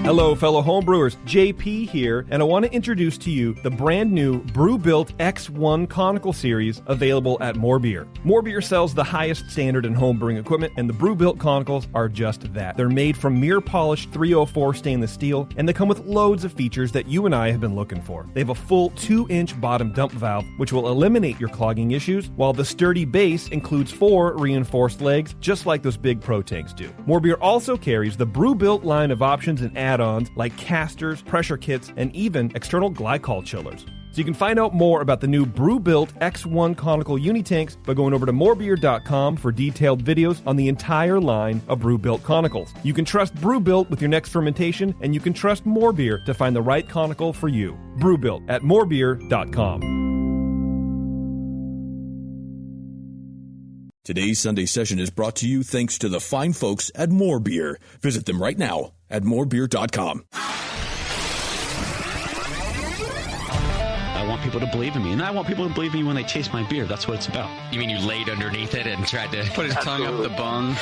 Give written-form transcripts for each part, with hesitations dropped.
Hello, fellow homebrewers. JP here, and I want to introduce to you the brand new Brew-Built X1 Conical Series available at More Beer. More Beer sells the highest standard in homebrewing equipment, and the Brew-Built Conicals are just that. They're made from mirror-polished 304 stainless steel, and they come with loads of features that you and I have been looking for. They have a full 2-inch bottom dump valve, which will eliminate your clogging issues, while the sturdy base includes 4 reinforced legs, just like those big Pro tanks do. More Beer also carries the Brew-Built line of options and add-ons like casters, pressure kits, and even external glycol chillers. So you can find out more about the new Brew-Built X1 Conical Unitanks by going over to morebeer.com for detailed videos on the entire line of Brew-Built Conicals. You can trust Brew-Built with your next fermentation, and you can trust More Beer to find the right conical for you. Brew-Built at morebeer.com. Today's Sunday session is brought to you thanks to the fine folks at More Beer. Visit them right now at morebeer.com. I want people to believe in me, and I want people to believe in me when they taste my beer. That's what it's about. You mean you laid underneath it and tried to Put his tongue up the bung?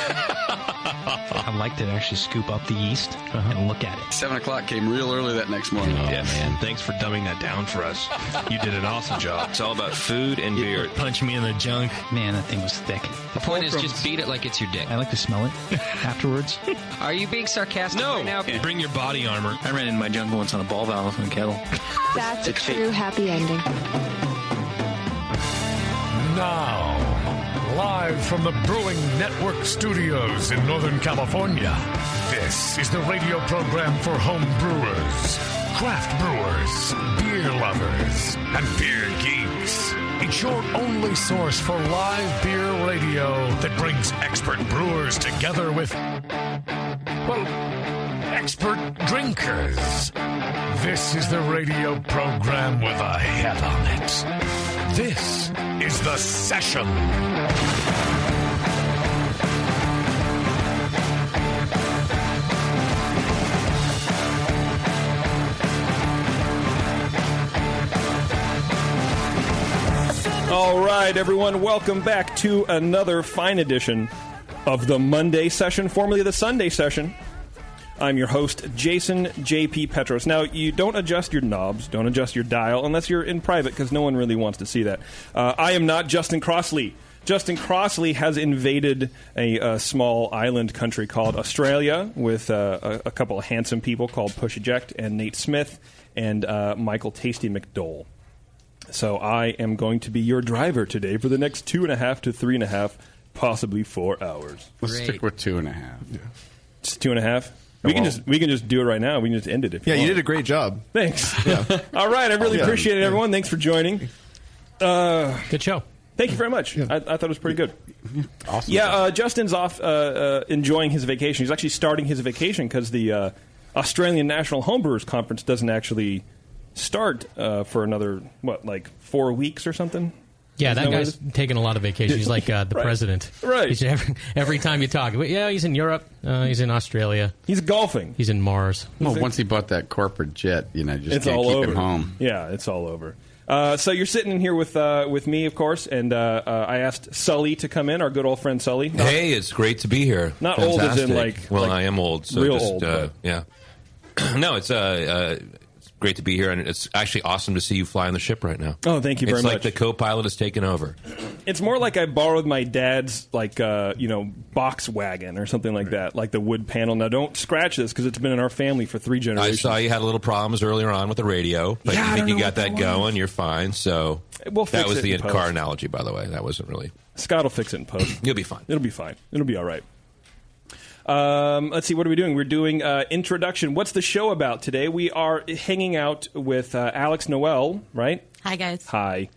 I like to actually scoop up the yeast and look at it. 7 o'clock came real early that next morning. Oh, yeah, man. Thanks for dumbing that down for us. You did an awesome job. It's all about food and beer. Punch me in the junk. Man, that thing was thick. The point is just beat it like it's your dick. I like to smell it afterwards. Are you being sarcastic right now? Yeah. Bring your body armor. I ran in my junk once on a ball valve in a kettle. That's a true happy ending. Now, live from the Brewing Network studios in Northern California, this is the radio program for home brewers, craft brewers, beer lovers, and beer geeks. It's your only source for live beer radio that brings expert brewers together with, well, expert drinkers. This is the radio program with a head on it. This is The Session. All right, everyone, welcome back to another fine edition of the Monday Session, formerly the Sunday Session. I'm your host, Jason J.P. Petros. Now, you don't adjust your knobs, don't adjust your dial, unless you're in private, because no one really wants to see that. I am not Justin Crossley. Justin Crossley has invaded a small island country called Australia with a couple of handsome people called Push Eject and Nate Smith and Michael Tasty McDole. So I am going to be your driver today for the next 2.5 to 3.5, possibly 4 hours. Let's stick with 2.5. Yeah. It's 2.5? We can just do it right now. We can just end it if you want. You did a great job. Thanks. Yeah. All right, I really appreciate it, everyone. Thanks for joining. Good show. Thank you very much. Yeah. I thought it was pretty good. Awesome. Yeah, Justin's off enjoying his vacation. He's actually starting his vacation because the Australian National Homebrewers Conference doesn't actually start for another, 4 weeks or something? Yeah, that guy's taking a lot of vacations. He's like the president. Right. He's every time you talk, yeah, he's in Europe. He's in Australia. He's golfing. He's in Mars. Well, once he bought that corporate jet, just it's can't all keep over. him home. Yeah, it's all over. So you're sitting in here with me, of course, and I asked Sully to come in, our good old friend Sully. Hey, it's great to be here. Not Fantastic. old as in Well, I am old. So real just, old. Yeah. No, it's great to be here, and it's actually awesome to see you flying the ship right now. Oh, thank you very much. It's like the co-pilot has taken over. It's more like I borrowed my dad's, box wagon or something like that, like the wood panel. Now, don't scratch this because it's been in our family for 3 generations. I saw you had a little problems earlier on with the radio, but yeah, I think you got that going. You're fine. So we'll fix that was it the in post. car analogy, by the way. That wasn't really. Scott will fix it in post. You'll be fine. It'll be fine. It'll be all right. Let's see, what are we doing? We're doing introduction. What's the show about today? We are hanging out with Alex Noel, right? Hi, guys. Hi.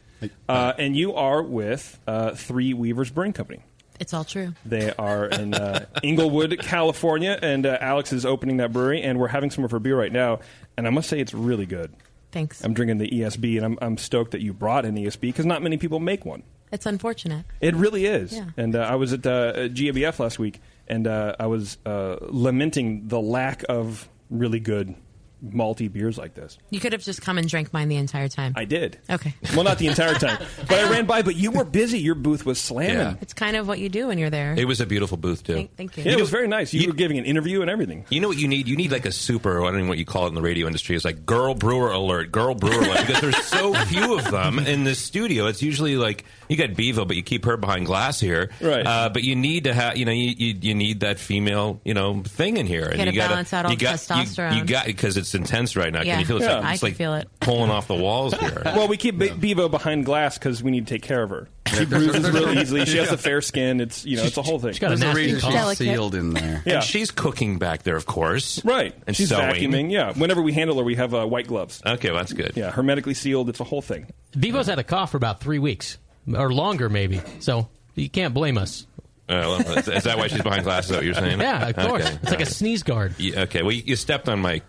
And you are with Three Weavers Brewing Company. It's all true. They are in Inglewood, California, and Alex is opening that brewery, and we're having some of her beer right now, and I must say it's really good. Thanks. I'm drinking the ESB, and I'm stoked that you brought an ESB, because not many people make one. It's unfortunate. It really is. Yeah. And I was at GABF last week, and I was lamenting the lack of really good malty beers like this. You could have just come and drank mine the entire time. I did. Okay. Well, not the entire time, but I ran by. But you were busy. Your booth was slamming. Yeah. It's kind of what you do when you're there. It was a beautiful booth, too. Thank you. Yeah, it was very nice. You were giving an interview and everything. You know what you need? You need like a super, I don't know what you call it in the radio industry. It's like girl brewer alert, because there's so few of them in the studio. It's usually like, you got Bevo, but you keep her behind glass here. Right. But you need to have, you need that female, thing in here. Gotta balance out all the testosterone. You got, because it's intense right now. Yeah. Can you feel it? Yeah. It's I like can feel it. pulling off the walls here. Well, we keep Bevo behind glass because we need to take care of her. She bruises really easily. She has the fair skin. It's it's a whole thing. She's got a nasty cough. Sealed in there. Yeah. And she's cooking back there, of course. Right. And she's sewing. vacuuming. Yeah. Whenever we handle her, we have white gloves. Okay, well, that's good. Yeah, hermetically sealed. It's a whole thing. Bevo's had a cough for about 3 weeks. Or longer, maybe. So you can't blame us. Is that why she's behind glass? Is that what you're saying? Yeah, of course. Okay. It's like a sneeze guard. Yeah, okay, well, you stepped on my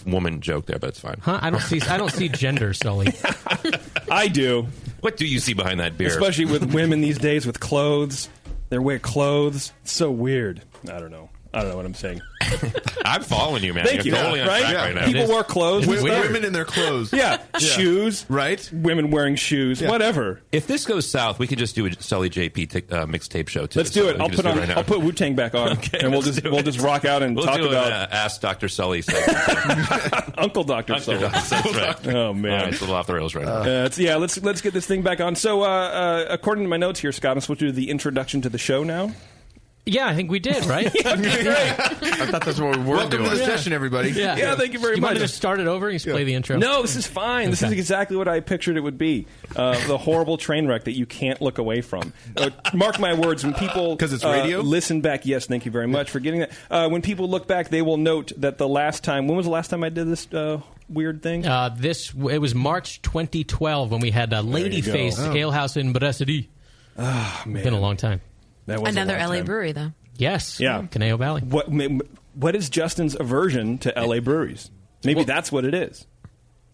woman joke there, but it's fine. Huh? I don't see gender, Sully. I do. What do you see behind that beer? Especially with women these days with clothes. They wear clothes. It's so weird. I don't know what I'm saying. I'm following you, man. Thank You're you. totally on track right now. People wear clothes. Women in their clothes. Yeah. Shoes. Right. Women wearing shoes. Yeah. Whatever. If this goes south, we could just do a Sully JP mixtape show too. Let's do it. We can just do right now. I'll put Wu-Tang back on, Okay, and we'll let's just rock out and We'll talk do about Ask Dr. Sully segment. Uncle Dr. Sully. That's right. Oh man, All right, it's a little off the rails right now. Let's get this thing back on. So, according to my notes here, Scott, I'm supposed to do the introduction to the show now. Yeah, I think we did, right? I thought that's what we were doing. Welcome to the session, everybody. Yeah, thank you very You much. want to just start it over and just play the intro? No, this is fine. This is exactly what I pictured it would be. The horrible train wreck that you can't look away from. Mark my words, when people 'Cause it's radio? listen back, yes, thank you very much for getting that. When people look back, they will note that when was the last time I did this weird thing? It was March 2012 when we had Ladyface Ale House in Brasserie. Oh, man. It's been a long time. That was Another a long LA time. brewery, though. Yes. Yeah. Caneo Valley. What is Justin's aversion to LA breweries? Maybe that's what it is.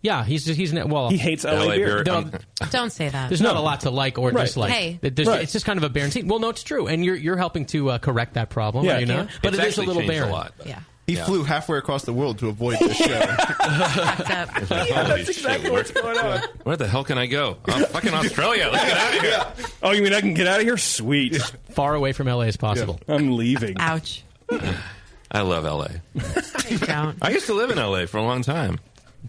Yeah, he hates LA beer. Don't say that. There's not a lot to like or dislike. Hey. It's just kind of a barren scene. Well, no, it's true, and you're helping to correct that problem. Yeah. are you not? But It's it is a actually little changed barren. a lot. Yeah. He flew halfway across the world to avoid this show. Fucked up. That's exactly what's going on. Where the hell can I go? I'm fucking Australia. Let's get out of here. Oh, you mean I can get out of here? Sweet. Far away from LA as possible. I'm leaving. Ouch. I love LA. You don't. I used to live in LA for a long time.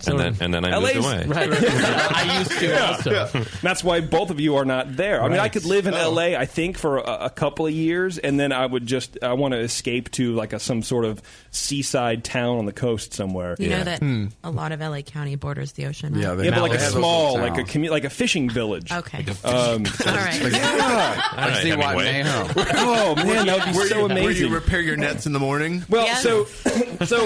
And then I moved away. Right. I used to also. Yeah. That's why both of you are not there. I mean, I could live in L.A., I think, for a couple of years, and then I want to escape to like some sort of seaside town on the coast somewhere. You know that a lot of LA County borders the ocean. Right? Yeah, but like a small, like a fishing village. Okay. All right. I see why Mayhem. Oh man, that would be so amazing. Where you repair your nets in the morning? Well, so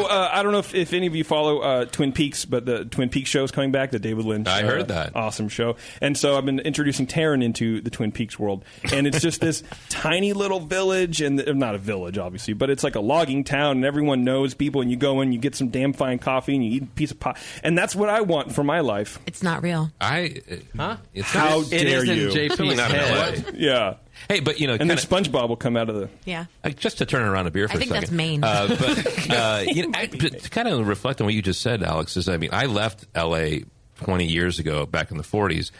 I don't know if any of you follow Twin Peaks, but the Twin Peaks show is coming back, the David Lynch. I heard that. Awesome show. And so I've been introducing Taryn into the Twin Peaks world. And it's just this tiny little village, and not a village, obviously, but it's like a logging town, and everyone knows people, and you go in, you get some damn fine coffee, and you eat a piece of pie. And that's what I want for my life. It's not real. Huh? How dare you? JP's not in head. LA. Yeah. Hey, but and then SpongeBob will come out of the... Yeah. Just to turn around a beer for I think a that's second. Maine. To kind of reflect on what you just said, Alex, I left L.A. 20 years ago, back in the 40s,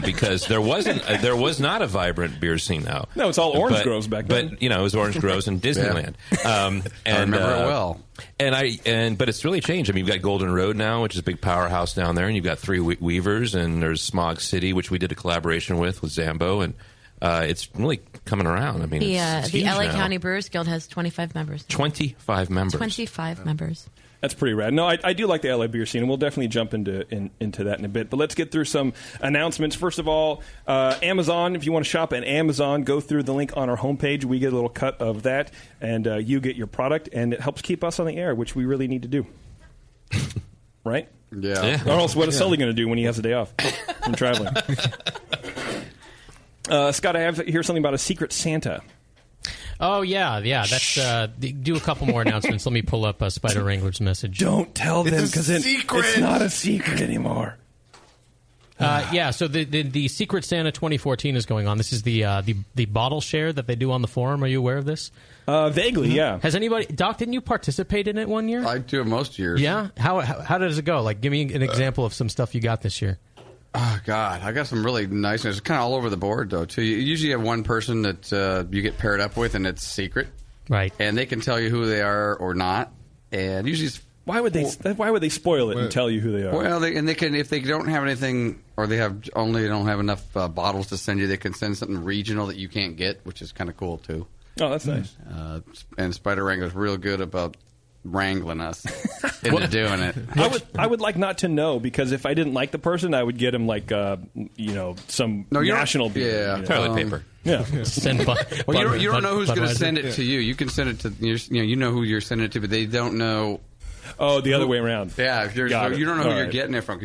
because there was not a vibrant beer scene now. No, it's all orange groves back then. But it was orange groves in Disneyland. And, I remember it well. But it's really changed. I mean, you've got Golden Road now, which is a big powerhouse down there, and you've got Three Weavers, and there's Smog City, which we did a collaboration with Zambo, and it's really coming around. I mean, The huge LA now. County Brewers Guild has 25 members. 25 members. 25 members. That's pretty rad. No, I do like the LA beer scene, and we'll definitely jump into that in a bit. But let's get through some announcements. First of all, Amazon. If you want to shop at Amazon, go through the link on our homepage. We get a little cut of that, and you get your product, and it helps keep us on the air, which we really need to do. Right? Yeah. Or else what is Sully going to do when he has a day off from traveling? Scott, I have here something about a Secret Santa. Oh, yeah. That's do a couple more announcements. Let me pull up Spider Wrangler's message. Don't tell them, because it's not a secret anymore. Yeah, so the Secret Santa 2014 is going on. This is the bottle share that they do on the forum. Are you aware of this? Vaguely, yeah. Has anybody, Doc? Didn't you participate in it one year? I do it most years. Yeah. How does it go? Like, give me an example of some stuff you got this year. Oh God, I got some really nice ones. It's kind of all over the board though. Too. You usually have one person that you get paired up with, and it's secret, right? And they can tell you who they are or not. And usually, why would they spoil it and tell you who they are? Well, they can if they don't have anything, or they don't have enough bottles to send you. They can send something regional that you can't get, which is kind of cool too. Oh, that's nice. And Spider Wrangler's real good about wrangling us into doing it. I would like not to know, because if I didn't like the person, I would get him like some national beer. Yeah, toilet paper. Yeah. Well, you don't know who's going to send it to you. You can send it to you know who you're sending it to, but they don't know. Oh, the other way around. Yeah, you don't know who you're getting it from.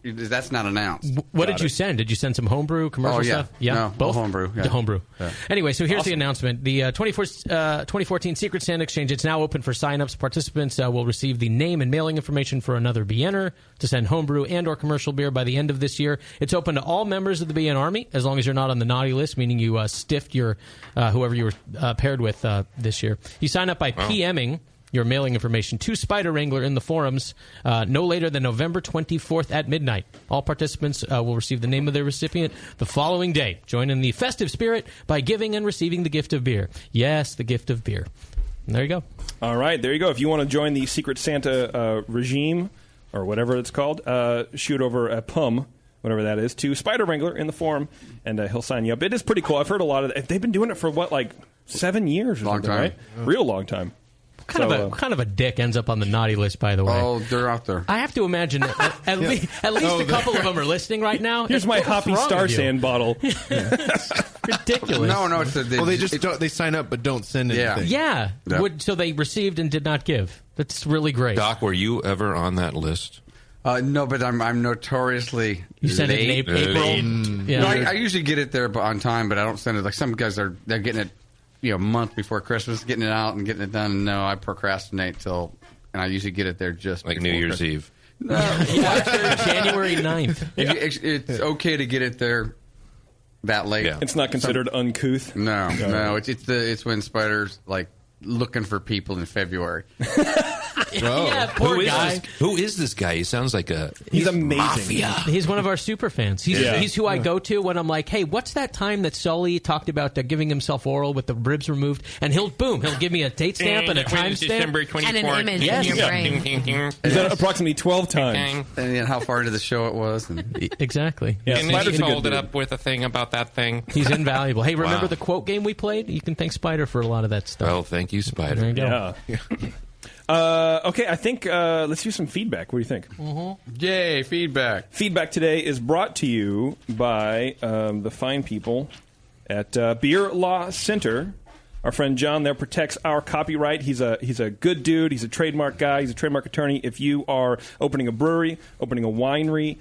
That's not announced. What did you send? Did you send some homebrew commercial stuff? Yeah, no, both homebrew. Yeah. The homebrew. Yeah. Anyway, so here's the announcement: the 2014 Secret Santa Exchange. It's now open for signups. Participants will receive the name and mailing information for another BNer to send homebrew and/or commercial beer by the end of this year. It's open to all members of the BN Army, as long as you're not on the naughty list, meaning you stiffed your whoever you were paired with this year. You sign up by PMing your mailing information to Spider Wrangler in the forums no later than November 24th at midnight. All participants will receive the name of their recipient the following day. Join in the festive spirit by giving and receiving the gift of beer. Yes, the gift of beer. And there you go. All right, there you go. If you want to join the Secret Santa regime, or whatever it's called, shoot over a PUM, whatever that is, to Spider Wrangler in the forum, and he'll sign you up. It is pretty cool. I've heard a lot of that. They've been doing it for, 7 years or something, right? Real long time. What kind of a dick ends up on the naughty list, by the way? Oh, they're out there. I have to imagine that at least a couple of them are listening right now. Here's my Hoppy Star Sand bottle. Ridiculous. No, they sign up but don't send anything. Yeah. So they received and did not give. That's really great. Doc, were you ever on that list? No, but I'm notoriously You send it in April? Yeah. No, I usually get it there on time, but I don't send it. Like some guys they're getting it, a month before Christmas, getting it out and getting it done. No, I procrastinate and I usually get it there just like New Year's Eve. No, January 9th. It's okay to get it there that late. Yeah. It's not considered uncouth. No. It's when Spider's like looking for people in February. Yeah, poor guy. Who is this guy? He sounds like he's amazing. Mafia. He's one of our super fans. He's who I go to when I'm like, hey, what's that time that Sully talked about giving himself oral with the ribs removed? And he'll give me a date stamp and a time stamp and an image in your brain. Is that approximately 12 times? And then how far into the show it was. Exactly. Yeah, and then he followed it up with a thing about that thing. He's invaluable. Hey, remember the quote game we played? You can thank Spider for a lot of that stuff. Well, thank you, Spider. There you go. Yeah. Okay, I think let's do some feedback. What do you think? Mm-hmm. Yay, feedback. Feedback today is brought to you by the fine people at Beer Law Center. Our friend John there protects our copyright. He's a good dude. He's a trademark guy. He's a trademark attorney. If you are opening a brewery, opening a winery,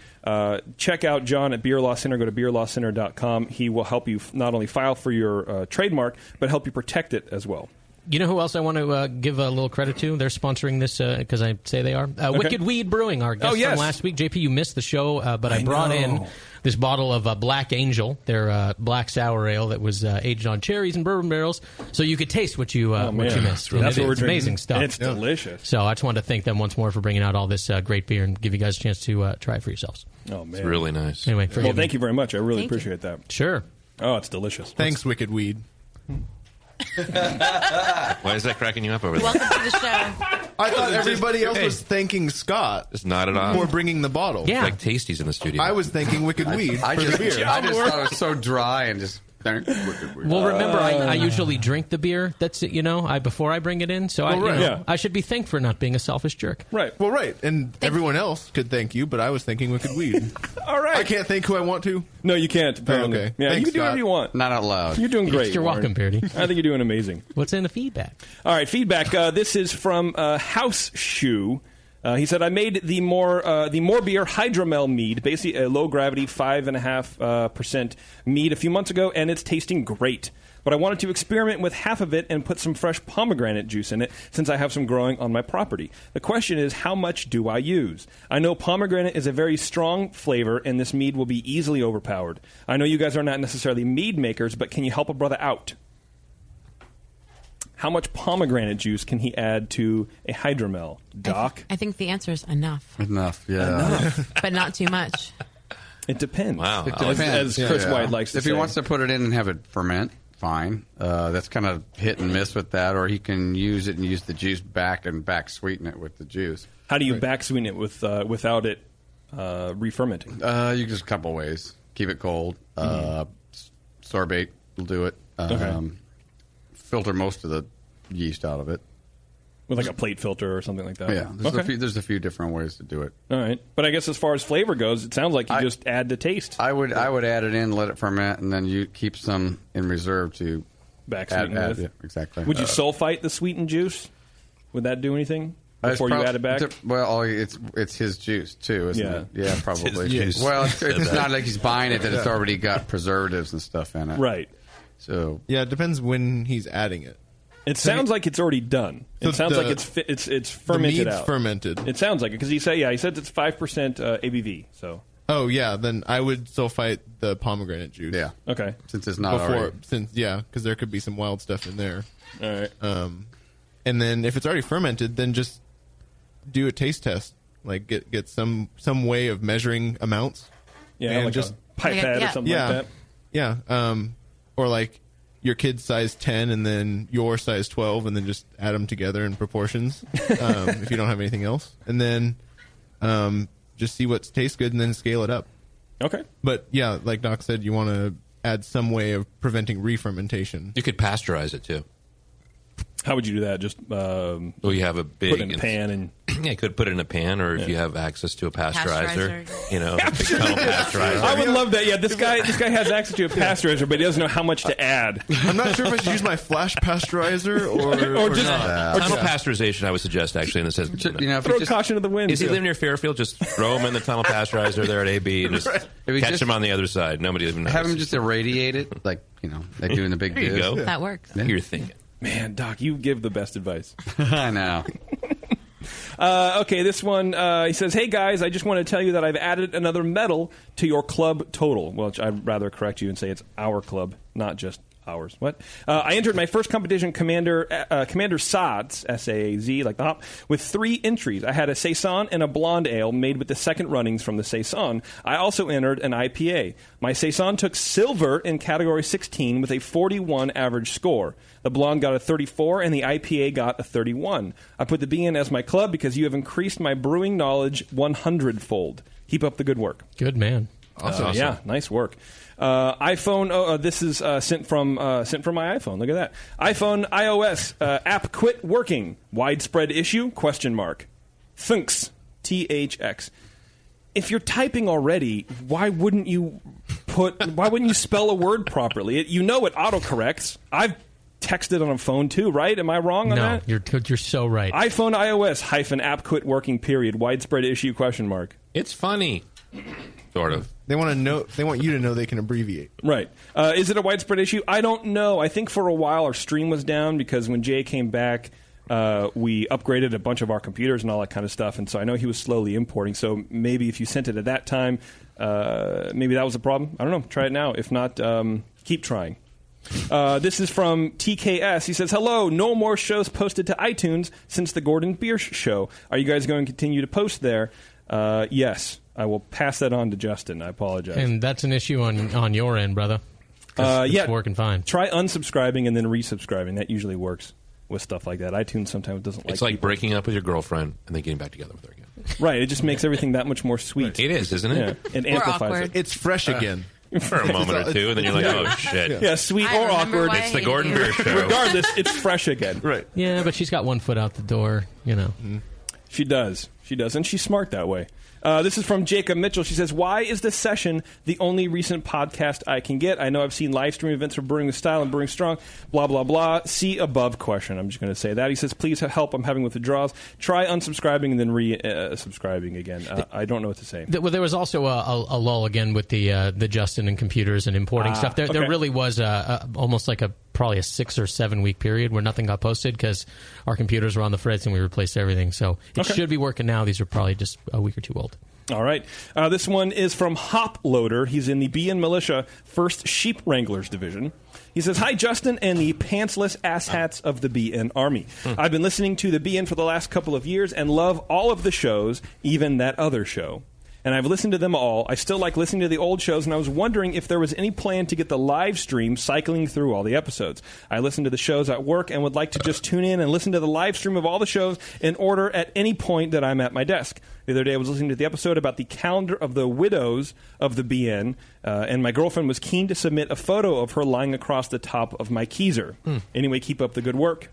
check out John at Beer Law Center. Go to beerlawcenter.com. He will help you not only file for your trademark, but help you protect it as well. You know who else I want to give a little credit to? They're sponsoring this because I say they are. Wicked Weed Brewing, our guest from last week. JP, you missed the show, but I brought in this bottle of Black Angel, their black sour ale that was aged on cherries and bourbon barrels, so you could taste what you missed. That's what we're drinking. Amazing stuff. And it's delicious. So I just wanted to thank them once more for bringing out all this great beer and give you guys a chance to try it for yourselves. Oh, man. It's really nice. Anyway, thank you very much. I really appreciate that. Sure. Oh, it's delicious. Thanks, Wicked Weed. Why is that cracking you up over there? Welcome to the show. I thought everybody else was thanking Scott Just nodded on. for bringing the bottle. Yeah. Like Tasty's in the studio. I was thanking Wicked Weed for the beer. I just thought it was so dry and just... Well, remember, I usually drink the beer. That's before I bring it in. So I should be thanked for not being a selfish jerk. Right. Well, right. And everyone else could thank you, but I was thanking Wicked Weed. All right. I can't thank who I want to? No, you can't. Apparently. Okay. Yeah, Thanks, you can do whatever Scott. you want. Not out loud. You're doing great. You're welcome, Beardy. I think you're doing amazing. What's in the feedback? All right, feedback. This is from House Shoe. He said, I made the more beer hydromel mead, basically a low-gravity 5.5% mead a few months ago, and it's tasting great. but I wanted to experiment with half of it and put some fresh pomegranate juice in it since I have some growing on my property. The question is, how much do I use? I know pomegranate is a very strong flavor, and this mead will be easily overpowered. I know you guys are not necessarily mead makers, but can you help a brother out? How much pomegranate juice can he add to a hydromel? Doc? I think the answer is enough. Enough, yeah. But not too much. It depends. Wow. It depends. As Chris White likes to if say. If he wants to put it in and have it ferment, fine. That's kind of hit and miss with that. Or he can use it and use the juice back sweeten it with the juice. How do you back sweeten it without it re-fermenting? You just a couple ways. Keep it cold. Sorbate will do it. Filter most of the yeast out of it. With like a plate filter or something like that? Yeah. There's a few different ways to do it. All right. But I guess as far as flavor goes, it sounds like you just add the taste. I would add it in, let it ferment, and then you keep some in reserve to back sweeten with. Yeah, exactly. Would you sulfite the sweetened juice? Would that do anything before you add it back? Well, it's his juice too, isn't it? Yeah, probably. Juice. Well, it's not like he's buying it that it's already got preservatives and stuff in it. Right. So yeah, it depends when he's adding it. It sounds like it's already done. It sounds like it's fermented the mead's out. Fermented. It sounds like it because he said it's 5% ABV. So. Oh yeah, then I would sulfite the pomegranate juice. Yeah. Okay. Since it's not already. Because there could be some wild stuff in there. All right. And then if it's already fermented, then just do a taste test. Like get some way of measuring amounts. Yeah, and like just a pipette or something like that. Yeah. Or like your kid's size 10 and then your size 12 and then just add them together in proportions if you don't have anything else. And then just see what tastes good and then scale it up. Okay. But yeah, like Doc said, you want to add some way of preventing re-fermentation. You could pasteurize it too. How would you do that? Just you have a big put it in a pan and yeah, you could put it in a pan, or if you have access to a pasteurizer. You know, a big tunnel pasteurizer. I would love that. Yeah, this guy has access to a pasteurizer, but he doesn't know how much to add. I'm not sure if I should use my flash pasteurizer or just not. Tunnel pasteurization. I would suggest actually in this instance. Throw caution to the wind. Is he living near Fairfield? Just throw him in the tunnel pasteurizer there at AB and just catch him on the other side. Nobody even knows. Have him just irradiate it, like they do in the big. There you go. That works. Yeah. You're thinking. Man, Doc, you give the best advice. I know. Okay, this one, he says, hey, guys, I just want to tell you that I've added another medal to your club total. Well, I'd rather correct you and say it's our club, not just ours. What? I entered my first competition, Commander Saaz, S-A-Z, like the hop, with 3 entries. I had a Saison and a blonde ale made with the second runnings from the Saison. I also entered an IPA. My Saison took silver in category 16 with a 41 average score. The blonde got a 34 and the IPA got a 31. I put the B in as my club because you have increased my brewing knowledge 100-fold. Keep up the good work. Good man. Awesome. Yeah, nice work. iPhone. This is sent from my iPhone. Look at that. iPhone iOS app quit working. Widespread issue? ? Thinks. THX. If you're typing already, why wouldn't you spell a word properly? You know it autocorrects. I've texted on a phone too, right? Am I wrong on that? No, you're so right. iPhone iOS -app quit working. Widespread issue ? It's funny. Sort of. They want to know. They want you to know they can abbreviate. Right. Is it a widespread issue? I don't know. I think for a while our stream was down because when Jay came back, we upgraded a bunch of our computers and all that kind of stuff. And so I know he was slowly importing. So maybe if you sent it at that time, maybe that was a problem. I don't know. Try it now. If not, keep trying. This is from TKS. He says, hello, no more shows posted to iTunes since the Gordon Biersch show. Are you guys going to continue to post there? Yes. I will pass that on to Justin. I apologize. And that's an issue on your end, brother. It's working fine. Try unsubscribing and then resubscribing. That usually works with stuff like that. iTunes sometimes doesn't like It's like breaking up with your girlfriend and then getting back together with her again. Right. It just makes everything that much more sweet. It is, isn't it? Yeah. It amplifies it. It's fresh again. For a moment or two, and then you're like, oh, shit. Yeah, sweet or awkward. It's the Gordon Biersch show. Regardless, it's fresh again. Right. Yeah, but she's got one foot out the door, you know. She does. She does, and she's smart that way. This is from Jacob Mitchell. She says, why is this session the only recent podcast I can get? I know I've seen live stream events for Brewing with Style and Brewing Strong, blah, blah, blah. See above question. I'm just going to say that. He says, please help. I'm having withdrawals. Try unsubscribing and then re-subscribing again. I don't know what to say. Well, there was also a lull again with the Justin and computers and importing stuff. There really was almost like probably a 6 or 7 week period where nothing got posted because our computers were on the fritz and we replaced everything. So it should be working now. These are probably just a week or two old. All right. This one is from Hop Loader. He's in the BN Militia 1st Sheep Wranglers Division. He says, hi, Justin and the pantsless asshats of the BN Army. I've been listening to the BN for the last couple of years and love all of the shows, even that other show. And I've listened to them all. I still like listening to the old shows, and I was wondering if there was any plan to get the live stream cycling through all the episodes. I listen to the shows at work and would like to just tune in and listen to the live stream of all the shows in order at any point that I'm at my desk. The other day I was listening to the episode about the calendar of the widows of the BN, and my girlfriend was keen to submit a photo of her lying across the top of my Keyser. Anyway, keep up the good work.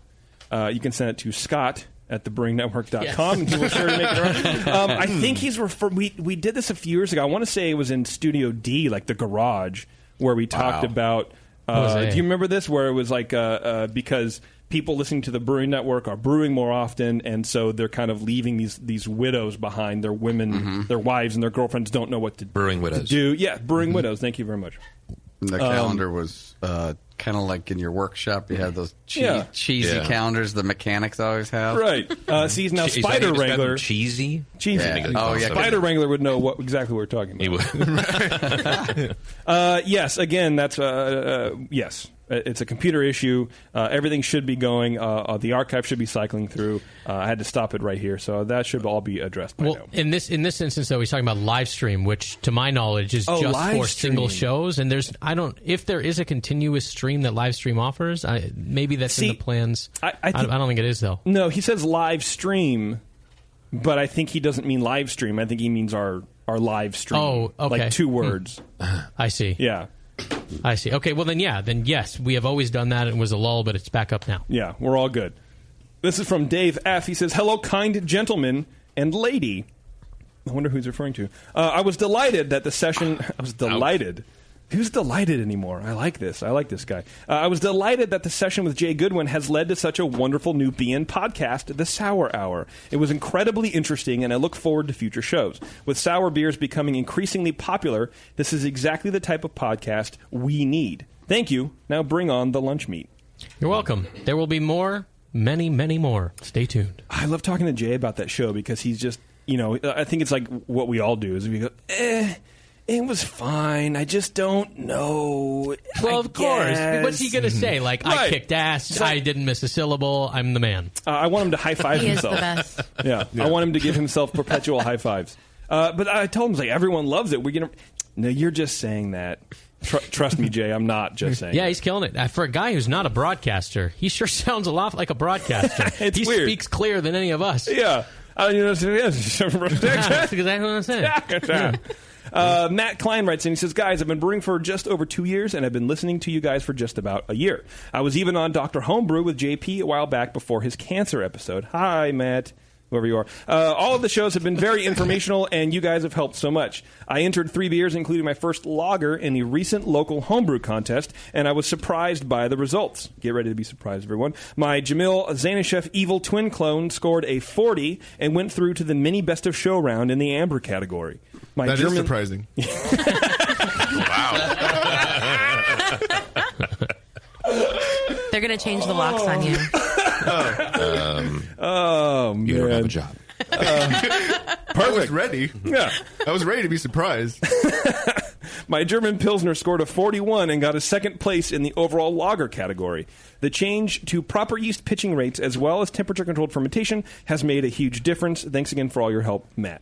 You can send it to Scott at thebrewingnetwork.com, and he will sure to make it around. I think he's we did this a few years ago. I want to say it was in Studio D, like the garage, where we talked about... do you remember this? Where it was like because people listening to the Brewing Network are brewing more often, and so they're kind of leaving these widows behind. Their women, their wives, and their girlfriends don't know what to brewing widows do. Yeah, brewing widows. Thank you very much. The calendar was kind of like in your workshop. You have those cheesy calendars the mechanics always have. Right. See, now Spider Wrangler. Cheesy? Yeah. Oh, yeah. Spider Wrangler would know exactly what we're talking about. He would. Yes, again, that's... yes. It's a computer issue. Everything should be going. The archive should be cycling through. I had to stop it right here, so that should all be addressed by now. In this instance, though, he's talking about live stream, which, to my knowledge, is just for single shows. And if there is a continuous stream that live stream offers, maybe that's in the plans. I don't think it is, though. No, he says live stream, but I think he doesn't mean live stream. I think he means our live stream. Oh, okay. Like 2 words. I see. Yeah. I see. Okay, well then yes, we have always done that. It was a lull, but it's back up now. Yeah, we're all good. This is from Dave F. He says, hello, kind gentleman and lady. I wonder who he's referring to. I was delighted that the session... I was delighted. Who's delighted anymore? I like this. I like this guy. I was delighted that the session with Jay Goodwin has led to such a wonderful new BN podcast, The Sour Hour. It was incredibly interesting, and I look forward to future shows. With sour beers becoming increasingly popular, this is exactly the type of podcast we need. Thank you. Now bring on the lunch meat. You're welcome. There will be more, many, many more. Stay tuned. I love talking to Jay about that show because he's just, I think it's like what we all do is we go, it was fine. I just don't know. Well, of course. What's he going to say? Like, I kicked ass. I didn't miss a syllable. I'm the man. I want him to high five himself. He is the best. Yeah. I want him to give himself perpetual high fives. But I told him, like, everyone loves it. No, you're just saying that. Trust me, Jay. I'm not just saying. Yeah, he's killing it. For a guy who's not a broadcaster, he sure sounds a lot like a broadcaster. He speaks clearer than any of us. Yeah. That's exactly what I'm saying. Matt Klein writes in, he says, guys, I've been brewing for just over 2 years, and I've been listening to you guys for just about a year. I was even on Dr. Homebrew with JP a while back before his cancer episode. Hi, Matt. Whoever you are. All of the shows have been very informational, and you guys have helped so much. I entered 3 beers, including my first lager, in the recent local homebrew contest, and I was surprised by the results. Get ready to be surprised, everyone. My Jamil Zanishev Evil Twin clone scored a 40 and went through to the mini best of show round in the amber category. That is surprising. Wow. They're going to change the locks on you. Man. You don't have a job. Perfect. I was ready. Yeah. I was ready to be surprised. My German Pilsner scored a 41 and got a second place in the overall lager category. The change to proper yeast pitching rates as well as temperature-controlled fermentation has made a huge difference. Thanks again for all your help, Matt.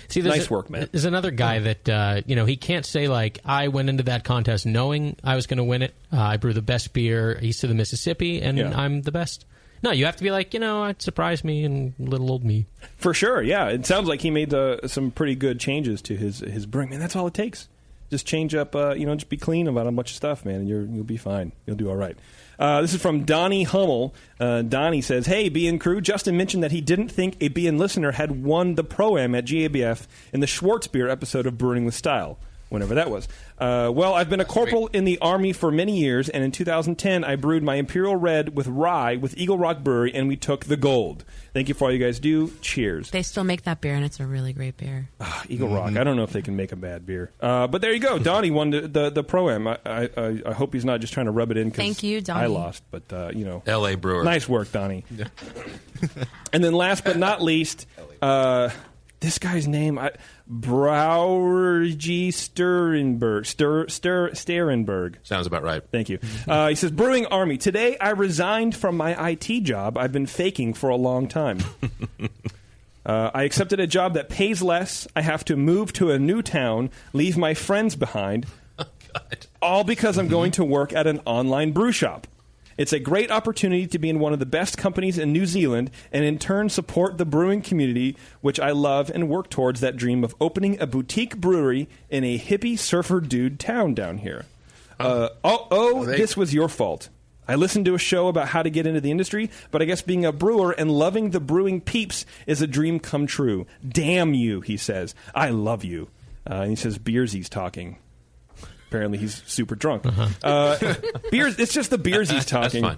See, nice work, Matt. There's another guy that, he can't say, like, I went into that contest knowing I was going to win it. I brew the best beer east of the Mississippi, and I'm the best. No, you have to be like, it surprised me and little old me. For sure, yeah. It sounds like he made some pretty good changes to his brewing. Man, that's all it takes. Just change up, just be clean about a bunch of stuff, man, and you'll be fine. You'll do all right. This is from Donnie Hummel. Donnie says, "Hey, BN crew, Justin mentioned that he didn't think a BN listener had won the Pro-Am at GABF in the Schwartzbier episode of Brewing with Style." Whenever that was. Well, I've been a corporal in the Army for many years, and in 2010, I brewed my Imperial Red with rye with Eagle Rock Brewery, and we took the gold. Thank you for all you guys do. Cheers. They still make that beer, and it's a really great beer. Eagle Rock. I don't know if they can make a bad beer. But there you go. Donnie won the Pro-Am. I hope he's not just trying to rub it in because Thank you, Donnie. I lost. But, L.A. Brewer. Nice work, Donnie. Yeah. And then last but not least, this guy's name, Browergy Sterenberg. Sounds about right. Thank you. He says, Brewing Army, today I resigned from my IT job I've been faking for a long time. I accepted a job that pays less. I have to move to a new town, leave my friends behind, all because I'm going to work at an online brew shop. It's a great opportunity to be in one of the best companies in New Zealand and in turn support the brewing community, which I love, and work towards that dream of opening a boutique brewery in a hippie surfer dude town down here. This was your fault. I listened to a show about how to get into the industry, but I guess being a brewer and loving the brewing peeps is a dream come true. Damn you, he says. I love you. And he says, Beersy's talking. Apparently he's super drunk. Beers. It's just the beers he's talking. That's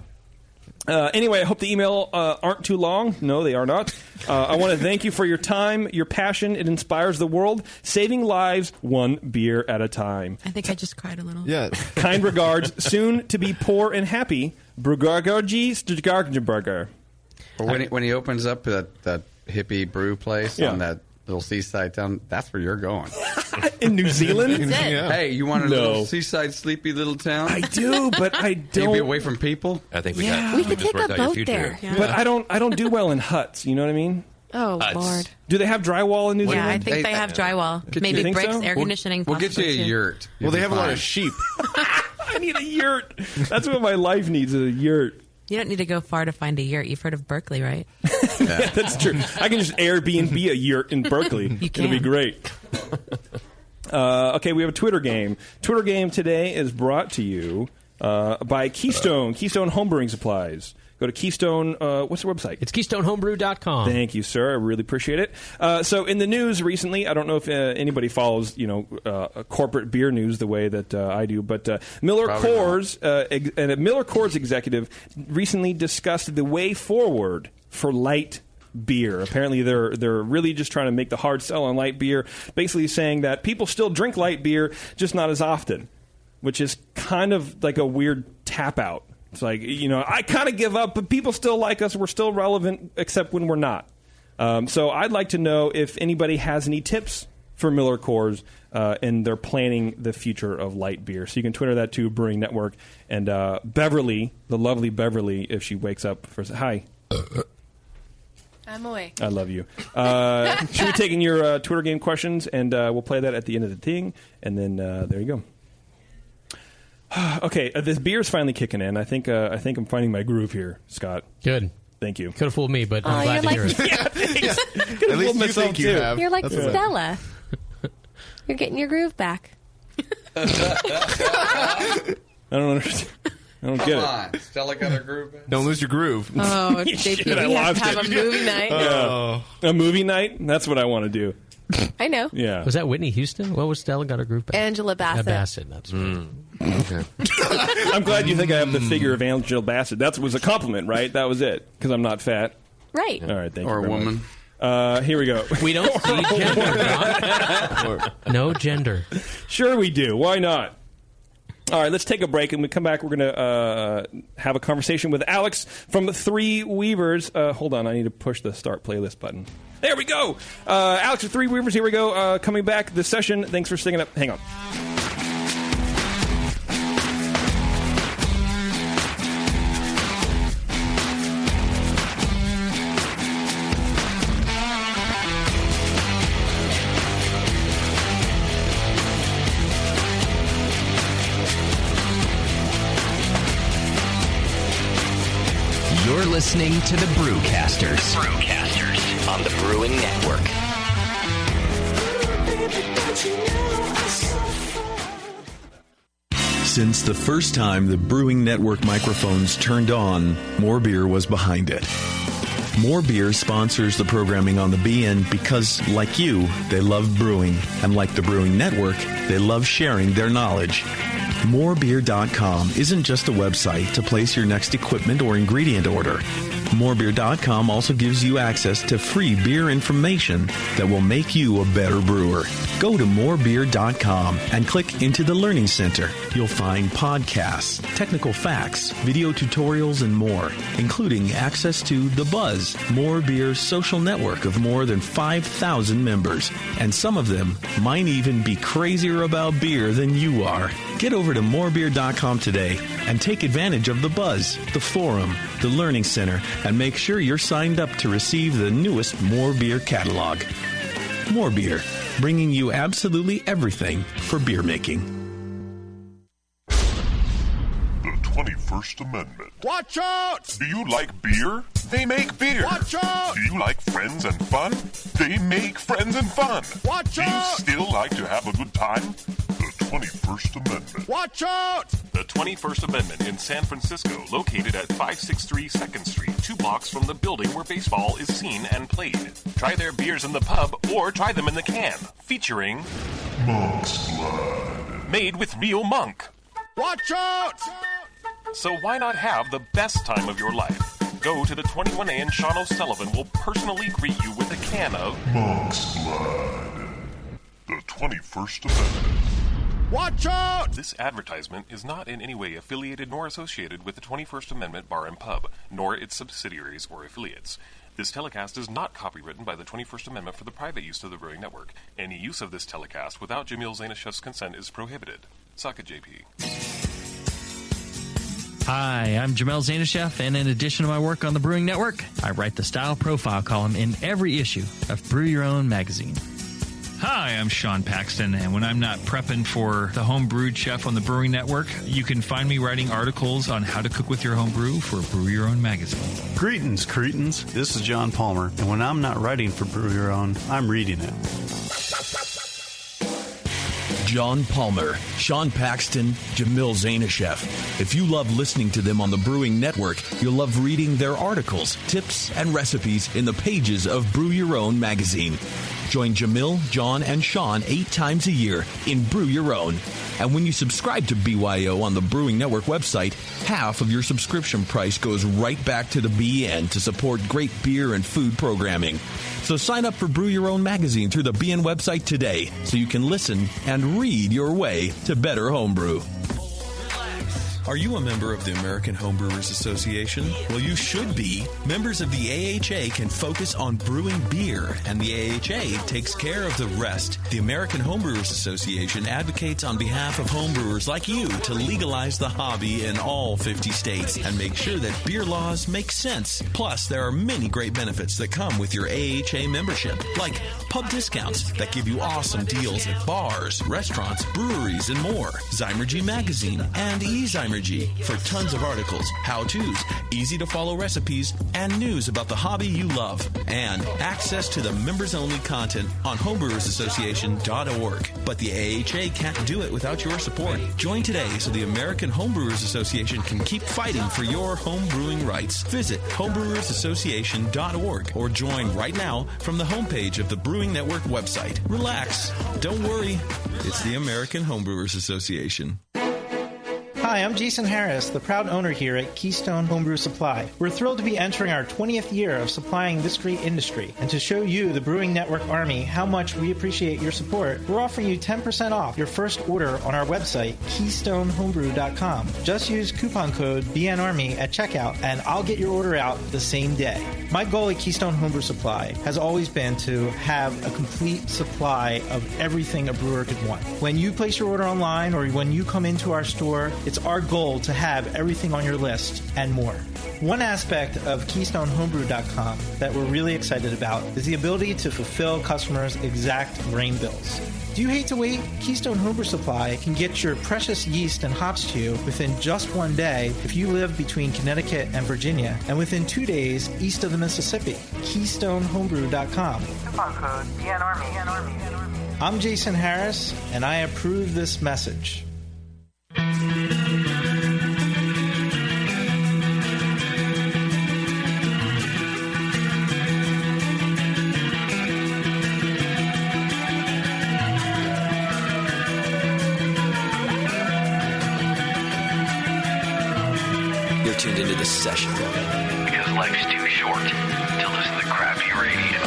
fine. Anyway, I hope the email aren't too long. No, they are not. I want to thank you for your time, your passion. It inspires the world, saving lives one beer at a time. I think I just cried a little. Yeah. Kind regards, soon to be poor and happy, Brugargarji Stuttgartenberger. When he opens up that hippie brew place on that little seaside town, that's where you're going. In New Zealand? Yeah. Hey, you want a little seaside, sleepy little town? I do, but I don't. You be away from people? I think we could take a boat there. Yeah. But I don't do well in huts. You know what I mean? Oh, Lord. Do they have drywall in New Zealand? Yeah, I think they have drywall. Maybe bricks, air conditioning. We'll get you a yurt. Well, they have a lot of sheep. I need a yurt. That's what my life needs, is a yurt. You don't need to go far to find a yurt. You've heard of Berkeley, right? Yeah, that's true. I can just Airbnb a yurt in Berkeley. You can. It'll be great. Okay, we have a Twitter game. Twitter game today is brought to you by Keystone Homebrewing Supplies. Go to Keystone, what's the website? It's KeystoneHomebrew.com. Thank you, sir. I really appreciate it. So in the news recently, I don't know if anybody follows, corporate beer news the way that I do, but Miller Coors, and a Miller Coors executive recently discussed the way forward for light beer. Apparently, they're really just trying to make the hard sell on light beer, basically saying that people still drink light beer, just not as often, which is kind of like a weird tap out. It's like, I kind of give up, but people still like us. We're still relevant, except when we're not. So I'd like to know if anybody has any tips for Miller Coors, and they're planning the future of light beer. So you can Twitter that to Brewing Network. And Beverly, the lovely Beverly, if she wakes up first. Hi. I'm awake. I love you. Should we take in your Twitter game questions, and we'll play that at the end of the thing, and then there you go. Okay, this beer's finally kicking in. I think I'm finding my groove here, Scott. Good. Thank you. Could have fooled me, but I'm glad to hear it. Yeah, thanks. At least you think you have. You're like That's Stella. You're getting your groove back. I don't understand. I don't get it. Stella got her groove back. Don't lose your groove. Oh, JP, Shit, I we have lost to have it. a movie night. A movie night? That's what I want to do. I know. Yeah. Was that Whitney Houston? What was Stella got her group back? Angela Bassett. Bassett. That's right. Okay. I'm glad you think I have the figure of Angela Bassett. That was a compliment, right? That was it, because I'm not fat. Right. All right, thank you. Or a very woman. much. Here we go. We don't see gender. No gender. Sure we do. Why not? All right, let's take a break, and when we come back, we're going to have a conversation with Alex from Three Weavers. Hold on, I need to push the start playlist button. There we go. Alex from Three Weavers, here we go. Coming back this session. Thanks for sticking up. Hang on. You're listening to the Brewcasters. On the Brewing Network. Since the first time the Brewing Network microphones turned on, More Beer was behind it. More Beer sponsors the programming on the BN because, like you, they love brewing. And like the Brewing Network, they love sharing their knowledge. Morebeer.com isn't just a website to place your next equipment or ingredient order. Morebeer.com also gives you access to free beer information that will make you a better brewer. Go to morebeer.com and click into the Learning Center. You'll find podcasts, technical facts, video tutorials, and more, including access to The Buzz, More Beer's social network of more than 5,000 members. And some of them might even be crazier about beer than you are. Get over to morebeer.com today and take advantage of The Buzz, the forum, the Learning Center, and make sure you're signed up to receive the newest More Beer catalog. More Beer, bringing you absolutely everything for beer making. The 21st Amendment. Watch out! Do you like beer? They make beer. Watch out! Do you like friends and fun? They make friends and fun. Watch out! Do you still like to have a good time? The 21st Amendment. Watch out! The 21st Amendment in San Francisco, located at 563 2nd Street, 2 blocks from the building where baseball is seen and played. Try their beers in the pub or try them in the can, featuring Monk's Blood. Made with real monk. Watch out! So why not have the best time of your life? Go to the 21A and Sean O'Sullivan will personally greet you with a can of Monk's Blood. The 21st Amendment. Watch out! This advertisement is not in any way affiliated nor associated with the 21st Amendment Bar and Pub, nor its subsidiaries or affiliates. This telecast is not copywritten by the 21st Amendment for the private use of the Brewing Network. Any use of this telecast without Jamil Zainashev's consent is prohibited. Suck it, JP. Hi, I'm Jamel Zainashev, and in addition to my work on the Brewing Network, I write the Style Profile column in every issue of Brew Your Own magazine. Hi, I'm Sean Paxton, and when I'm not prepping for the Home Brewed Chef on the Brewing Network, you can find me writing articles on how to cook with your home brew for Brew Your Own magazine. Greetings, cretins. This is John Palmer, and when I'm not writing for Brew Your Own, I'm reading it. John Palmer, Sean Paxton, Jamil Zainashev. If you love listening to them on the Brewing Network, you'll love reading their articles, tips, and recipes in the pages of Brew Your Own magazine. Join Jamil, John, and Sean 8 times a year in Brew Your Own. And when you subscribe to BYO on the Brewing Network website, half of your subscription price goes right back to the BN to support great beer and food programming. So sign up for Brew Your Own magazine through the BN website today so you can listen and read your way to better homebrew. Are you a member of the American Homebrewers Association? Well, you should be. Members of the AHA can focus on brewing beer, and the AHA takes care of the rest. The American Homebrewers Association advocates on behalf of homebrewers like you to legalize the hobby in all 50 states and make sure that beer laws make sense. Plus, there are many great benefits that come with your AHA membership, like pub discounts that give you awesome deals at bars, restaurants, breweries, and more. Zymergy Magazine and eZymergy for tons of articles, how-tos, easy-to-follow recipes, and news about the hobby you love. And access to the members-only content on homebrewersassociation.org. But the AHA can't do it without your support. Join today so the American Homebrewers Association can keep fighting for your home brewing rights. Visit homebrewersassociation.org or join right now from the homepage of the Brewing Network website. Relax. Don't worry. It's the American Homebrewers Association. Hi, I'm Jason Harris, the proud owner here at Keystone Homebrew Supply. We're thrilled to be entering our 20th year of supplying this great industry. And to show you, the Brewing Network Army, how much we appreciate your support, we're offering you 10% off your first order on our website, KeystoneHomebrew.com. Just use coupon code BNARMY at checkout, and I'll get your order out the same day. My goal at Keystone Homebrew Supply has always been to have a complete supply of everything a brewer could want. When you place your order online or when you come into our store, it's our goal to have everything on your list and more. One aspect of KeystoneHomebrew.com that we're really excited about is the ability to fulfill customers' exact grain bills. Do you hate to wait? Keystone Homebrew Supply can get your precious yeast and hops to you within just one day if you live between Connecticut and Virginia, and within 2 days east of the Mississippi. KeystoneHomebrew.com. Coupon code BNARMY. I'm Jason Harris, and I approve this message. tuned into this session. Because life's too short to listen to crappy radio.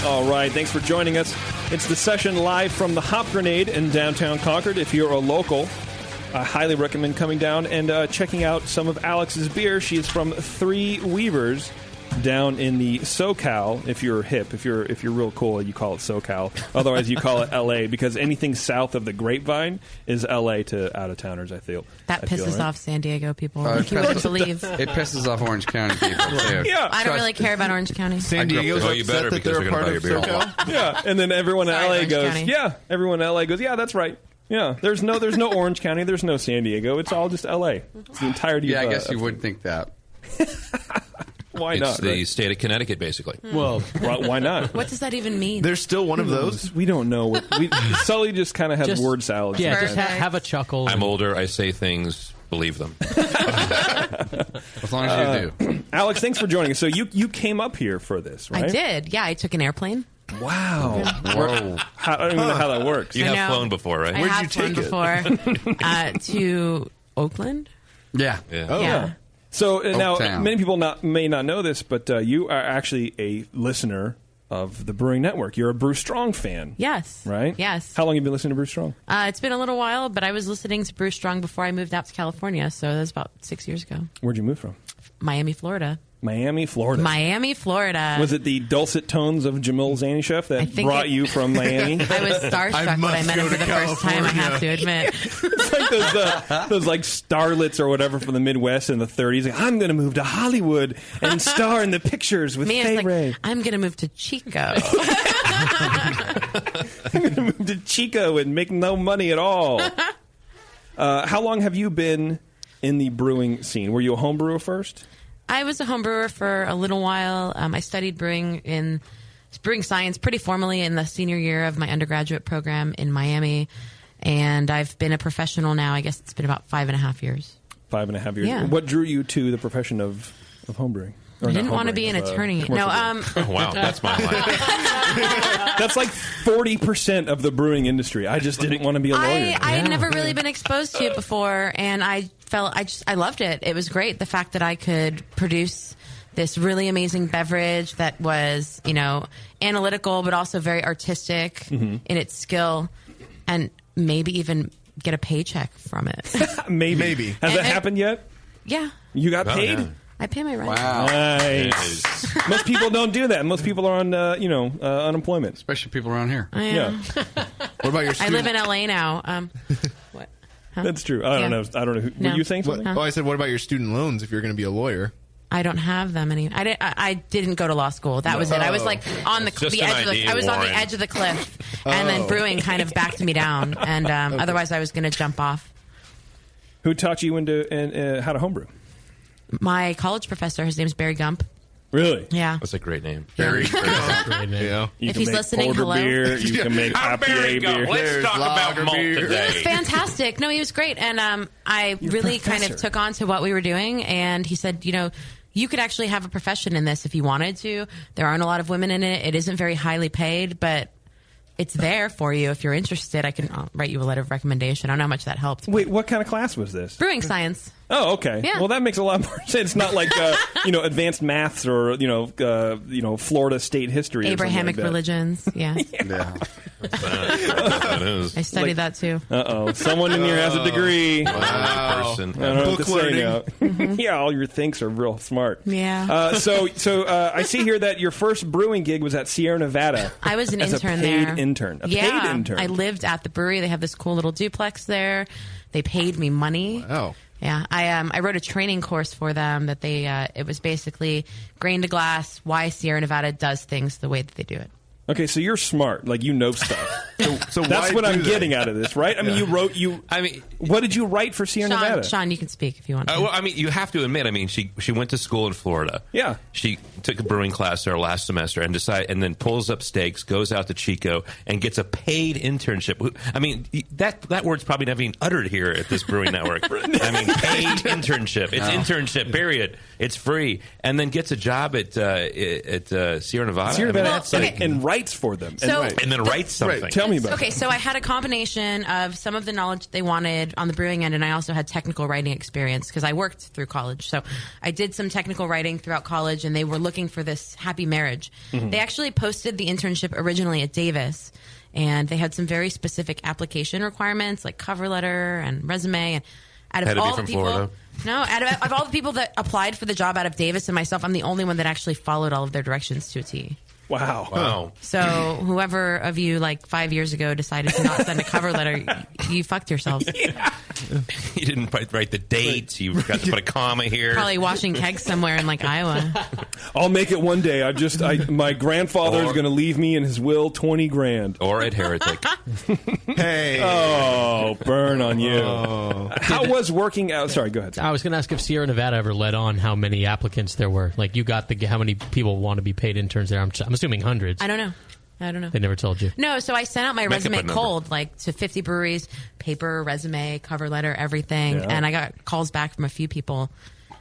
All right, thanks for joining us. It's the session live from the Hop Grenade in downtown Concord. If you're a local, I highly recommend coming down and checking out some of Alex's beer. She is from Three Weavers down in the SoCal. If you're hip, if you're real cool, you call it SoCal. Otherwise, you call it LA, because anything south of the Grapevine is LA to out-of-towners, I feel. That pisses right? off San Diego people. Like you wouldn't believe. It pisses off Orange County people, too. Yeah. I don't really care about Orange County. San Diego's you better, upset that because they're a they're part gonna of buy your beer. SoCal? Yeah, and then everyone in Sorry, LA Orange goes, County. yeah. Everyone in LA goes, yeah, that's right. Yeah, there's no Orange County, there's no San Diego. It's all just LA. It's the entirety Yeah, of I guess you would think that. Why It's not? the right? state of Connecticut, basically. Well, why not? What does that even mean? There's still one of those. We don't know. Sully just kind of has Just- word salad. Yeah, sometimes. just have a chuckle. I'm older. I say things. Believe them. As long as you do. Alex, thanks for joining us. So you came up here for this, right? I did. Yeah, I took an airplane. Wow. Whoa. I don't even know how that works. You I have know. flown before, right? I have flown before to Oakland. Yeah. Oh, Yeah. So now, Oaktown. many people may not know this, but you are actually a listener of the Brewing Network. You're a Brew Strong fan. Yes. Right? Yes. How long have you been listening to Brew Strong? It's been a little while, but I was listening to Brew Strong before I moved out to California, so that was about 6 years ago. Where'd you move from? Miami, Florida. Miami, Florida. Miami, Florida. Was it the dulcet tones of Jamil Zanishev that think brought you from Miami? I was starstruck when I met him for the first time, I have to admit. It's like those like starlets or whatever from the Midwest in the 30s. Like, I'm going to move to Hollywood and star in the pictures with Me, Fay it's Ray. like, I'm going to move to Chico. I'm going to move to Chico and make no money at all. How long have you been in the brewing scene? Were you a home brewer first? I was a home brewer for a little while. I studied brewing science pretty formally in the senior year of my undergraduate program in Miami. And I've been a professional now. I guess it's been about 5.5 years. 5.5 years. Yeah. What drew you to the profession of homebrewing? Or I not didn't want to homebrewing, be an of, attorney. commercial No, brewing? Oh, wow, that's my life. That's like 40% of the brewing industry. I just didn't want to be a lawyer. I had never really been exposed to it before, and I loved it. It was great, the fact that I could produce this really amazing beverage that was, analytical but also very artistic in its skill, and maybe even get a paycheck from it. Maybe. Has that happened yet? Yeah. You got Oh, paid? yeah. I pay my rent. Wow. Nice. Most people don't do that. Most people are on, unemployment. Especially people around here. I am. What about your I live in LA now. What? Huh? That's true. I don't know. Who, No. were you saying something? I said, what about your student loans if you're going to be a lawyer? I don't have them any. I didn't go to law school. That was it. I was like on the Just edge. an idea, I was on the Warren. edge of the cliff, and then brewing kind of backed me down. And otherwise, I was going to jump off. Who taught you how to homebrew? My college professor, his name's Barry Gump. Really? Yeah. That's a great name. Very Great name. Yeah. You If can he's make listening, porter hello. beer. You can make IPA beer. Let's talk about malt He was today. fantastic. No, he was great. And I really kind of professor. took on to what we were doing. And he said, you could actually have a profession in this if you wanted to. There aren't a lot of women in it. It isn't very highly paid, but it's there for you if you're interested. I'll write you a letter of recommendation. I don't know how much that helped. Wait, what kind of class was this? Brewing science. Oh, okay. Yeah. Well, that makes a lot more sense. It's not like advanced maths or Florida state history. or something Abrahamic like that. religions. Yeah. Yeah. That is. I studied that too. Someone in here has a degree. Wow. Person. I don't know what Book to say learning. now. Yeah, all your thinks are real smart. Yeah. So I see here that your first brewing gig was at Sierra Nevada. I was an as intern a paid there. intern. A yeah. paid intern. I lived at the brewery. They have this cool little duplex there. They paid me money. Oh. Yeah, I wrote a training course for them that it was basically grain to glass, why Sierra Nevada does things the way that they do it. Okay, so you're smart. Like, you know stuff. So that's why what I'm do that? getting out of this, right? I mean, what did you write for Sierra Nevada? Sean, you can speak if you want to. Well, I mean, you have to admit, I mean, she went to school in Florida. Yeah. She took a brewing class there last semester and then pulls up stakes, goes out to Chico, and gets a paid internship. I mean, that word's probably not being uttered here at this Brewing Network. I mean, paid internship. It's internship, period. It's free. And then gets a job at Sierra Nevada. Sierra Nevada and writes for them. And then writes something. Right. Tell me about it. Okay, so I had a combination of some of the knowledge they wanted on the brewing end, and I also had technical writing experience because I worked through college. So I did some technical writing throughout college, and they were looking for this happy marriage. Mm-hmm. They actually posted the internship originally at Davis, and they had some very specific application requirements like cover letter and resume. And out of Had to be all from the people, Florida? No, out of all the people that applied for the job out of Davis and myself, I'm the only one that actually followed all of their directions to a T. Wow. So whoever of you like 5 years ago decided to not send a cover letter, you fucked yourselves. You didn't write the dates. You forgot to put a comma here. Probably washing kegs somewhere in like Iowa. I'll make it one day. My grandfather is going to leave me in his will $20,000. Or at Heretic. Hey. Oh, burn on you. How was working out? Sorry, go ahead. I was going to ask if Sierra Nevada ever let on how many applicants there were. Like, you got how many people want to be paid interns there? I'm assuming hundreds. I don't know. They never told you. No, so I sent out my Make up resume a number. cold, like to 50 breweries, paper, resume, cover letter, everything. Yeah. And I got calls back from a few people.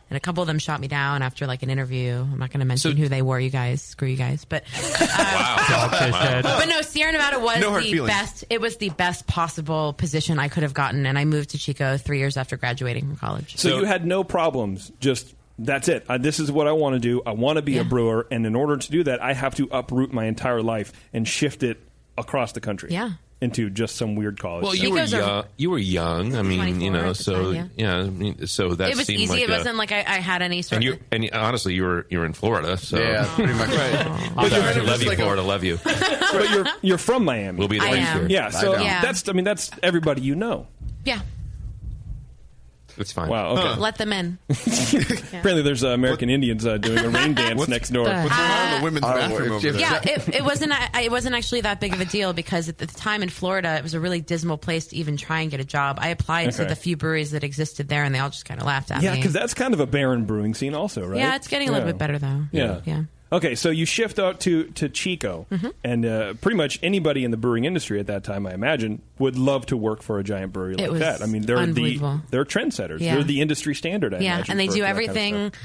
And a couple of them shot me down after like an interview. I'm not going to mention who they were, you guys. Screw you guys. But but no, Sierra Nevada was No hard the feelings. best. It was the best possible position I could have gotten. And I moved to Chico 3 years after graduating from college. So you had no problems. Just that's it. This is what I want to do. I want to be a brewer, and in order to do that, I have to uproot my entire life and shift it across the country. Yeah. Into just some weird college. Well, you were young. You were young. I mean, 24 at the so time, I mean, so that It was seemed easy. like It wasn't like I had any sort of... and honestly, you're in Florida, so Yeah, pretty much. Right. But you're Sorry, love you, like Florida. Love you. But you're from Miami. We'll be there I next am. year. Yeah. So Yeah. that's everybody you know. Yeah. It's fine. Wow. Okay. Let them in. Apparently, there's American Indians doing a rain dance next door. What's going on in the women's bathroom over there? Yeah, it wasn't actually that big of a deal because at the time in Florida, it was a really dismal place to even try and get a job. I applied to Okay. the few breweries that existed there, and they all just kind of laughed at Yeah, me. because that's kind of a barren brewing scene, also, right? Yeah, it's getting a little bit better though. Yeah. Yeah. Okay, so you shift out to Chico, and pretty much anybody in the brewing industry at that time, I imagine, would love to work for a giant brewery It like was that. I mean, they're unbelievable. they're trendsetters. Yeah. They're the industry standard. I Yeah, imagine, and they for do that kind of everything stuff.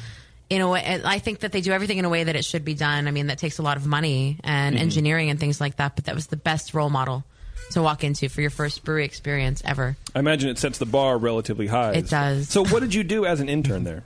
in a way. I think that they do everything in a way that it should be done. I mean, that takes a lot of money and Mhm. engineering and things like that. But that was the best role model to walk into for your first brewery experience ever. I imagine it sets the bar relatively high. It does. So, what did you do as an intern there?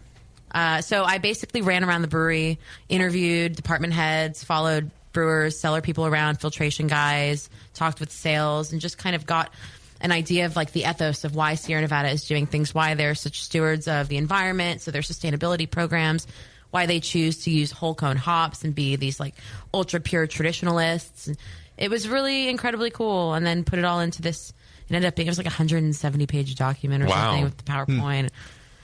So I basically ran around the brewery, interviewed department heads, followed brewers, cellar people around, filtration guys, talked with sales, and just kind of got an idea of like the ethos of why Sierra Nevada is doing things, why they're such stewards of the environment, so their sustainability programs, why they choose to use whole cone hops and be these like ultra pure traditionalists. And it was really incredibly cool. And then put it all into this. It ended up being, it was like a 170-page document or Wow. something with the PowerPoint.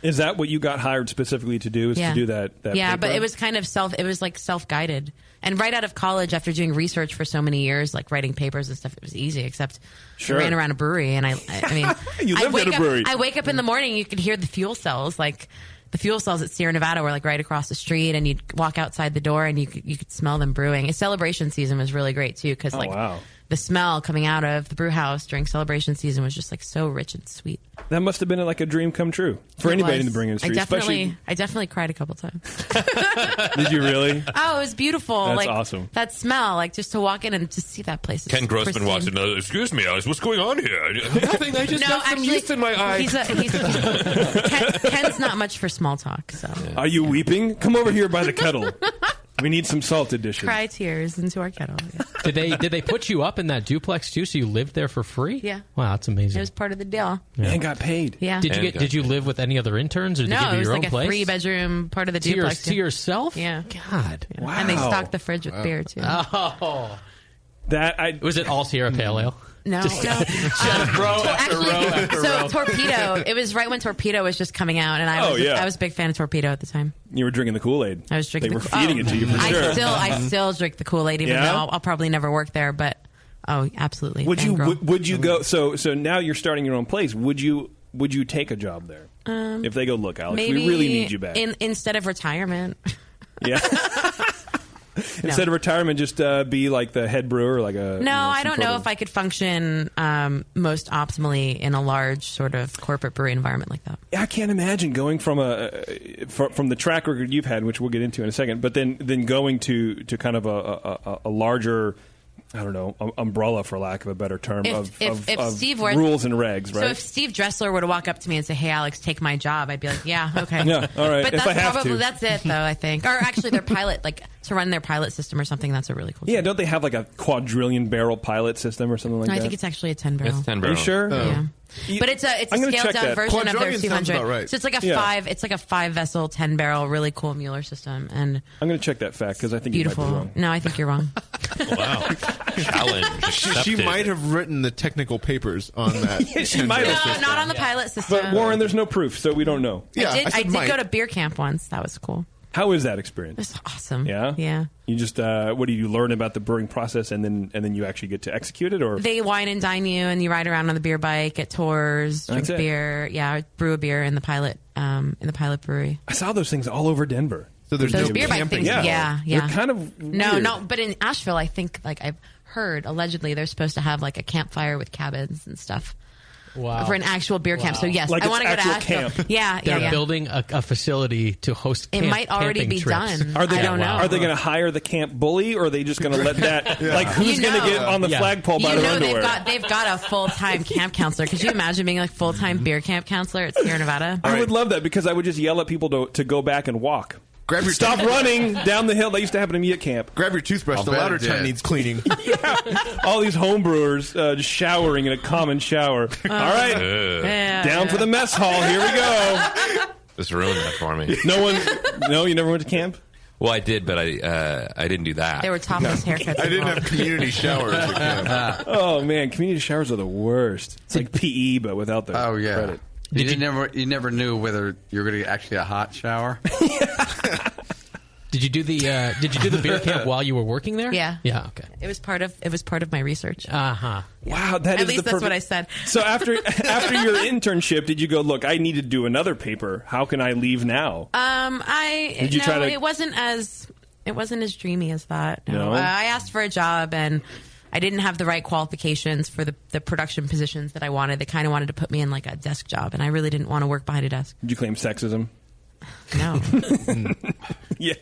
Is that what you got hired specifically to do? Is to do that? Yeah, paper? but it was kind of self-guided. And right out of college, after doing research for so many years, like writing papers and stuff, it was easy. Except Sure. I ran around a brewery, and I mean, You lived at a brewery. I wake up in the morning, you could hear the fuel cells, like the fuel cells at Sierra Nevada were like right across the street, and you'd walk outside the door, and you could smell them brewing. Celebration season was really great too, because wow. the smell coming out of the brew house during celebration season was just like so rich and sweet. That must have been like a dream come true for It anybody was. in the brewing industry. I definitely cried a couple times. Did you really? Oh, it was beautiful. That's like, awesome. That smell, like just to walk in and just see that place. Ken Grossman pristine. walks in. Excuse me, Alice. What's going on here? Nothing. I just No, got some actually, yeast in my eye. Ken's not much for small talk, so Are you weeping? Come over here by the kettle. We need some salt addition. cry tears into our kettle. Yeah. Did they put you up in that duplex too, so you lived there for free? Yeah. Wow, that's amazing. It was part of the deal. Yeah. And got paid. Yeah. Did you live with any other interns, or did they No, give you it was your like own a place? 3-bedroom part of the To duplex. to yourself? Yeah. God. Yeah. And they stocked the fridge with beer too. Oh. That was it all Sierra Pale Ale? No, Just no. row after row after So row. Torpedo. It was right when Torpedo was just coming out, and I was a big fan of Torpedo at the time. You were drinking the Kool-Aid. I was drinking. They were feeding it to you for sure. I still drink the Kool-Aid, even though I'll probably never work there. But absolutely. Would you go? So now you're starting your own place. Would you take a job there if they go, look, Alex, maybe we really need you back? Instead of retirement. Yeah. Instead of retirement, just be like the head brewer, like a. No, I don't know if I could function most optimally in a large sort of corporate brewery environment like that. I can't imagine going from from the track record you've had, which we'll get into in a second, but then going to kind of a larger, I don't know, umbrella, for lack of a better term, of Steve were, rules and regs, right? So if Steve Dressler were to walk up to me and say, "Hey, Alex, take my job," I'd be like, "Yeah, okay, yeah, all right." But if that's it, though. I think, or actually, their pilot, like to run their pilot system or something. That's a really cool. Yeah, don't they have like a quadrillion barrel pilot system or something like that? I think it's actually a 10 barrel. It's 10 Are barrel. you sure? Yeah. But it's a I'm gonna scaled check down that. version of their Quadrillion sounds 200. about right. So it's like a 5 vessel 10 barrel really cool Mueller system, and I'm going to check that fact because I think beautiful. you might be wrong. No, I think you're wrong. Wow. Challenge She accepted. might have written the technical papers on that. Yeah, she might have. No, not on the pilot system. But Warren, there's no proof, so we don't know. Yeah, I did might. go to beer camp once. That was cool. How is that experience? It's awesome. Yeah, Yeah. You just what do you learn about the brewing process, and then you actually get to execute it, or They wine and dine you, and you ride around on the beer bike, get tours, drink That's it. beer. Yeah, brew a beer in the pilot brewery. I saw those things all over Denver. So there's Those no beer bike camping. things. Yeah. They're kind of weird. No. But in Asheville, I think I've heard allegedly they're supposed to have like a campfire with cabins and stuff. Wow. For an actual beer camp. So yes, Like I it's want to go to actual Asheville. camp. Yeah, They're building a facility to host It might already camping be trips. done. Are they? I don't know. Are they going to hire the camp bully, or are they just going to let that? Like, who's You going to know. get on the flagpole by You their know underwear? they've got a full time camp counselor. Could you imagine being like full time beer camp counselor at Sierra Nevada? I would love that because I would just yell at people to go back and walk. Grab your Stop running down the hill. That used to happen to me at camp. Grab your toothbrush. The bet louder it did. tongue needs cleaning. All these homebrewers just showering in a common shower. All right, down for the mess hall. Here we go. Just ruined that for me. No, you never went to camp? Well, I did, but I didn't do that. They were topless haircuts. I didn't have community showers at camp. Oh man, community showers are the worst. It's like PE, but without the credit. You never knew whether you were going to get actually a hot shower. Did you do the beer camp while you were working there? Yeah. Yeah. Okay. It was part of my research. Uh-huh. Wow, that At is least the that's what perfect- I said. So after your internship, did you go, look, I need to do another paper. How can I leave now? Did you try to- it wasn't as dreamy as that. No? I asked for a job and I didn't have the right qualifications for the production positions that I wanted. They kind of wanted to put me in like a desk job, and I really didn't want to work behind a desk. Did you claim sexism? No. Yeah.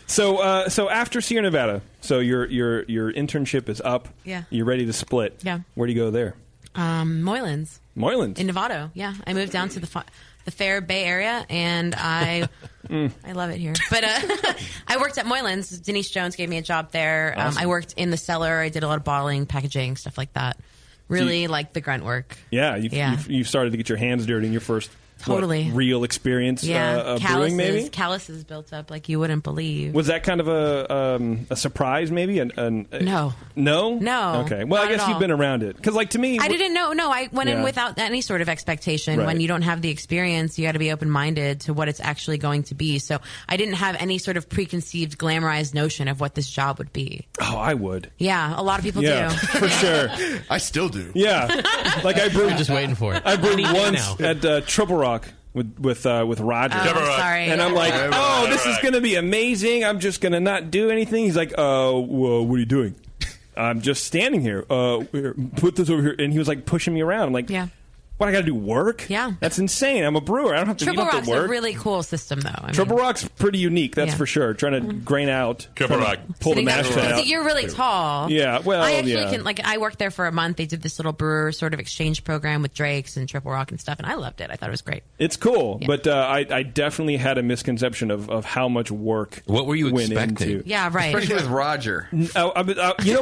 So after Sierra Nevada, so your internship is up. Yeah. You're ready to split. Yeah. Where do you go there? Moylan's. Moylan's. In Novato. Yeah. I moved down to the Fair Bay Area, and I love it here. But I worked at Moylan's. Denise Jones gave me a job there. Awesome. I worked in the cellar. I did a lot of bottling, packaging, stuff like that. Really like the grunt work. Yeah, you've started to get your hands dirty in your first Totally. real experience Yeah, brewing, maybe? calluses built up like you wouldn't believe. Was that kind of a surprise, maybe? No. No? No, Okay. Well, I not at guess you've all. been around it. Because, like, to me... I didn't know. No, I went in Yeah. without any sort of expectation. Right. When you don't have the experience, you got to be open-minded to what it's actually going to be. So I didn't have any sort of preconceived, glamorized notion of what this job would be. Oh, I would. Yeah, a lot of people Yeah, do. for sure. I still do. Yeah. Like, I brewed... We're just waiting for it. I brewed Any day once now. at Triple Rock with Roger. Oh, sorry. And I'm like, oh, this is going to be amazing. I'm just going to not do anything. He's like, well, what are you doing? I'm just standing here. Here, put this over here. And he was like pushing me around. I'm like, Yeah. what, I got to do work? Yeah. That's insane. I'm a brewer. I don't have to, Triple you don't have Rock's to work. a really cool system, though. I mean, Triple Rock's pretty unique, that's Yeah. for sure. Trying to grain out. Triple trying to Rock. Pull the Sitting mash down- tun out. You're really tall. Yeah, well, I actually yeah. can. Like, I worked there for a month. They did this little brewer sort of exchange program with Drake's and Triple Rock and stuff, and I loved it. I thought it was great. It's cool, but I definitely had a misconception of how much work What were you went expecting? into. Yeah, right. Especially with Roger. You know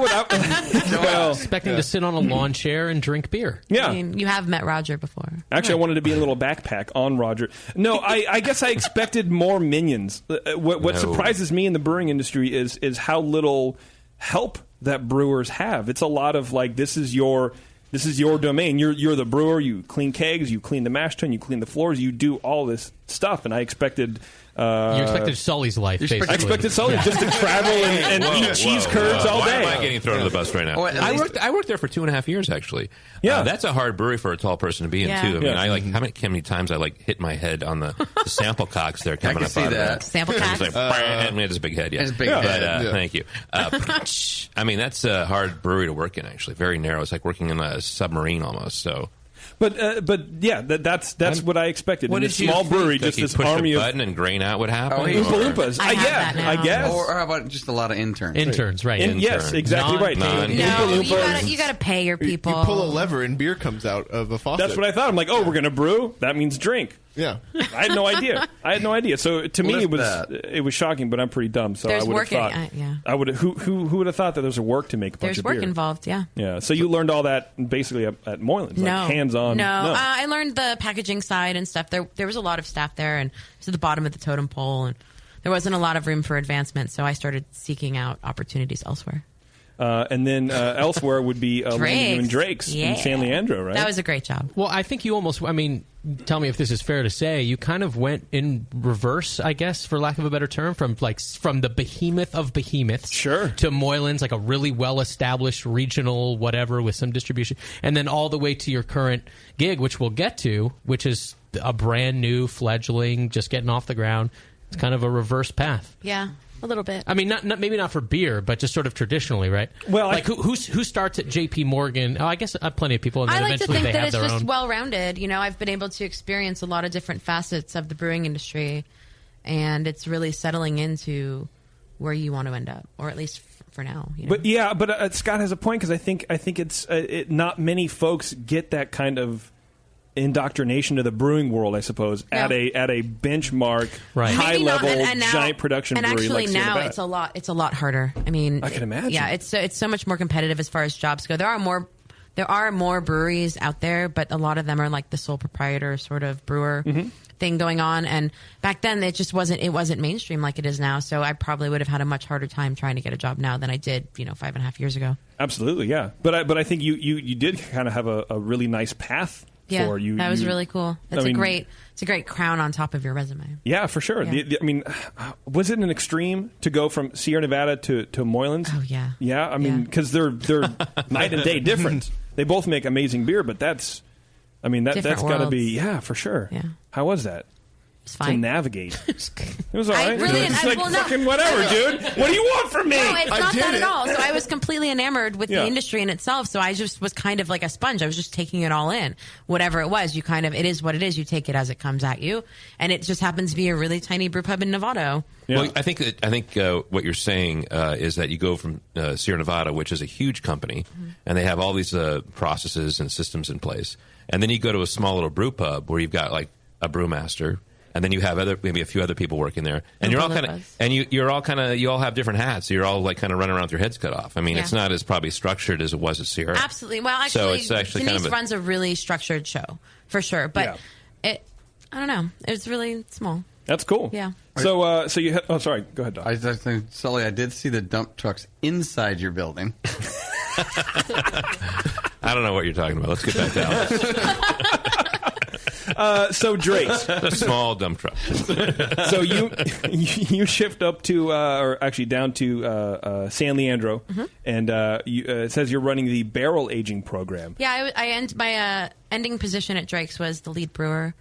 what? Well, Expecting to sit on a lawn chair and drink beer. yeah. I mean, you have met Roger before. Actually, I wanted to be in a little backpack on Roger. No, I guess I expected more minions. What No. surprises me in the brewing industry is how little help that brewers have. It's a lot of like, this is your domain. You're the brewer. You clean kegs, you clean the mash tun, you clean the floors, you do all this stuff. And I expected. You expected Sully's life, basically. I expected Sully just to travel and eat cheese curds all day. Why am I getting thrown to the bus right now? I worked there for 2.5 years, actually. Yeah. That's a hard brewery for a tall person to be in, too. I mean, how many times I hit my head on the sample cocks there coming up out of that. Sample cocks? And we had this big head, It's a big head. Thank you. I mean, that's a hard brewery to work in, actually. Very narrow. It's like working in a submarine almost, so... But yeah, that's what I expected. What in a did you small think? brewery, Like just you this push army a of button and grain out would happen. Oompa Loompas. I have that now. I guess. Or how about just a lot of interns? Interns, right? Yes, exactly right. No, you got to pay your people. You pull a lever and beer comes out of a faucet. That's what I thought. I'm like, oh, we're going to brew? That means drink. Yeah. I had no idea. So to me, it was shocking, but I'm pretty dumb. So There's I would work have thought. yeah. I would. Who would have thought that there's a work to make a bunch There's of work beer? involved, yeah. Yeah. So you learned all that basically at Moylan's, No. like hands-on. No, I learned the packaging side and stuff. There was a lot of staff there, and it was at the bottom of the totem pole, and there wasn't a lot of room for advancement. So I started seeking out opportunities elsewhere. And then elsewhere would be landing you in Drake's in San Leandro, right? That was a great job. Well, I think you almost, tell me if this is fair to say, you kind of went in reverse, I guess, for lack of a better term, from the behemoth of behemoths to Moylan's, like a really well-established regional whatever with some distribution, and then all the way to your current gig, which we'll get to, which is a brand new fledgling, just getting off the ground. It's kind of a reverse path. Yeah. A little bit. I mean, not maybe not for beer, but just sort of traditionally, right? Well, like who starts at J.P. Morgan? Oh, I guess plenty of people, and then I like to eventually think they that have it's their just own. well-rounded. You know, I've been able to experience a lot of different facets of the brewing industry, and it's really settling into where you want to end up, or at least for now. You know? But Scott has a point, because I think it's not many folks get that kind of indoctrination to the brewing world, I suppose, at a benchmark, high level, giant production and brewery. Actually, like now it's a lot harder. I mean, I can imagine. Yeah, it's so much more competitive as far as jobs go. There are more breweries out there, but a lot of them are like the sole proprietor sort of brewer thing going on. And back then, it just wasn't mainstream like it is now. So I probably would have had a much harder time trying to get a job now than I did, 5.5 years ago. Absolutely, yeah. But I think you did kind of have a really nice path. Yeah, for you. That was really cool. It's a great crown on top of your resume. Yeah, for sure. Yeah. Was it an extreme to go from Sierra Nevada to Moylan's? Oh yeah. Yeah, because they're night and day different. They both make amazing beer, but that's got to be for sure. Yeah. How was that? It's fine. To navigate. It was all right. It's fucking whatever, dude. What do you want from me? No, it's not that at all. So I was completely enamored with the industry in itself. So I just was kind of like a sponge. I was just taking it all in. Whatever it was, it is what it is. You take it as it comes at you. And it just happens to be a really tiny brew pub in Novato. Yeah. Well, I think what you're saying is that you go from Sierra Nevada, which is a huge company, and they have all these processes and systems in place. And then you go to a small little brew pub where you've got like a brewmaster, and then you have maybe a few other people working there, and you're all kind of, you all have different hats. So you're all like kind of running around with your heads cut off. I mean, it's not as probably structured as it was at Sierra. Absolutely. Well, actually, Denise runs a really structured show for sure, but I don't know. It was really small. That's cool. Yeah. So you had, sorry, go ahead, Doc. I think, Sully, I did see the dump trucks inside your building. I don't know what you're talking about. Let's get back to Alex. So Drake's, a small dump truck. So you shift up to, or actually down to San Leandro, and it says you're running the barrel aging program. Yeah, my ending position at Drake's was the lead brewer.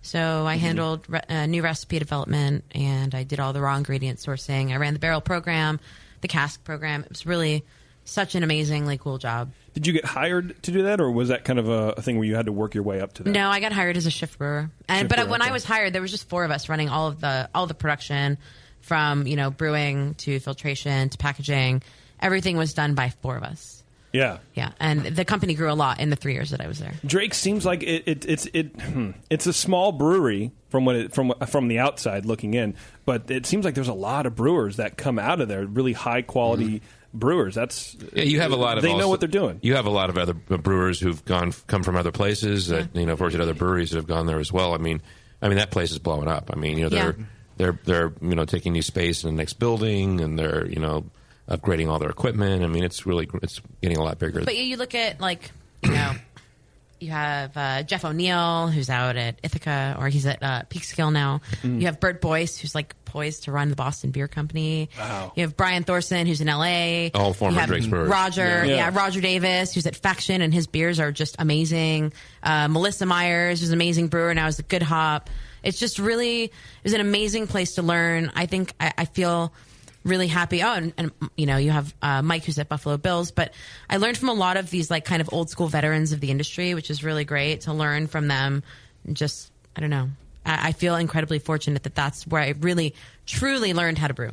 So I handled new recipe development, and I did all the raw ingredient sourcing. I ran the barrel program, the cask program. It was really such an amazingly cool job. Did you get hired to do that, or was that kind of a thing where you had to work your way up to that? No, I got hired as a shift brewer. When I was hired, there was just 4 of us running all the production, from brewing to filtration to packaging. Everything was done by 4 of us. Yeah, yeah, and the company grew a lot in the 3 years that I was there. Drake seems like it's a small brewery from the outside looking in, but it seems like there's a lot of brewers that come out of there, really high quality brewers. You have a lot of. They know what they're doing. You have a lot of other brewers who've come from other places that of course, other breweries that have gone there as well. I mean that place is blowing up. I mean they're taking new space in the next building, and they're upgrading all their equipment. I mean, it's getting a lot bigger. But you look at, like, you have Jeff O'Neill, who's out at Ithaca, or he's at Peekskill now. You have Bert Boyce, who's like poised to run the Boston Beer Company. Wow. You have Brian Thorson, who's in LA. All former You have Drake's Brewers. Roger, Roger Davis, who's at Faction, and his beers are just amazing. Melissa Myers, who's an amazing brewer, now is a Good Hop. It's just really, it was an amazing place to learn. I think I feel really happy. Oh, and you have Mike, who's at Buffalo Bills. But I learned from a lot of these like kind of old school veterans of the industry, which is really great to learn from them. Just, I don't know. I feel incredibly fortunate that that's where I really, truly learned how to brew.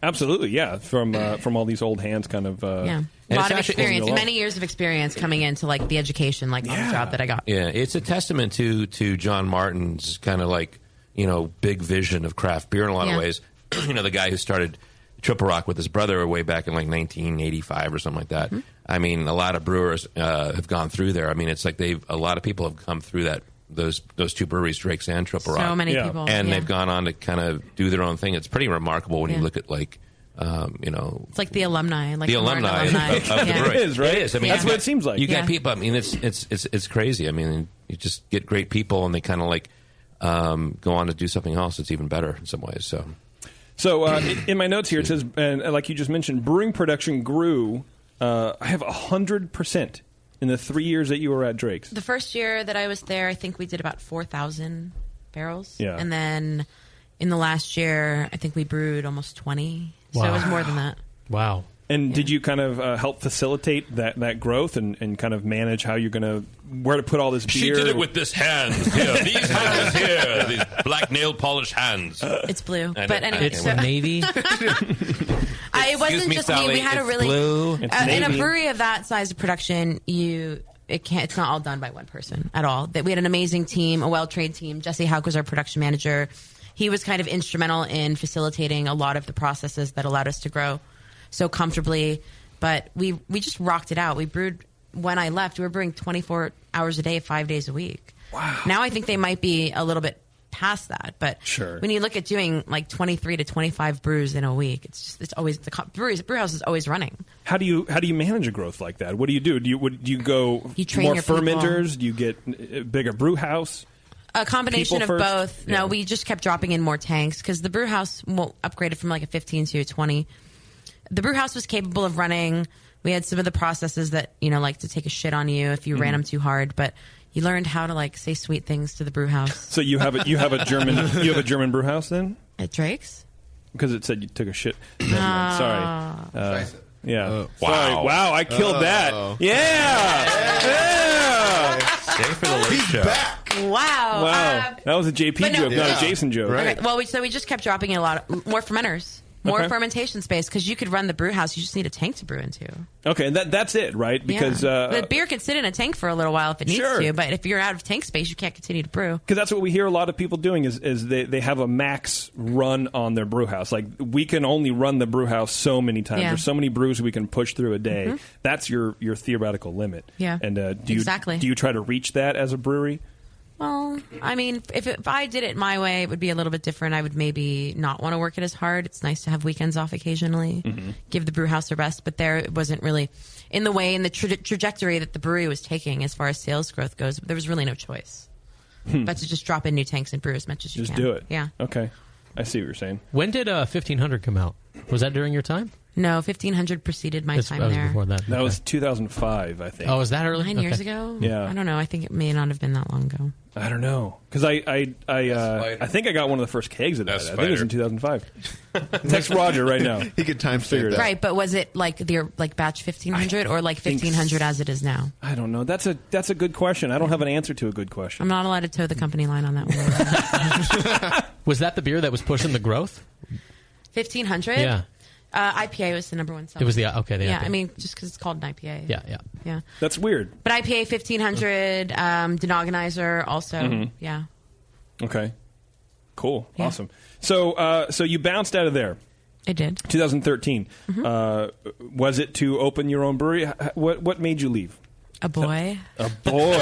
Absolutely, yeah. From all these old hands, kind of. Yeah, a lot of experience, many years of experience coming into like the education, like on the job that I got. Yeah, it's a testament to John Martin's kind of like big vision of craft beer in a lot of ways. The guy who started Triple Rock with his brother way back in like 1985 or something like that. I mean, a lot of brewers have gone through there. I mean, it's like a lot of people have come through those two breweries, Drake's and Triple Rock. So many people, and they've gone on to kind of do their own thing. It's pretty remarkable when you look at like. It's like the alumni, like the alumni of the brewery. It is, right? It is. I mean, that's what it seems like. You get people. I mean, it's crazy. I mean, you just get great people, and they kind of like go on to do something else that's even better in some ways. So in my notes here it says, and like you just mentioned, brewing production grew. I have 100% in the 3 years that you were at Drake's. The first year that I was there, I think we did about 4,000 barrels. Yeah. And then in the last year, I think we brewed almost 20. Wow. So it was more than that. Wow. And did you kind of help facilitate that growth and kind of manage how you're going to, where to put all this beer? She did it with this hand here, these hands here, these black nail polish hands. It's blue. But anyway. It's navy. It wasn't just me. We had a really, blue. In a brewery of that size of production, it's not all done by one person at all. We had an amazing team, a well-trained team. Jesse Hauk was our production manager. He was kind of instrumental in facilitating a lot of the processes that allowed us to grow so comfortably. But we just rocked it out. We brewed, when I left, we were brewing 24 hours a day, 5 days a week. Wow. Now I think they might be a little bit past that. But sure. When you look at doing like 23 to 25 brews in a week, it's always, the brew house is always running. How do you manage a growth like that? What do you do? Do you go you train more your fermenters? people. Do you get a bigger brew house? A combination of People first? both. No, we just kept dropping in more tanks because the brew house upgraded from like a 15 to a 20. The brew house was capable of running. We had some of the processes that, like to take a shit on you if you ran them too hard, but you learned how to like say sweet things to the brew house. So you have a German brew house then? At Drake's? Because it said you took a shit. Ah. Sorry. Yeah. Wow. Sorry. Wow, I killed that. Yeah. Stay for the late show. Wow. That was a JP joke, not a Jason joke. Okay, well, we just kept dropping in a lot more fermenters. More fermentation space because you could run the brew house. You just need a tank to brew into. Okay, that's it, right? Because the beer can sit in a tank for a little while if it needs Sure. to, but if you're out of tank space, you can't continue to brew. Because that's what we hear a lot of people doing is they have a max run on their brew house. Like, we can only run the brew house so many times. Yeah. There's so many brews we can push through a day. Mhm. That's your theoretical limit. Yeah. And do Exactly. you try to reach that as a brewery? Well, I mean, if I did it my way, it would be a little bit different. I would maybe not want to work it as hard. It's nice to have weekends off occasionally, give the brew house a rest. But there, it wasn't really in the trajectory that the brewery was taking as far as sales growth goes. There was really no choice but to just drop in new tanks and brew as much as you Just can. do it. Yeah. Okay. I see what you're saying. When did 1500 come out? Was that during your time? No, 1500 preceded my time that was there. before that. That was 2005, I think. Oh, was that early? 9 years ago? Yeah. I don't know. I think it may not have been that long ago. I don't know. Because I think I got one of the first kegs of that. I think it was in 2005. Text Roger right now. He could time figure it out. Right, but was it like batch 1500 or like 1500 as it is now? I don't know. That's a good question. I don't have an answer to a good question. I'm not allowed to toe the company line on that one. Was that the beer that was pushing the growth? 1500? Yeah. IPA was the number one seller. It was the IPA. I mean, just because it's called an IPA. Yeah. That's weird. But IPA 1500, Denogonizer also. Mhm. Yeah. Okay. Cool. Yeah. Awesome. So you bounced out of there. I did. 2013. Was it to open your own brewery? What made you leave? A boy. A boy.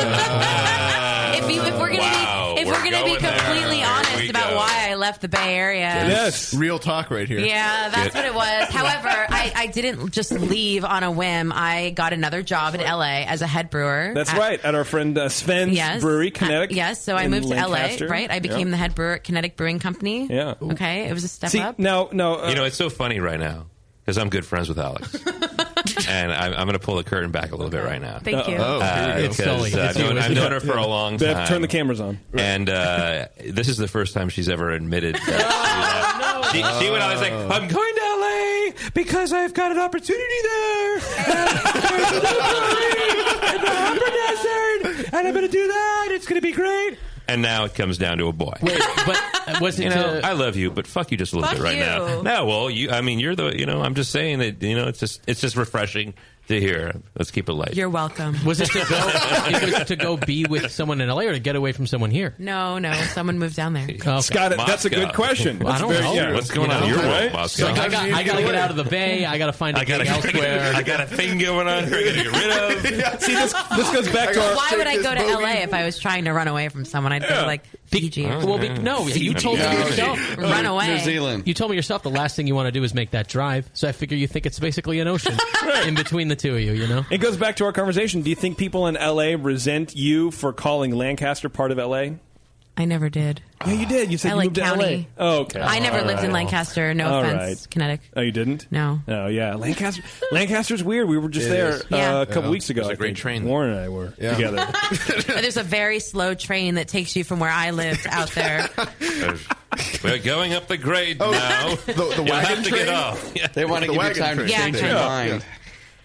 If we're gonna be completely honest about why I left the Bay Area. Yes. Real talk right here. Yeah, that's what it was. However, I didn't just leave on a whim. I got another job in LA as a head brewer. That's right, at our friend Sven's Brewery, Kinetic. Yes, so I moved to LA, right? I became the head brewer at Kinetic Brewing Company. Yeah. Okay, it was a step up. No. It's so funny right now because I'm good friends with Alex. And I'm going to pull the curtain back a little bit right now. Thank you. It's Sully. I've known her for a long time. Bev, turn the cameras on. And this is the first time she's ever admitted that. She went on and was like, I'm going to LA because I've got an opportunity there. And the Upper Desert. And I'm going to do that. It's going to be great. And now it comes down to a boy. Wait, but was it? I love you, but fuck you just a little bit right now. No, well, you're the. I'm just saying that. It's just refreshing to hear. Let's keep it light. You're welcome. Was it to go be with someone in LA or to get away from someone here? No, someone moved down there. Okay. Scott, that's a good question. Well, I don't know. What's going on in your world, Moscow? I got to get out of the Bay. I got to find a gig elsewhere. I got a thing going on here I got to get rid of. See, this goes back to our... Why would I go to LA if I was trying to run away from someone? I'd go to, like, Fiji. No, you told me yourself. Run away. New Zealand. You told me yourself the last thing you want to do is make that drive. So I figure you think it's basically an ocean in between the two of you, It goes back to our conversation. Do you think people in L.A. resent you for calling Lancaster part of L.A.? I never did. Yeah, you did. You said LA you moved County. to L.A. Oh, okay. I never lived in Lancaster. No offense, Kinetic. Oh, you didn't? No. Oh, yeah. Lancaster's weird. We were just there a couple weeks ago. It was a great train. Warren and I were together. There's a very slow train that takes you from where I lived out there. We're going up the grade now. The You'll wagon have to train? get off. They want to give you time to change your mind.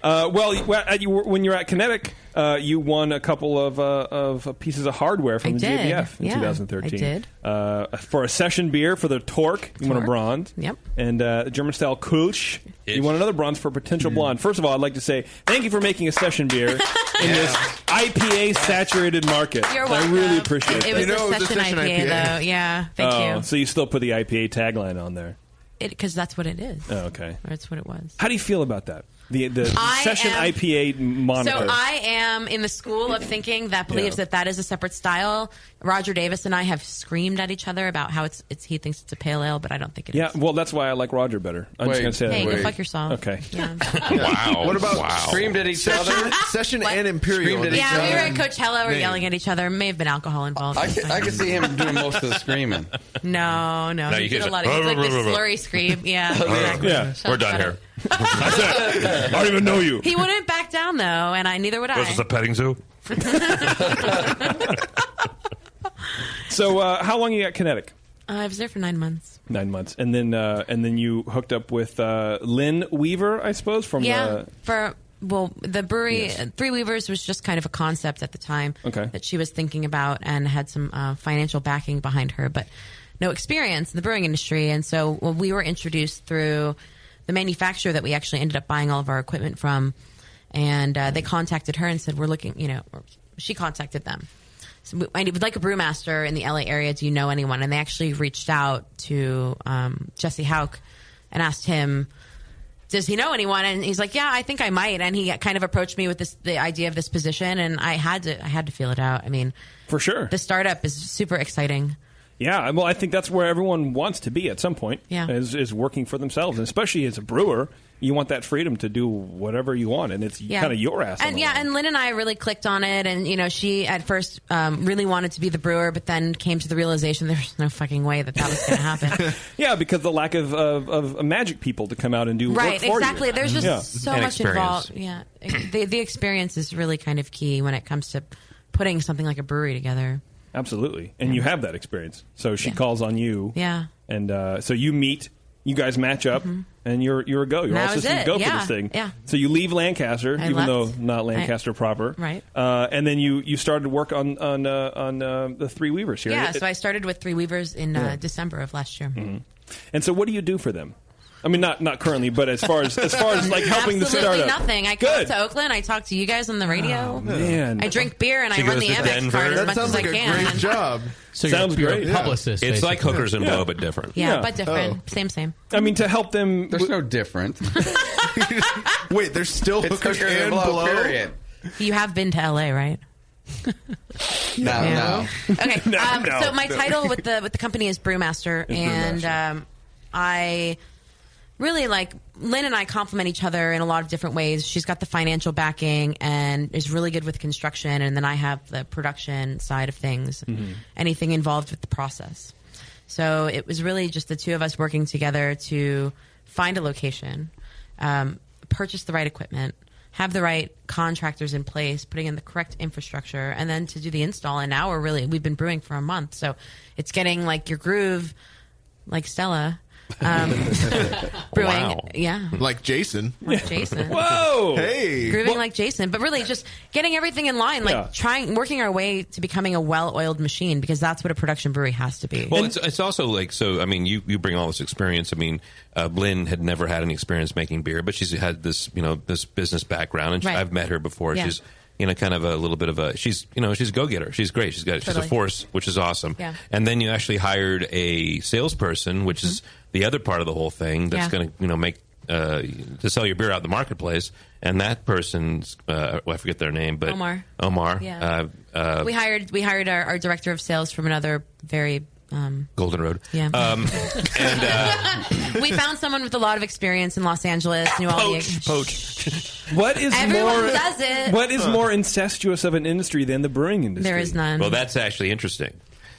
When you're at Kinetic, you won a couple of pieces of hardware from the JBF in 2013. I did. For a session beer for the Torque, you won a bronze. Yep. And the German-style Kulch, you won another bronze for a potential blonde. First of all, I'd like to say thank you for making a session beer in this IPA-saturated market. You're welcome. I really appreciate it. It was a session IPA, though. Yeah, thank you. So you still put the IPA tagline on there. Because that's what it is. Oh, okay. Or it's what it was. How do you feel about that? The session IPA moniker. So I am in the school of thinking that believes that is a separate style. Roger Davis and I have screamed at each other about how it's he thinks it's a pale ale, but I don't think it is. Yeah, well, that's why I like Roger better. I'm just going to say that. Hey, go fuck yourself. Okay. Yeah. Wow. What about screamed at each other? Session and Imperial. Screamed at each Yeah, we other. were at Coachella. We were yelling at each other. May have been alcohol involved. I could see him doing most of the screaming. No. you He did guys a lot of like the slurry scream. Yeah. Exactly. Yeah. We're done here. I don't even know you. He wouldn't back down though, and neither would I. Was this a petting zoo? So, how long you at Kinetic? I was there for 9 months. 9 months, and then you hooked up with Lynn Weaver, I suppose. From the brewery. Three Weavers was just kind of a concept at the time that she was thinking about and had some financial backing behind her, but no experience in the brewing industry. And so we were introduced through the manufacturer that we actually ended up buying all of our equipment from, and they contacted her and said, we're looking, or she contacted them. So I would like a brewmaster in the LA area. Do you know anyone? And they actually reached out to Jesse Hauk and asked him, does he know anyone? And he's like, yeah, I think I might. And he kind of approached me with the idea of this position, and I had to feel it out. I mean, for sure, the startup is super exciting. Yeah, well, I think that's where everyone wants to be at some point. Yeah. is working for themselves, and especially as a brewer, you want that freedom to do whatever you want, and it's kind of your ass. And Lynn and I really clicked on it, and she at first really wanted to be the brewer, but then came to the realization there's no fucking way that was going to happen. Yeah, because the lack of magic people to come out and do work for exactly. you. There's just so and much experience. involved. Yeah, the experience is really kind of key when it comes to putting something like a brewery together. Absolutely, and you have that experience. So she calls on you. Yeah, and so you meet. You guys match up, and you're a go. You're all systems go for this thing. Yeah. So you leave Lancaster, I even left. though not Lancaster proper. Right. And then you started work on the Three Weavers here. Yeah. So I started with Three Weavers in December of last year. Mm-hmm. And so, what do you do for them? I mean, not currently, but as far as like helping the startup. Absolutely nothing. I come up to Oakland. I talk to you guys on the radio. Oh, man. I drink beer and She I run goes the to Amex Denver. card as That much sounds as like I a can. great job. So Sounds you're great. a publicist. It's like basically. hookers and blow, but different. Yeah, but different. Same. I mean, to help them. There's no different. Wait, there's still It's hookers hooker and and blow, blow? period. You have been to LA, right? No. Okay. No. So my title with the company is Brewmaster, and I really like Lynn and I complement each other in a lot of different ways. She's got the financial backing and is really good with construction, and then I have the production side of things, anything involved with the process. So it was really just the two of us working together to find a location, purchase the right equipment, have the right contractors in place, putting in the correct infrastructure, and then to do the install. And now we've been brewing for a month, so it's getting like your groove, like Stella. Brewing, Wow. yeah, like Jason. Whoa, hey, grooving like Jason, but really just getting everything in line, like working our way to becoming a well-oiled machine, because that's what a production brewery has to be. Well, it's also like, so, I mean, you bring all this experience. I mean, Lynn had never had any experience making beer, but she's had this, this business background, and I've met her before. Yeah. She's, kind of a little bit of a, she's a go-getter. She's great. She's a force, which is awesome. Yeah. And then you actually hired a salesperson, which is the other part of the whole thing that's going to, make, to sell your beer out in the marketplace. And that person's, I forget their name, but Omar. Yeah. We hired our director of sales from another very Golden Road. Yeah. And we found someone with a lot of experience in Los Angeles. Knew all the Poach. What is Everyone more? does it. What is more incestuous of an industry than the brewing industry? There is none. Well, that's actually interesting.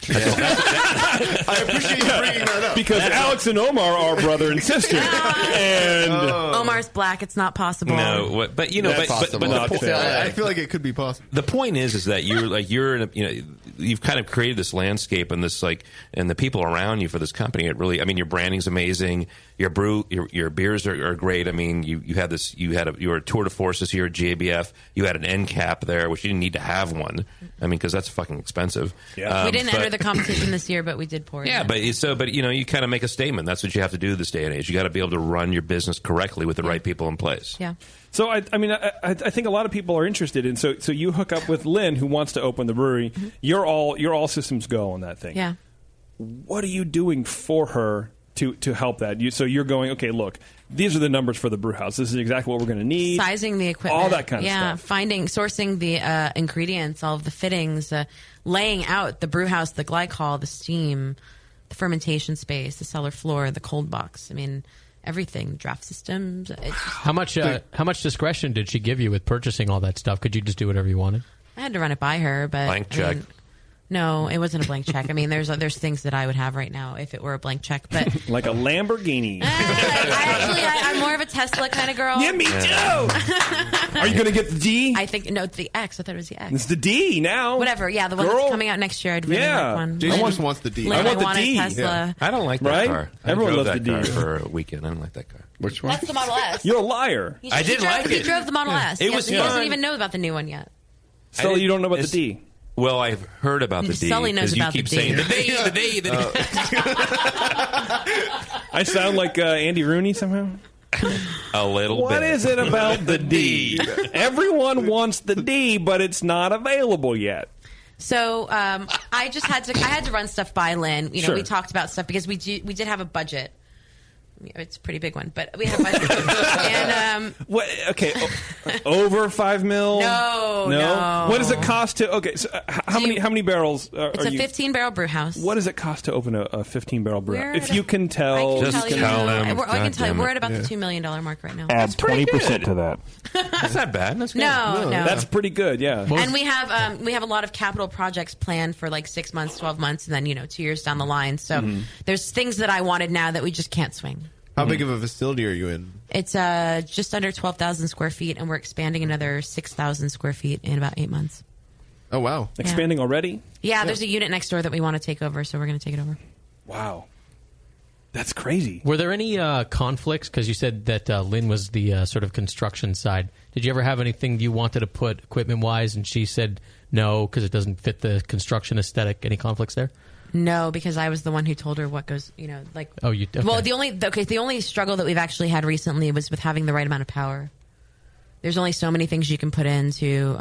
I appreciate you bringing that up. Because Alex and Omar are brother and sister. And Omar's black. It's not possible. No, but That's possible. but the point, I feel like it could be possible. The point is that you're in a, you've kind of created this landscape and this and the people around you for this company. It really, I mean, your branding's amazing. Your beers are great. I mean, you had you were a tour de force this year at GABF. You had an end cap there, which you didn't need to have one. I mean, because that's fucking expensive. Yeah. We didn't enter the competition this year, but we did pour it. Yeah, but you kind of make a statement. That's what you have to do this day and age. You got to be able to run your business correctly with the right people in place. Yeah. So I think a lot of people are interested in. So you hook up with Lynn, who wants to open the brewery. You're all systems go on that thing. Yeah. What are you doing for her to help that? So you're going, okay, look, these are the numbers for the brew house. This is exactly what we're going to need. Sizing the equipment. All that kind of stuff. stuff. Sourcing the ingredients, all of the fittings, laying out the brew house, the glycol, the steam, the fermentation space, the cellar floor, the cold box. I mean, everything, draft systems. How much discretion did she give you with purchasing all that stuff? Could you just do whatever you wanted? I had to run it by her, but blank check. No, it wasn't a blank check. I mean, there's things that I would have right now if it were a blank check, but like a Lamborghini. I'm more of a Tesla kind of girl. Yeah, me too. Are you going to get the D? I think no, it's the X. I thought it was the X. It's the D now. Whatever. Yeah, the one that's coming out next year. I'd really like one. Jason just wants the D. Lynn, I want the a D. Tesla. Yeah. I don't like that Right? car. Everyone I drove loves that the car D. for a weekend. I don't like that car. Which one? That's the Model S. You're a liar. I didn't like He it. drove the Model S. It was he doesn't fun. even know about the new one yet. Still, you don't know about the D. Well, I've heard about the D. Sully knows 'cause you about keep the D. saying the D, the D. I sound like Andy Rooney somehow. A little bit. What is it about the D? Everyone wants the D, but it's not available yet. So I had to run stuff by Lynn. Sure. We talked about stuff because we did have a budget. It's a pretty big one, but we had a budget. And What? Okay, over $5 million? No. What does it cost to? Okay, so how many barrels? It's a 15-barrel brew house. What does it cost to open a 15-barrel brew? We're If at you can tell, Just tell them. I can tell you, we're at about Yeah. the $2 million mark right now. Add 20% to that. That's not bad. That's good. No. That's pretty good. Yeah. And we have a lot of capital projects planned for like 6 months, 12 months, and then 2 years down the line. So there's things that I wanted now that we just can't swing. How big of a facility are you in? It's just under 12,000 square feet, and we're expanding another 6,000 square feet in about 8 months. Oh, wow. Expanding already? Yeah, there's a unit next door that we want to take over, so we're going to take it over. Wow. That's crazy. Were there any conflicts? Because you said that Lynn was the sort of construction side. Did you ever have anything you wanted to put equipment-wise, and she said no because it doesn't fit the construction aesthetic? Any conflicts there? No, because I was the one who told her what goes, like... Oh, you... Okay. Well, the only struggle that we've actually had recently was with having the right amount of power. there's only so many things you can put into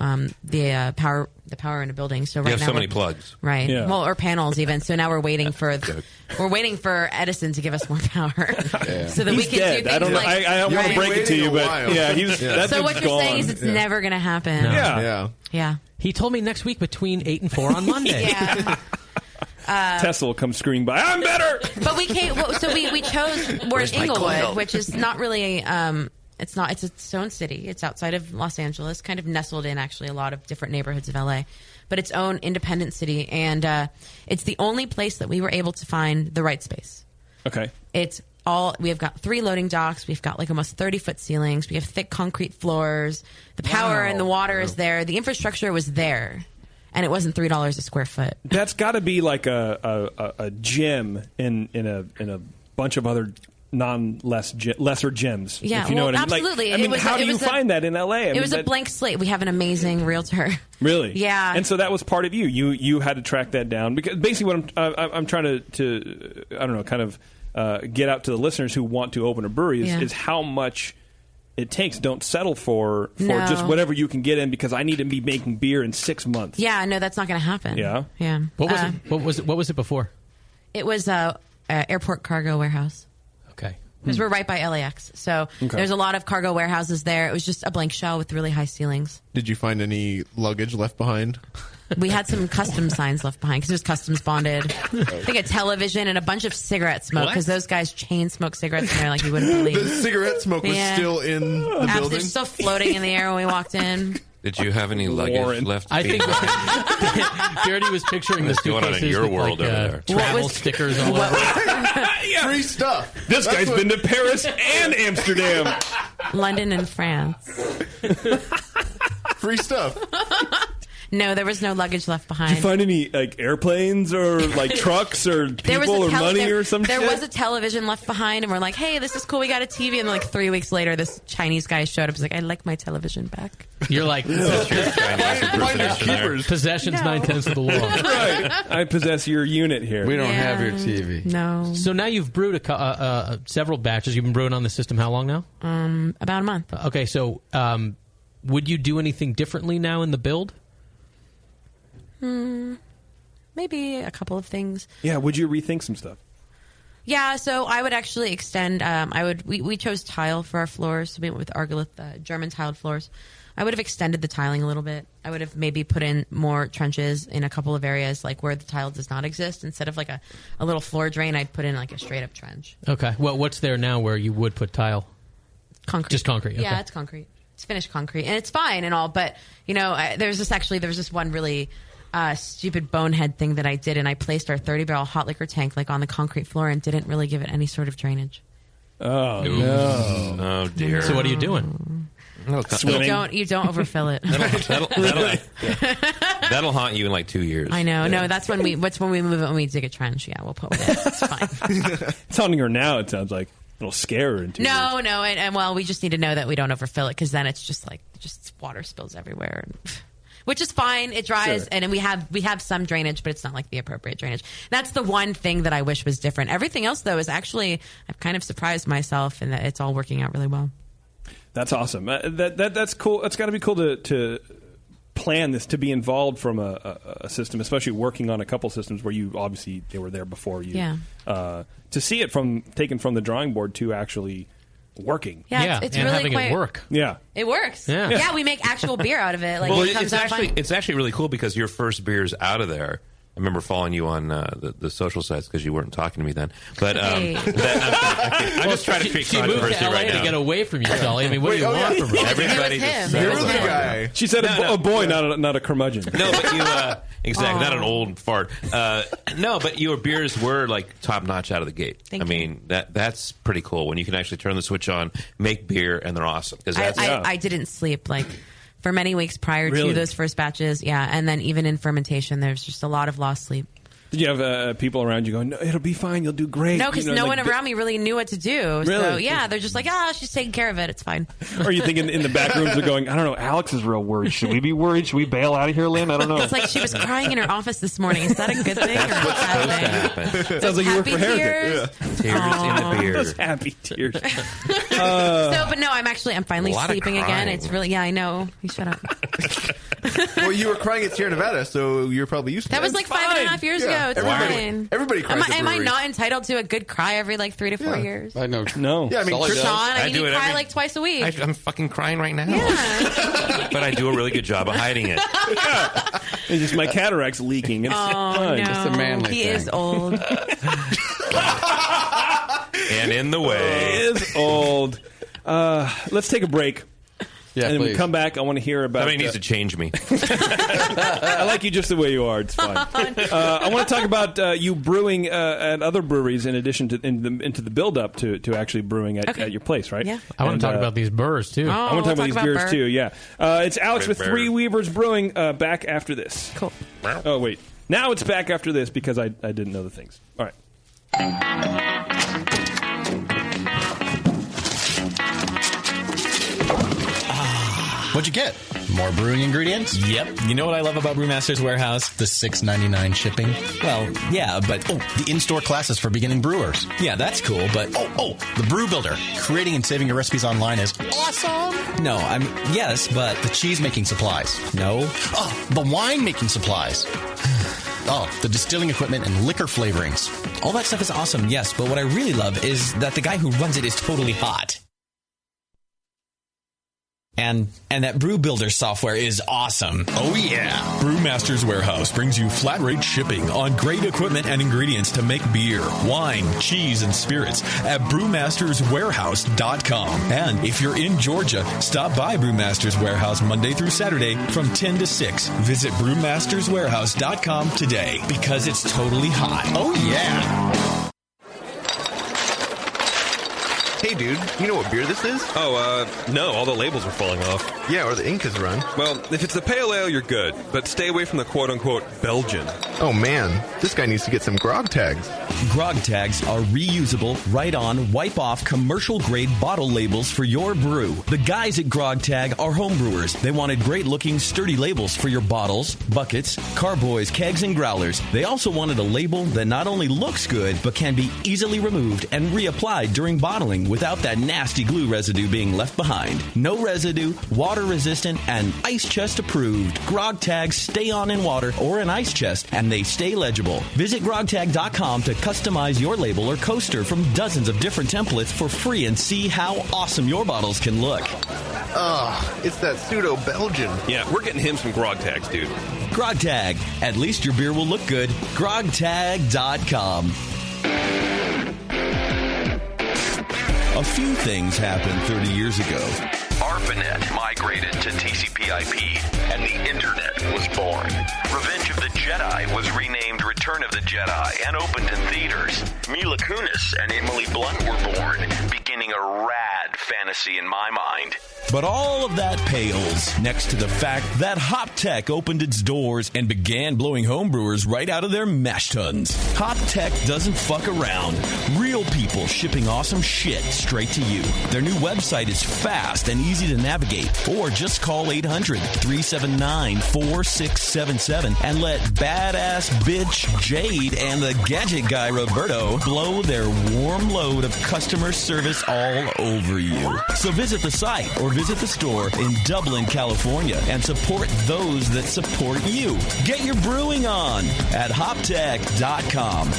the power in a building. So right You have now so many plugs. Right. Yeah. Well, or panels even. So now we're waiting for Edison to give us more power, so that we He's can dead. do things I don't know. like. I don't want to break it to you, but yeah, that So dude's what you're gone. saying is it's never going to happen. No. Yeah. He told me next week between 8 and 4 on Monday. Yeah. Tesla will come screaming by. I'm better. But we came. So we chose. We're Where's in my Inglewood, coil? which is not really. It's not. It's its own city. It's outside of Los Angeles, kind of nestled in actually a lot of different neighborhoods of LA, but its own independent city, and it's the only place that we were able to find the right space. Okay. It's all. We have got 3 loading docks. We've got like almost 30-foot ceilings. We have thick concrete floors. The power and the water is there. The infrastructure was there. And it wasn't $3 a square foot. That's got to be like a gym in a bunch of other lesser gyms. Yeah, if you know what I mean. absolutely. Like, how do you find that in LA? It was a blank slate. We have an amazing realtor. Really? Yeah. And so that was part of you. You had to track that down because basically what I'm trying to I don't know, kind of get out to the listeners who want to open a brewery is how much it takes. Don't settle for No. just whatever you can get in because I need to be making beer in 6 months. Yeah, no, that's not going to happen. Yeah? Yeah. What was it? What was it before? It was airport cargo warehouse. Okay. Because we're right by LAX. So Okay. there's a lot of cargo warehouses there. It was just a blank shell with really high ceilings. Did you find any luggage left behind? We had some custom signs left behind because it was customs bonded. I think a television and a bunch of cigarette smoke because those guys chain smoke cigarettes in there like you wouldn't believe. The cigarette smoke was still in the Absolutely. building? They're still floating in the air when we walked in. Did you have any luggage left? I think Garrity was picturing the What's going on in suitcases your with world like, over there? travel stickers all over. Free stuff. This guy's been to Paris and Amsterdam. London and France. Free stuff. No, there was no luggage left behind. Did you find any like airplanes or like trucks or people or money or some there shit? was a television left behind, and we're like, "Hey, this is cool. We got a TV." And like 3 weeks later, this Chinese guy showed up. He's like, "I'd like my television back." You're like, possessions 9/10 of the law. Right. I possess your unit here. We don't have your TV. No. So now you've brewed several batches. You've been brewing on the system how long now? About a month. Okay, so would you do anything differently now in the build? Maybe a couple of things. Yeah, would you rethink some stuff? Yeah, so I would actually extend. We chose tile for our floors, so we went with Argolith German tiled floors. I would have extended the tiling a little bit. I would have maybe put in more trenches in a couple of areas, like where the tile does not exist. Instead of like a little floor drain, I'd put in like a straight up trench. Okay. Well, what's there now where you would put tile? Concrete. Just concrete. Okay. Yeah, it's concrete. It's finished concrete, and it's fine and all. But you know, there was this one really stupid bonehead thing that I did, and I placed our 30-barrel hot liquor tank like on the concrete floor and didn't really give it any sort of drainage. Oh Oops. no! Oh dear. So what are you doing? You don't overfill it. That'll haunt you in like 2 years. I know. No, that's when we move it when we dig a trench. Yeah, we'll put it in. It's fine. It's haunting her now. It sounds like it'll scare her in 2 years. No, and well, we just need to know that we don't overfill it because then it's just like water spills everywhere. Which is fine. It dries, Sure. and we have some drainage, but it's not like the appropriate drainage. That's the one thing that I wish was different. Everything else, though, is actually I've kind of surprised myself in that it's all working out really well. That's awesome. That's cool. That's got to be cool to plan this, to be involved from a system, especially working on a couple systems where you obviously they were there before you. Yeah. To see it taken from the drawing board to actually working. Yeah, it's and really having quite, it work. Yeah. It works. Yeah. We make actual beer out of it. Like Well, it comes out fine. it's actually really cool because your first beer's out of there. I remember following you on the social sites because you weren't talking to me then. But Hey. I'm just trying to create She moved controversy to LA right to now. get away from you, Sully. I mean, what do you want from her? Everybody It was him. just It was said- him. Guy. She said a boy, not a curmudgeon. No, but you exactly not an old fart. No, but your beers were like top notch out of the gate. Thank I mean that's pretty cool when you can actually turn the switch on, make beer, and they're awesome. Because I didn't sleep like for many weeks prior Really? to those first batches. Yeah, and then even in fermentation, there's just a lot of lost sleep. Did you have people around you going, no, it'll be fine, you'll do great? No, because no one around me really knew what to do. Really? So, yeah, they're just like, she's taking care of it. It's fine. Or you think in the back rooms they're going, I don't know, Alex is real worried. Should we be worried? Should we bail out of here, Lynn? I don't know. It's like she was crying in her office this morning. Is that a good thing? That's what's supposed to happen. Sounds like you work for tears? Heritage. Tears in the beer. Those happy tears. But no, I'm finally A lot of sleeping again. crying. It's really, I know. You shut up. Well, you were crying at Sierra Nevada, so you're probably used to That it. was like 5.5 years ago. It's fine. Everybody cries at Am I breweries. not entitled to a good cry every 3 to 4 years? I know. No. Yeah, I mean, Chris, Sean, I do you it cry every- twice a week. I'm fucking crying right now. Yeah. But I do a really good job of hiding it. It's just my cataract's leaking. It's fine. No. Just a manly He thing. is old. And in the way. He is old. Let's take a break. Yeah, and then we please. come back. I want to hear about. Somebody needs to change me. I like you just the way you are. It's fine. I want to talk about you brewing at other breweries in addition to into the build up to actually brewing at your place, right? Yeah. I want to talk about these burrs, too. I want to talk about these beers too. Yeah, it's Alex with Burr. Three Weavers Brewing. Back after this. Cool. Oh wait, now it's back after this because I didn't know the things. All right. What'd you get? More brewing ingredients? Yep. You know what I love about Brewmaster's Warehouse? The $6.99 shipping? Well, yeah, but... the in-store classes for beginning brewers. Yeah, that's cool, but... The Brew Builder. Creating and saving your recipes online is awesome! No, yes, but... The cheese-making supplies. No. Oh, the wine-making supplies. Oh, the distilling equipment and liquor flavorings. All that stuff is awesome, yes, but what I really love is that the guy who runs it is totally hot. And that Brew Builder software is awesome. Oh, yeah. Brewmaster's Warehouse brings you flat rate shipping on great equipment and ingredients to make beer, wine, cheese, and spirits at brewmasterswarehouse.com. And if you're in Georgia, stop by Brewmaster's Warehouse Monday through Saturday from 10 to 6. Visit brewmasterswarehouse.com today because it's totally hot. Oh, yeah. Hey, dude, you know what beer this is? Oh, no, all the labels are falling off. Yeah, or the ink has run. Well, if it's the pale ale, you're good, but stay away from the quote-unquote Belgian. Oh, man, this guy needs to get some grog tags. Grog tags are reusable, write-on, wipe-off, commercial-grade bottle labels for your brew. The guys at Grog Tag are homebrewers. They wanted great-looking, sturdy labels for your bottles, buckets, carboys, kegs, and growlers. They also wanted a label that not only looks good, but can be easily removed and reapplied during bottling without that nasty glue residue being left behind. No residue, water-resistant, and ice chest approved. Grog tags stay on in water or an ice chest, and they stay legible. Visit grogtag.com to customize your label or coaster from dozens of different templates for free and see how awesome your bottles can look. It's that pseudo-Belgian. Yeah, we're getting him some grog tags, dude. Grog Tag. At least your beer will look good. grogtag.com. A few things happened 30 years ago. ARPANET migrated to TCP/IP, and the Internet was born. Revenge of the Jedi was renamed Return of the Jedi and opened in theaters. Mila Kunis and Emily Blunt were born, beginning a rad fantasy in my mind. But all of that pales next to the fact that HopTech opened its doors and began blowing homebrewers right out of their mash tuns. HopTech doesn't fuck around. Real people shipping awesome shit straight to you. Their new website is fast and easy to navigate. Or just call 800-379-4677 and let badass bitch Jade and the gadget guy Roberto blow their warm load of customer service all over you. So visit the site or visit the store in Dublin, California, and support those that support you. Get your brewing on at hoptech.com.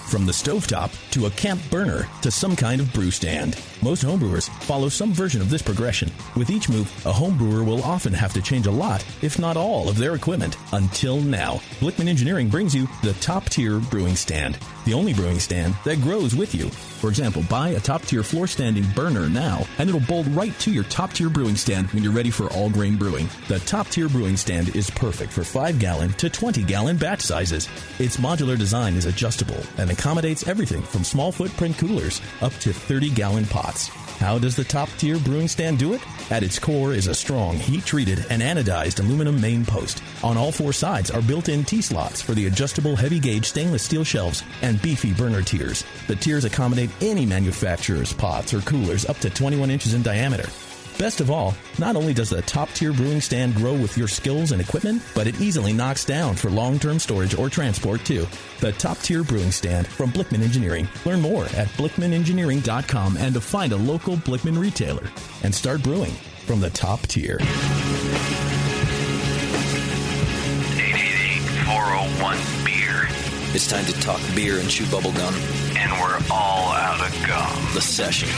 From the stovetop to a camp burner to some kind of brew stand, most homebrewers follow some version of this progression. With each move, a homebrewer will often have to change a lot, if not all, of their equipment. Until now, Blickman Engineering brings you the top-tier brewing stand, the only brewing stand that grows with you. For example, buy a top-tier floor-standing burner now, and it'll bolt right to your top-tier brewing stand when you're ready for all-grain brewing. The top-tier brewing stand is perfect for 5-gallon to 20-gallon batch sizes. Its modular design is adjustable and accommodates everything from small footprint coolers up to 30-gallon pots. slots. How does the top-tier brewing stand do it? At its core is a strong, heat-treated, and anodized aluminum main post. On all 4 sides are built-in T-slots for the adjustable heavy-gauge stainless steel shelves and beefy burner tiers. The tiers accommodate any manufacturer's pots or coolers up to 21 inches in diameter. Best of all, not only does the top-tier brewing stand grow with your skills and equipment, but it easily knocks down for long-term storage or transport, too. The top-tier brewing stand from Blickman Engineering. Learn more at blickmanengineering.com and to find a local Blickman retailer. And start brewing from the top tier. 888-401-BEER. It's time to talk beer and chew bubble gum. And we're all out of gum. The Session.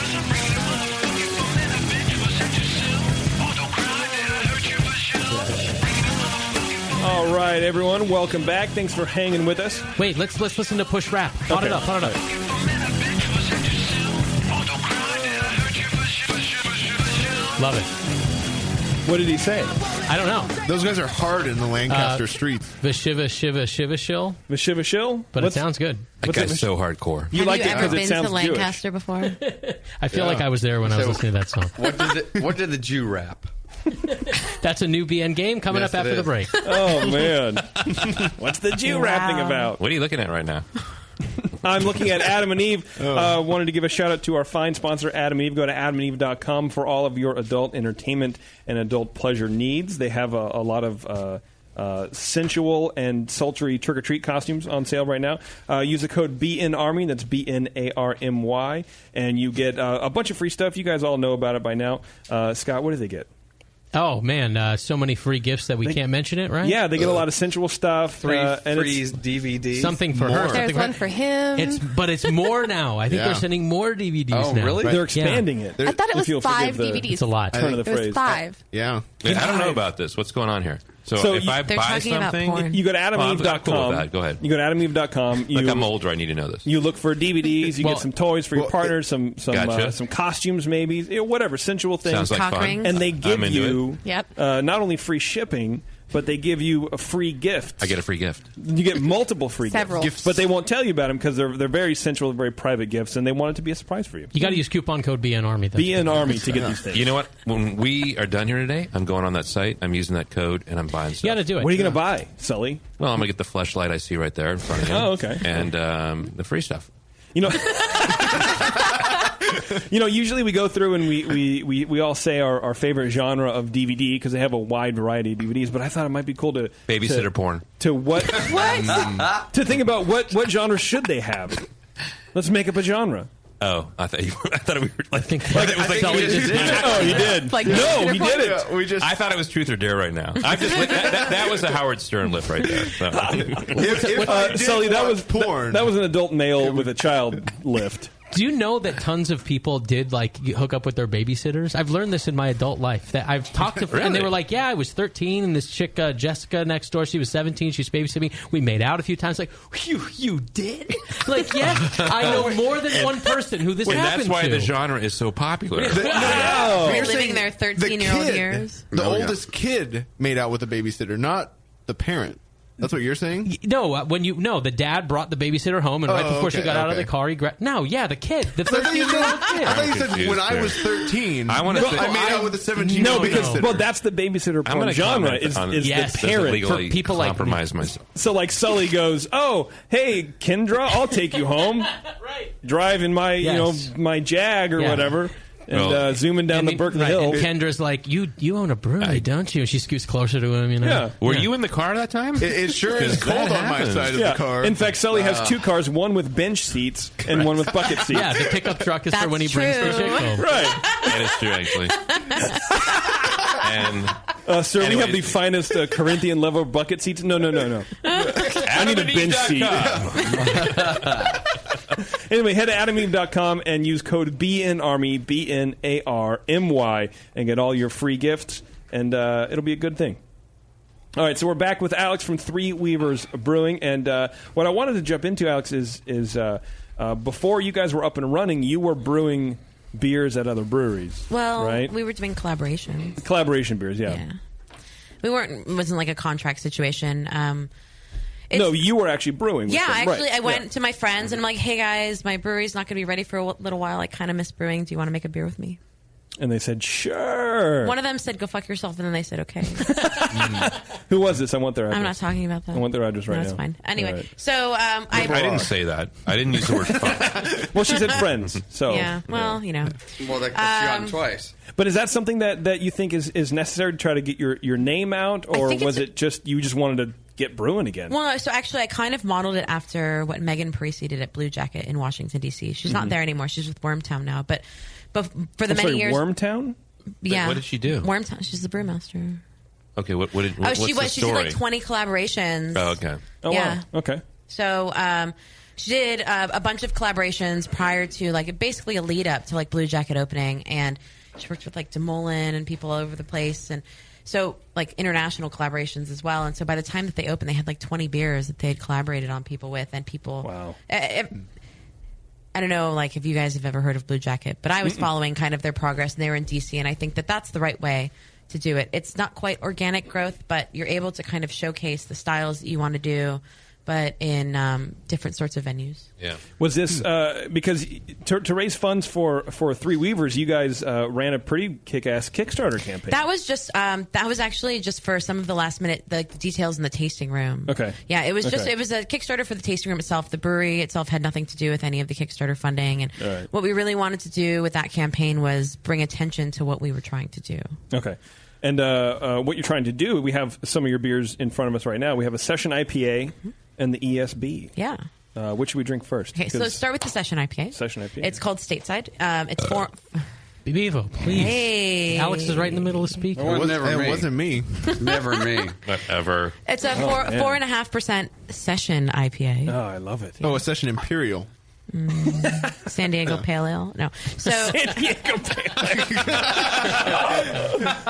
All right, everyone, welcome back. Thanks for hanging with us. Wait, let's listen to Push Rap. Hot it up. Love it. What did he say? I don't know. Those guys are hard in the Lancaster streets. Vashiva Shiva Shiva Shill. Vashiva Shill? But it sounds good. That guy's so hardcore. You like it because it sounds Have you ever been to Lancaster before? I feel like I was there when I was listening to that song. What did the Jew rap? That's a new BN game coming up after the break. Oh, man. What's the Jew rapping about? What are you looking at right now? I'm looking at Adam and Eve. Wanted to give a shout-out to our fine sponsor, Adam and Eve. Go to adamandeve.com for all of your adult entertainment and adult pleasure needs. They have a lot of sensual and sultry trick-or-treat costumes on sale right now. Use the code BNARMY, that's BNARMY, and you get a bunch of free stuff. You guys all know about it by now. Scott, what do they get? Oh, man, so many free gifts that we can't mention it, right? Yeah, they get a lot of sensual stuff. Free and DVDs. Something for her. There's one for him. But it's more now. I think they're sending more DVDs now. Oh, really? They're expanding it. I thought it was 5 DVDs. It's a lot. Turn of the It was phrase. 5. Yeah. I don't know about this. What's going on here? So if I they're buy talking about something, porn. You go to I'm adamandeve.com. cool with that. Go ahead. You go to adamandeve.com. Like I'm older. I need to know this. You look for DVDs. You get some toys for your partner, some Gotcha. some costumes, maybe whatever sensual things. Sounds like Cock fun. rings. And they give I'm into you Yep. not only free shipping, but they give you a free gift. I get a free gift. You get multiple free Several. gifts, but they won't tell you about them because they're very sensual, very private gifts, and they want it to be a surprise for you. You got to use coupon code BNARMY. BNARMY to get these things. You know what? When we are done here today, I'm going on that site. I'm using that code, and I'm buying stuff. You got to do it. What are you going to buy, Sully? Well, I'm going to get the fleshlight I see right there in front of you. Oh, okay. And the free stuff. You know, usually we go through and we all say our favorite genre of DVD because they have a wide variety of DVDs. But I thought it might be cool to Babysitter porn. To what? To think about what genre should they have? Let's make up a genre. Oh, I thought we were like it was like Oh, he did. Like no, he did it. I thought it was Truth or Dare right now. I just that was a Howard Stern lift right there. So. Sully, that was porn. That was an adult male with a child lift. Do you know that tons of people did hook up with their babysitters? I've learned this in my adult life. That I've talked to friends, and they were like, "Yeah, I was 13, and this chick Jessica next door, she was 17. She was babysitting me. We made out a few times." Like, you did? Like, yeah, I know more than one person who this happened That's why to. the genre is so popular. They're living their 13-year-old years. The oldest kid made out with a babysitter, not the parent. That's what you're saying? No, the dad brought the babysitter home, and right before she got out of the car, he the kid, the 13-year-old kid. I thought you said when I was 13, I made out with a 17-year-old. No, because that's the babysitter porn genre is the parent for people like me. Myself. So like Sully goes, "Oh, hey Kendra, I'll take you home. Right. Drive in my my Jag or whatever." And zooming down the Berkeley Hill. And Kendra's like, you own a brewery, don't you? And she scoots closer to him. Yeah. Were you in the car that time? It sure is cold on my side of the car. In fact, Sully has 2 cars, one with bench seats and one with bucket seats. Yeah, the pickup truck is for when he brings the chick home. Right. That is true, actually. And sir, we have the finest Corinthian level bucket seats. No. I need a bench seat. Anyway, head to adamandeve.com and use code BNARMY, BNARMY, and get all your free gifts, and it'll be a good thing. All right, so we're back with Alex from Three Weavers Brewing, and what I wanted to jump into, Alex, is before you guys were up and running, you were brewing beers at other breweries. Well, right? We were doing collaborations. Collaboration beers, yeah. It wasn't like a contract situation. No, you were actually brewing. With Yeah, them. actually, Right. I went to my friends and I'm like, hey guys, my brewery's not going to be ready for a little while. I kind of miss brewing. Do you want to make a beer with me? And they said, sure. One of them said, go fuck yourself. And then they said, okay. Who was this? I want their address. I'm not talking about that. I want their address right No, now. it's fine. Anyway, All right. so I didn't say that. I didn't use the word fuck. Well, she said friends. So yeah, well, you know. Well, that cuts you on twice. But is that something that you think is necessary to try to get your name out, or think was it just you just wanted to get brewing again? Well, so actually, I kind of modeled it after what Megan Parisi did at Blue Jacket in Washington, D.C. She's not there anymore. She's with Wormtown now. But for the many years... Wormtown? Yeah. What did she do? Wormtown. She's the brewmaster. Okay, what's She the did story? like 20 collaborations. Oh, okay. Oh, Yeah. wow. Okay. So she did a bunch of collaborations prior to like basically a lead up to like Blue Jacket opening, and she worked with like DeMolin and people all over the place, and so like international collaborations as well. And so by the time that they opened, they had like 20 beers that they had collaborated on people with, and people. Wow. I don't know, like if you guys have ever heard of Blue Jacket, but I was following kind of their progress, and they were in DC, and I think that that's the right way to do it. It's not quite organic growth, but you're able to kind of showcase the styles that you want to do, but in different sorts of venues. Yeah. Was this because to raise funds for Three Weavers, you guys ran a pretty kick-ass Kickstarter campaign? That was just that was actually just for some of the last minute the details in the tasting room. Okay. Yeah, it was just Okay. it was a Kickstarter for the tasting room itself. The brewery itself had nothing to do with any of the Kickstarter funding, and All right. what we really wanted to do with that campaign was bring attention to what we were trying to do. Okay. And what you're trying to do, we have some of your beers in front of us right now. We have a Session IPA and the ESB. Yeah. Which should we drink first? Okay, so 'Cause let's start with the Session IPA. Session IPA. It's called Stateside. It's for. Bevo, please. Hey. Alex is right in the middle of speaking. It wasn't me. Never me. Ever. It's a man. 4.5% Session IPA. Oh, I love it. Oh, a Session Imperial. San Diego Pale Ale. No, so San Diego Pale Ale.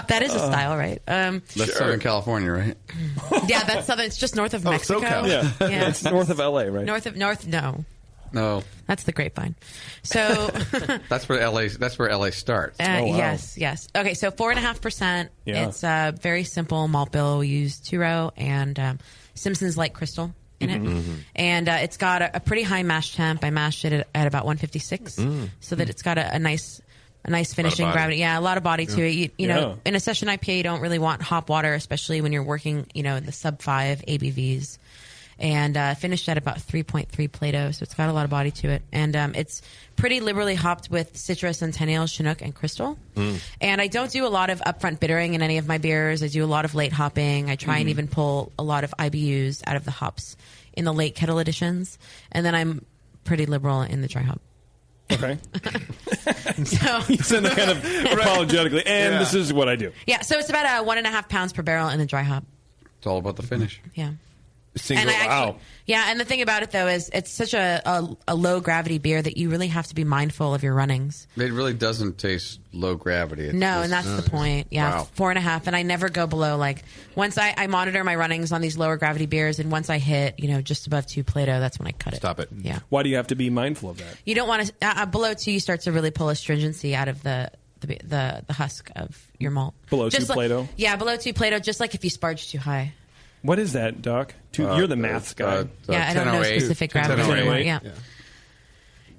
that is a style, right? That's Southern California, right? Yeah, that's southern. It's just north of Mexico. SoCal. Yeah. It's north of LA, right? North. No, No, that's the Grapevine. So that's where LA starts. Oh, wow. yes. Okay, so 4.5%. Yeah. It's a very simple malt bill. We use 2-row and Simpson's Light Crystal in it, and it's got a pretty high mash temp. I mashed it at about 156, so that it's got a nice finishing body. gravity. Yeah, a lot of body to it. You know, Yeah. in a Session IPA, you don't really want hop water, especially when you're working, in the sub 5 ABVs. And finished at about 3.3 Plato, so it's got a lot of body to it. And it's pretty liberally hopped with Citra, Centennial, Chinook, and Crystal. And I don't do a lot of upfront bittering in any of my beers. I do a lot of late hopping. I try and even pull a lot of IBUs out of the hops in the late kettle editions. And then I'm pretty liberal in the dry hop. Okay. So You said that kind of apologetically, and this is what I do. yeah, so it's about 1.5 pounds per barrel in the dry hop. It's all about the finish. Yeah. Single. And I actually, Wow. yeah, and the thing about it though is it's such a low gravity beer that you really have to be mindful of your runnings. It really doesn't taste low gravity. It's No, just- and that's the point. Yeah, Wow. 4.5, and I never go below once I monitor my runnings on these lower gravity beers, and once I hit just above 2 Plato, that's when I cut it. Stop it. Yeah, Why do you have to be mindful of that? you don't want to below 2. You start to really pull astringency out of the husk of your malt. Below 2 Plato? Yeah, below 2 Plato. Just like if you sparge too high. What is that, Doc? You're the maths guy. Yeah, I don't know 1008. specific gravity 1008. anymore. Yeah.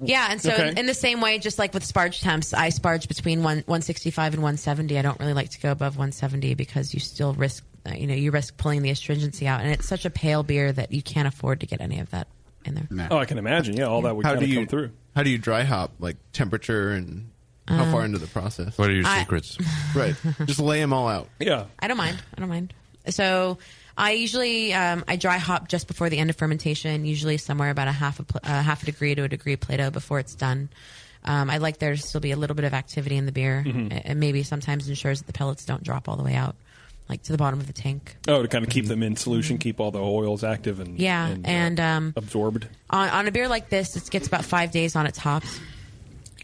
Yeah, and so Okay. in the same way, just like with sparge temps, I sparge between 165 and 170. I don't really like to go above 170 because you still risk, you risk pulling the astringency out, and it's such a pale beer that you can't afford to get any of that in there. Oh, I can imagine. Yeah, all that would How kind do of you come through. How do you dry hop? Like temperature and how far into the process? What are your secrets? Right. Just lay them all out. Yeah. I don't mind. So I usually I dry hop just before the end of fermentation, usually somewhere about a half a degree to a degree Plato before it's done. I like there to still be a little bit of activity in the beer, and maybe sometimes ensures that the pellets don't drop all the way out, like to the bottom of the tank. Oh, to kind of keep them in solution, keep all the oils active and absorbed. On a beer like this, it gets about 5 days on its hops,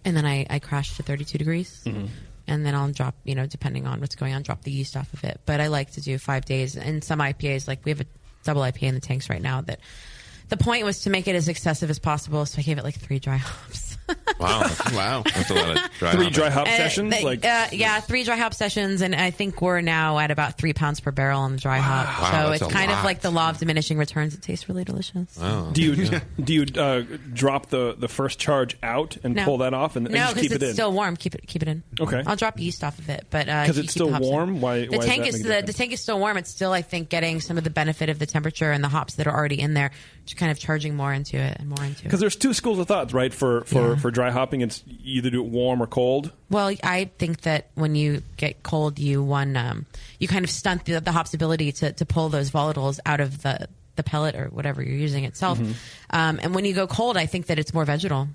and then I crash to 32 degrees. And then I'll drop, depending on what's going on, drop the yeast off of it. But I like to do 5 days. And some IPAs, like we have a double IPA in the tanks right now, that the point was to make it as excessive as possible. So I gave it like 3 dry hops. Wow. Wow. That's a lot of dry 3 hopping. dry hop sessions? Yeah, 3 dry hop sessions, and I think we're now at about 3 pounds per barrel on the dry hop. Wow, So that's it's a kind of lot. like the law of diminishing returns. It tastes really delicious. Oh, Do you drop the first charge out and No. pull that off and No, just keep because it it's in? still warm. Keep it in. Okay. I'll drop yeast off of it, but Because you it's keep the still hops in. warm? Why The tank does is that make a the tank is still warm. It's still, I think, getting some of the benefit of the temperature and the hops that are already in there, just kind of charging more into it and more into it. Because there's 2 schools of thoughts, right? For dry hopping, it's you either do it warm or cold. Well, I think that when you get cold, you kind of stunt the hop's ability to pull those volatiles out of the pellet or whatever you're using itself. And when you go cold, I think that it's more vegetal.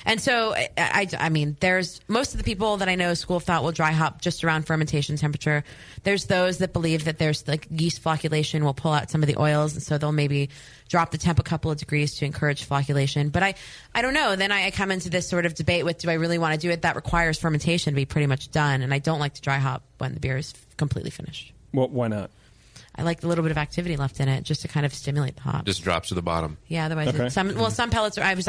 And so, I mean, there's most of the people that I know, school of thought, will dry hop just around fermentation temperature. There's those that believe that there's like yeast flocculation will pull out some of the oils, and so they'll maybe drop the temp a couple of degrees to encourage flocculation. But I don't know. Then I come into this sort of debate with, do I really want to do it? That requires fermentation to be pretty much done, and I don't like to dry hop when the beer is completely finished. Well, why not? I like a little bit of activity left in it just to kind of stimulate the hop. Just drops to the bottom. Yeah, otherwise, Okay. some pellets are. I was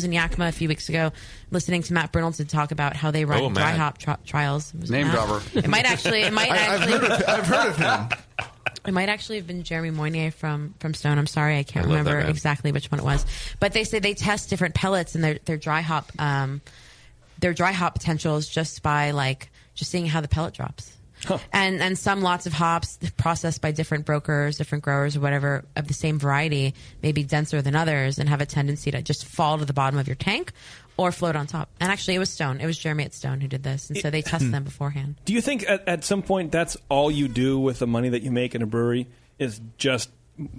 in Yakima a few weeks ago listening to Matt Brynolds talk about how they run dry hop trials. It was Name Matt. dropper. It might actually. I've heard of him. It might actually have been Jeremy Moynier from Stone. I'm sorry, I can't I love remember that man. exactly which one it was. But they say they test different pellets and their dry hop potentials just by just seeing how the pellet drops. Huh. And some lots of hops processed by different brokers, different growers, or whatever of the same variety may be denser than others and have a tendency to just fall to the bottom of your tank or float on top. And actually, it was Stone. It was Jeremy at Stone who did this, and so they test them beforehand. Do you think at some point that's all you do with the money that you make in a brewery is just?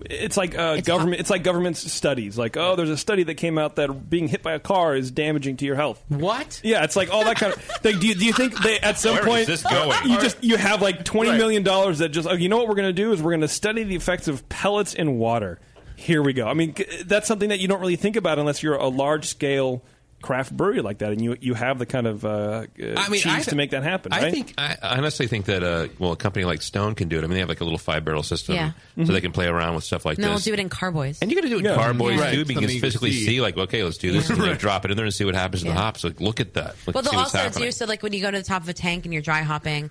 It's like government. It's like government studies. Like, oh, there's a study that came out that being hit by a car is damaging to your health. What? Yeah, it's like all that kind of thing. Do you think they at some Where point is this going? you have like $20 million that just you know what we're going to do is we're going to study the effects of pellets in water. Here we go. I mean, that's something that you don't really think about unless you're a large scale craft brewery like that, and you have the kind of cheese to make that happen. Right? I honestly think that a company like Stone can do it. I mean, they have like a little 5-barrel system, Yeah. so they can play around with stuff like And then we'll this. do it in carboys. And you're going to do it in carboys Right. too, because you Something can you physically can see. see, like, okay, let's do this, and you drop it in there and see what happens to the hops. Like, look at that. Well, they'll also do so when you go to the top of a tank and you're dry hopping,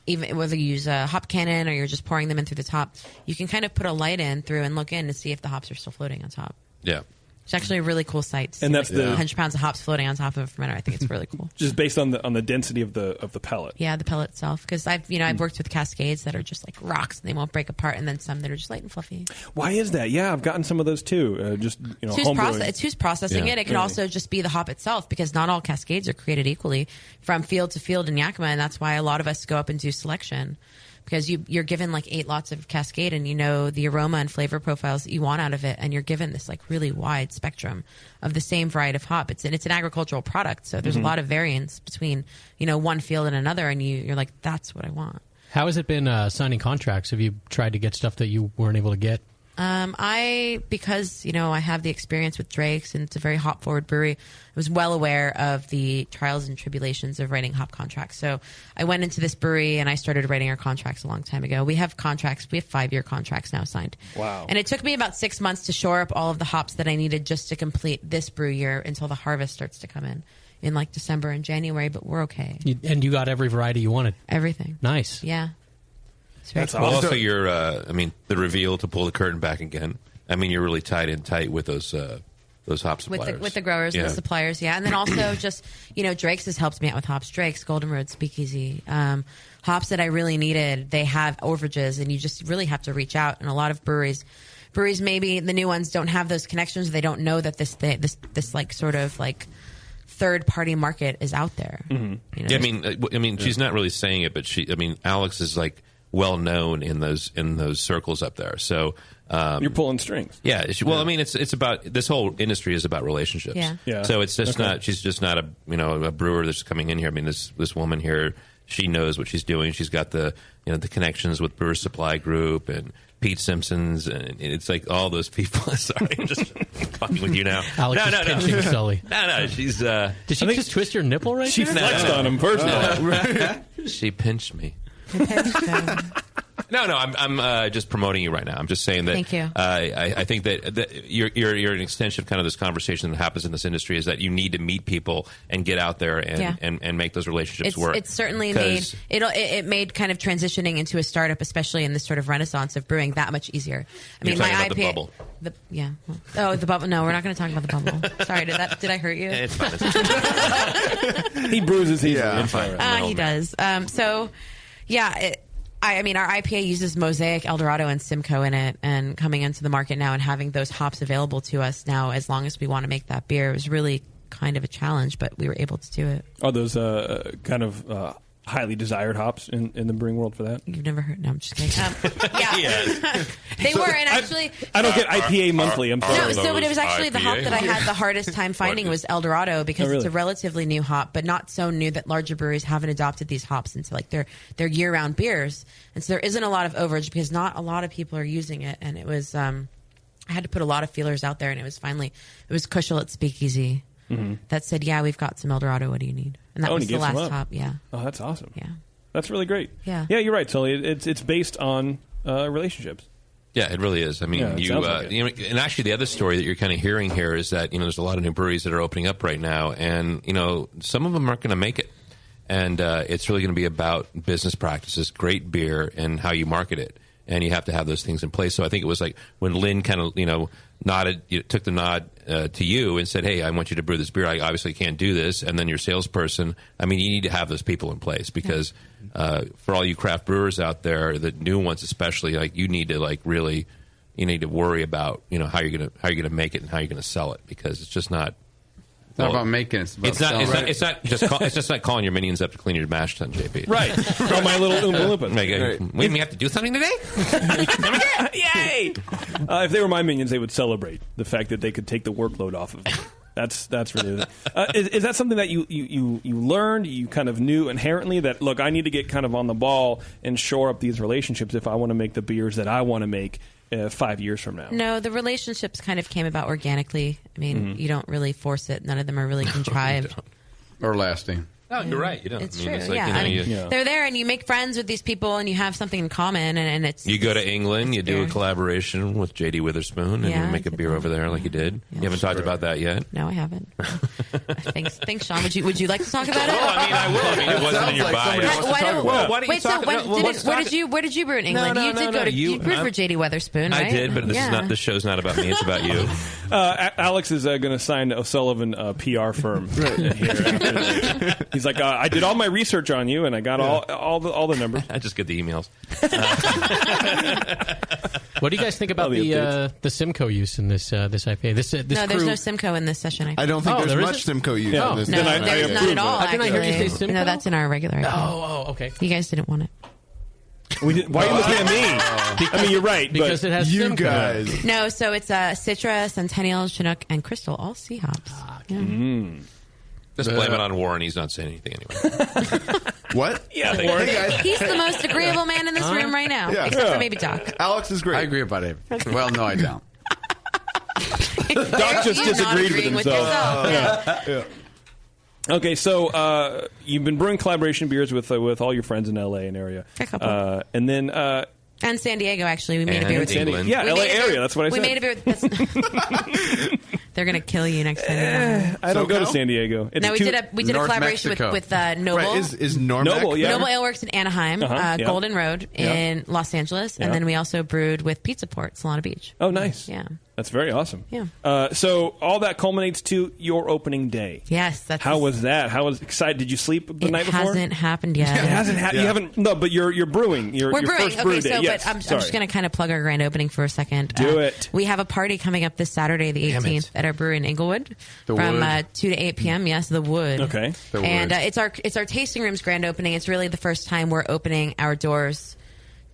even whether you use a hop cannon or you're just pouring them in through the top, you can kind of put a light in through and look in to see if the hops are still floating on top. Yeah. It's actually a really cool sight. To see, And that's like, the- 100 pounds of hops floating on top of a fermenter. I think it's really cool. Just based on the density of the pellet. Yeah, the pellet itself. Because I've worked with cascades that are just like rocks and they won't break apart, and then some that are just light and fluffy. Why is that? Yeah, I've gotten some of those too. It's who's processing Yeah. it. It could Really. also just be the hop itself, because not all cascades are created equally from field to field in Yakima, and that's why a lot of us go up and do selection. Because you're given like 8 lots of Cascade, and you know the aroma and flavor profiles that you want out of it, and you're given this like really wide spectrum of the same variety of hop. It's an agricultural product, so there's a lot of variance between one field and another, and you're like, that's what I want. How has it been signing contracts? Have you tried to get stuff that you weren't able to get? Because I have the experience with Drake's, and it's a very hop forward brewery, I was well aware of the trials and tribulations of writing hop contracts. So I went into this brewery and I started writing our contracts a long time ago. We have contracts. We have 5-year contracts now signed. Wow. And it took me about 6 months to shore up all of the hops that I needed just to complete this brew year until the harvest starts to come in like December and January, but we're okay. And you got every variety you wanted? Everything. Nice. Yeah. That's Well, awesome. also your, the reveal, to pull the curtain back again. I mean, you're really tied in tight with those hop suppliers. With the growers and the suppliers, yeah. And then also just, Drake's has helped me out with hops. Drake's, Golden Road, Speakeasy. Hops that I really needed, they have overages, and you just really have to reach out. And a lot of breweries maybe the new ones don't have those connections. They don't know that this like sort of like third party market is out there. Mm-hmm. Yeah, she's not really saying it, but Alex is like well known in those circles up there. So you're pulling strings. Yeah. It's about, this whole industry is about relationships. Yeah. So it's just not. She's just not a brewer that's coming in here. I mean, this woman here, she knows what she's doing. She's got the the connections with Brewer Supply Group and Pete Simpson's, and it's like all those people. Sorry, I'm just fucking with you now. Alex is pinching Sully. No, she's. Did she just twist your nipple right She there? flexed on him personally. She pinched me. No, I'm just promoting you right now. I'm just saying that. Thank you. I think that you're an extension of kind of this conversation that happens in this industry, is that you need to meet people and get out there and make those relationships work. It's certainly made it made kind of transitioning into a startup, especially in this sort of renaissance of brewing, that much easier. I mean, You're my talking IPA. about the bubble. The bubble. No, we're not going to talk about the bubble. Sorry, did I hurt you? It's fine. He bruises easily. Yeah, I'm fine. He does. I mean, our IPA uses Mosaic, Eldorado, and Simcoe in it, and coming into the market now and having those hops available to us now, as long as we want to make that beer, was really kind of a challenge, but we were able to do it. Are those kind of highly desired hops in the brewing world for that? You've never heard? No, I'm just kidding. They were, and actually, I don't get IPA monthly. I'm sorry. No, but it was actually the hop that I had the hardest time finding was Eldorado, because it's a relatively new hop, but not so new that larger breweries haven't adopted these hops into like their year-round beers, and so there isn't a lot of overage because not a lot of people are using it, and it was I had to put a lot of feelers out there, and it was Kushel at Speakeasy that said, "Yeah, we've got some Eldorado. What do you need?" And that was the last hop. Yeah. Oh, that's awesome. Yeah. That's really great. Yeah. Yeah, you're right, Sully. It's based on relationships. Yeah, it really is. I mean, and actually, the other story that you're kind of hearing here is that there's a lot of new breweries that are opening up right now, and some of them aren't going to make it, and it's really going to be about business practices, great beer, and how you market it, and you have to have those things in place. So I think it was like when Lynn kind of took the nod to you and said, "Hey, I want you to brew this beer. I obviously can't do this." And then your salesperson, I mean, you need to have those people in place because for all you craft brewers out there, the new ones especially, like you need to worry about how you're gonna make it and how you're gonna sell it, because it's just not. It's not about making it. It's just not calling your minions up to clean your mash tun, JP. Right. Oh, my little Oompa Loompa. We have to do something today? Yay! If they were my minions, they would celebrate the fact that they could take the workload off of me. That's really is that something that you learned, you kind of knew inherently that, look, I need to get kind of on the ball and shore up these relationships if I want to make the beers that I want to make 5 years from now? No, the relationships kind of came about organically. I mean, you don't really force it. None of them are really contrived. Or lasting. No, you're right. You don't. It's I mean, true. It's like, they're there, and you make friends with these people, and you have something in common, and it's. You go to England, you do a collaboration with J.D. Witherspoon, and you make a beer over there like you did. You haven't talked about that yet. No, I haven't. Thanks, Sean. Would you like to talk about it? Oh, I mean, I will. I mean, it wasn't in your bio. Wait, so where did you brew in England? You brewed for J.D. Witherspoon, right? I did, but this show's not about me. It's about you. Alex is going to sign O'Sullivan PR firm here. He's like, I did all my research on you, and I got all the numbers. I just get the emails. What do you guys think about the Simcoe use in this IPA? This no, there's no Simcoe in this session. I don't think there's much Simcoe use in this. No, there's not at all. How can I hear you say Simcoe? No, that's in our regular IPA. Oh, okay. You guys didn't want it. Why are you looking at me? I mean, you're right. Because it has you Simcoe. guys. No, so it's Citra, Centennial, Chinook, and Crystal, all C hops. Just blame it on Warren. He's not saying anything anyway. What? Yeah, Warren. He's the most agreeable man in this room right now, except for maybe Doc. Alex is great. I agree about it. Well, no, I don't. Doc just disagreed with himself. Okay, so you've been brewing collaboration beers with all your friends in LA and area. A couple. And then... and San Diego, actually. We made a beer with England. Yeah, LA area. That's what I said. We made a beer with... They're going to kill you next time. I don't go to San Diego. No, we did a collaboration with Noble. Right, is Normac? Noble, yeah. Noble Ale Works in Anaheim, Golden Road in Los Angeles, and then we also brewed with Pizza Port, Solana Beach. Oh, nice. Yeah. That's very awesome. Yeah. So all that culminates to your opening day. Yes. How was that? How was excited? Did you sleep the night before? It hasn't happened yet. It hasn't happened. You haven't. No, but you're brewing. We're brewing. First brew day. So, yes. but I'm just going to kind of plug our grand opening for a second. Do it. We have a party coming up this Saturday, the 18th, at our brewery in Inglewood from 2 to 8 p.m. Yes, the Wood. Okay. And it's our tasting room's grand opening. It's really the first time we're opening our doors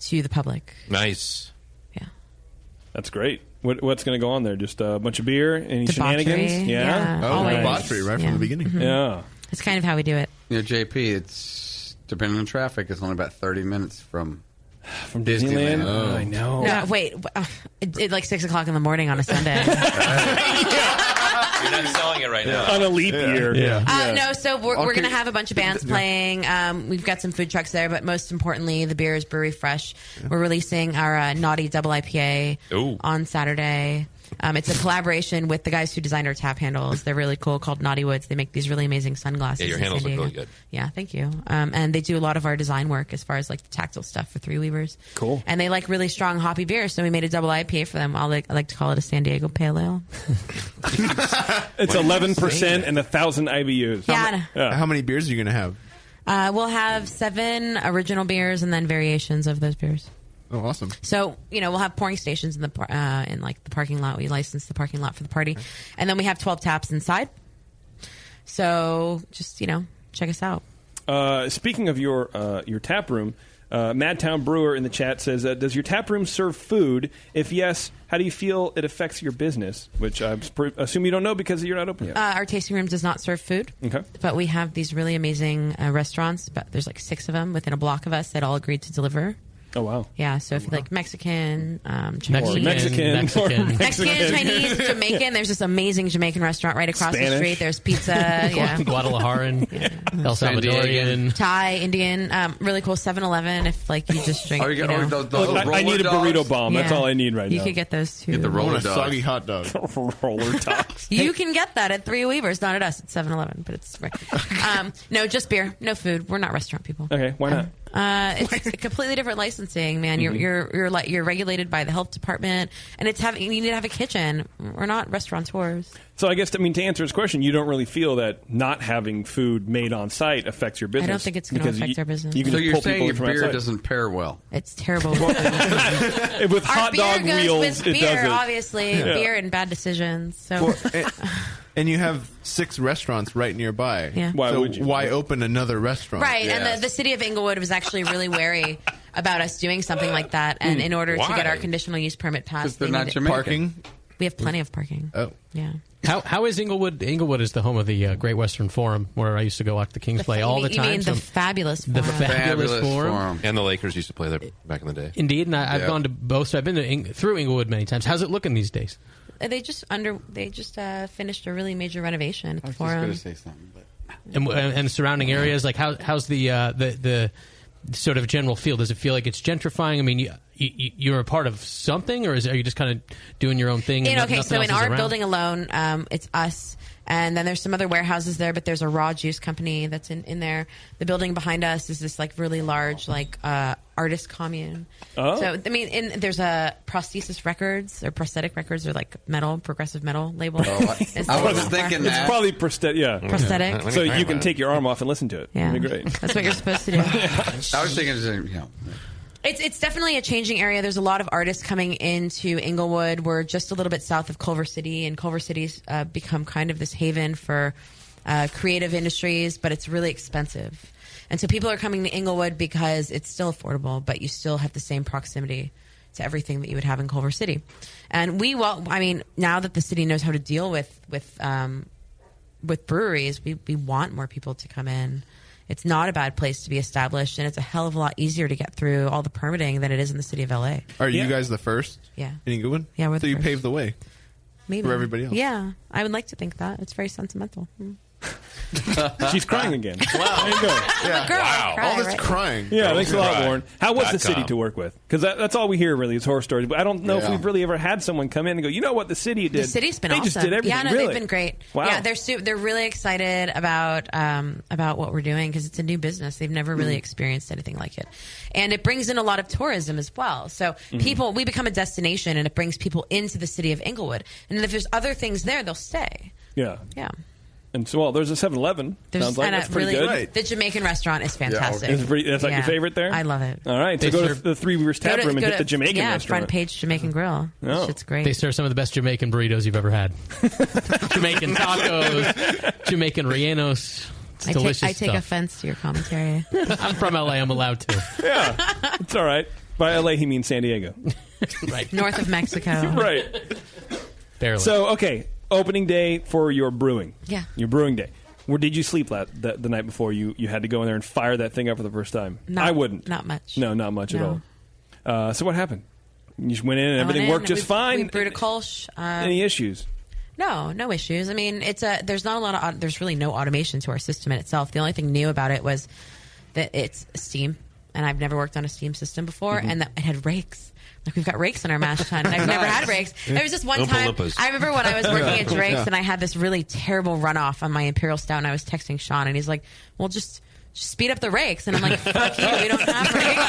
to the public. Nice. Yeah. That's great. What's going to go on there? Just a bunch of beer? Any Debauchery, shenanigans? Yeah. Oh, debauchery right from the beginning. Mm-hmm. Yeah. It's kind of how we do it. JP, it's depending on traffic. It's only about 30 minutes from Disneyland. Oh. I know. No, wait. It's like 6 o'clock in the morning on a Sunday. You're not selling it right now. On a leap year. No, so we're going to have a bunch of bands playing. We've got some food trucks there, but most importantly, the beer is brewery fresh. We're releasing our Naughty Double IPA on Saturday. It's a collaboration with the guys who designed our tap handles. They're really cool, called Naughty Woods. They make these really amazing sunglasses. Yeah, your handles look really good. Yeah, thank you. And they do a lot of our design work as far as like the tactile stuff for Three Weavers. Cool. And they like really strong hoppy beers, so we made a double IPA for them. I like to call it a San Diego Pale Ale. It's 11% and 1,000 IBUs. How many beers are you going to have? We'll have 7 original beers and then variations of those beers. Oh, awesome! So we'll have pouring stations in the parking lot. We license the parking lot for the party, and then we have 12 taps inside. So just check us out. Speaking of your tap room, Madtown Brewer in the chat says, "Does your tap room serve food? If yes, how do you feel it affects your business?" Which I assume you don't know because you're not open yet. Our tasting room does not serve food. Okay, but we have these really amazing restaurants. But there's like 6 of them within a block of us that all agreed to deliver. Oh, wow. Yeah, so if you like Mexican, Chinese. Mexican, Chinese, Jamaican. There's this amazing Jamaican restaurant right across the street. There's pizza. Guadalajaran, El Salvadorian. Thai, Indian. Really cool 7-Eleven if like you just drink. I need a burrito bomb. That's all I need right now. You could get those too. Get the roller dogs. Soggy hot dog. Roller dogs. You can get that at Three Weavers, not at us at 7-Eleven, but it's no, just beer, no food. We're not restaurant people. Okay, why not? It's a completely different licensing, man. You're regulated by the health department, and you need to have a kitchen. We're not restaurateurs. So I guess to answer his question, you don't really feel that not having food made on site affects your business. I don't think it's going to affect our business. You can so just you're pull saying people your beer outside. doesn't pair well? It's terrible. With hot dog wheels, with it beer, doesn't. obviously. Yeah. Beer and bad decisions. So. And you have 6 restaurants right nearby. Yeah. Why open another restaurant? Right, and the city of Inglewood was actually really wary about us doing something like that. And in order to get our conditional use permit passed, they're not Jamaican. Parking? We have plenty of parking. Oh. Yeah. How is Inglewood? Inglewood is the home of the Great Western Forum, where I used to go watch the Kings play all the time. You mean the Fabulous Forum? The Fabulous Forum. And the Lakers used to play there back in the day. Indeed, and I've gone to both. So I've been through Inglewood many times. How's it looking these days? They just finished a really major renovation at the Forum. I was just going to say something, but and surrounding areas, like how's the sort of general feel? Does it feel like it's gentrifying? I mean, you're a part of something, or are you just kind of doing your own thing? So in our building alone, it's us. And then there's some other warehouses there, but there's a raw juice company that's in there. The building behind us is this like really large artist commune. Oh. So there's a prosthesis records or prosthetic records or like progressive metal label. Oh, I was thinking that. It's probably prosthetic. So you can take your arm off and listen to it. Yeah, that'd be great. That's what you're supposed to do. I was thinking, It's definitely a changing area. There's a lot of artists coming into Inglewood. We're just a little bit south of Culver City, and Culver City's become kind of this haven for creative industries, but it's really expensive. And so people are coming to Inglewood because it's still affordable, but you still have the same proximity to everything that you would have in Culver City. And now that the city knows how to deal with breweries, we want more people to come in. It's not a bad place to be established, and it's a hell of a lot easier to get through all the permitting than it is in the city of LA. Are you guys the first? Yeah. In Inglewood? Yeah, we're the So you first. paved the way. Maybe. For everybody else. Yeah, I would like to think that. It's very sentimental. She's crying again. Wow. There you go. Yeah. Girl, Wow. cry, All this right? crying. Yeah, thanks a lot, Cry. Warren. How was the city .com. to work with? Because that's all we hear, really, is horror stories. But I don't know if we've really ever had someone come in and go, you know what, the city did. The city's been they awesome. just did everything. Yeah, no, really. they've been great. Wow. Yeah, they're really excited about what we're doing because it's a new business. They've never really experienced anything like it, and it brings in a lot of tourism as well. So we become a destination, and it brings people into the city of Inglewood. And if there's other things there, they'll stay. Yeah. Yeah. And so, there's a 7-Eleven. Sounds like that's pretty good. Right. The Jamaican restaurant is fantastic. That's like your favorite there? I love it. All right, so go to the Three Weavers Tap Room and hit the Jamaican restaurant. Front page Jamaican Grill. Oh. Shit's great. They serve some of the best Jamaican burritos you've ever had. Jamaican tacos, Jamaican rellenos. It's delicious I take stuff. offense to your commentary. I'm from LA. I'm allowed to. Yeah, it's all right. By LA, he means San Diego. Right. North of Mexico. Right. Barely. So, okay, opening day for your brewing. Yeah. Your brewing day. Where did you sleep the night before you had to go in there and fire that thing up for the first time? I wouldn't. Not much. No, not much at No. all. So what happened? You just went in and everything worked just fine? We brewed a Kolsch. Any issues? No issues. I mean, there's not a lot of there's really no automation to our system in itself. The only thing new about it was that it's steam, and I've never worked on a steam system before, and that it had rakes. Like, we've got rakes in our mash tun, and I've never had rakes. There was just one time, I remember when I was working at Drake's, and I had this really terrible runoff on my Imperial Stout, and I was texting Sean, and he's like, well, just speed up the rakes. And I'm like, fuck you, we don't have rakes.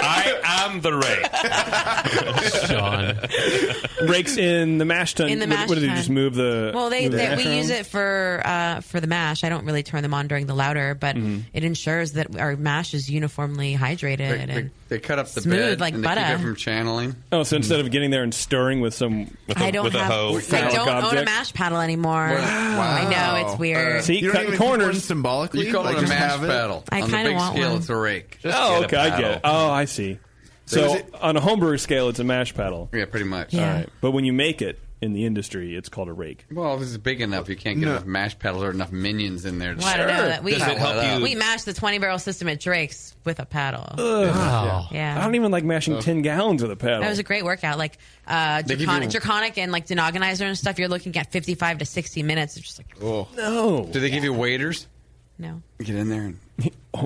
I am the rake. Sean. Rakes in the mash tun. In the mash what do they tun. just move the? Well, move the mash we around? use it for the mash. I don't really turn them on during the lauter, but it ensures that our mash is uniformly hydrated and They cut up the smooth bed like and butter. they keep it from channeling. Oh, so instead of getting there and stirring with some I don't own a mash paddle anymore. Wow. I know, it's weird. See, You don't cutting even keep corners one symbolically. You call like it a just mash have it? paddle. I On the kinda big want scale, one. it's a rake. Oh, get a okay, I get paddle. it. Oh, I see. So on a homebrewer scale, it's a mash paddle. Yeah, pretty much. Yeah. All right, but when you make it in the industry, it's called a rake. Well, if it's big enough, you can't get enough mash paddles or enough minions in there. Well, I don't know that. Does it help you? We mashed the 20-barrel system at Drake's with a paddle. Wow. Yeah. I don't even like mashing 10 gallons with a paddle. That was a great workout. Like give you- Draconic and like denogonizer and stuff, you're looking at 55 to 60 minutes. It's just like, no. Do they give you waders? No. Get in there and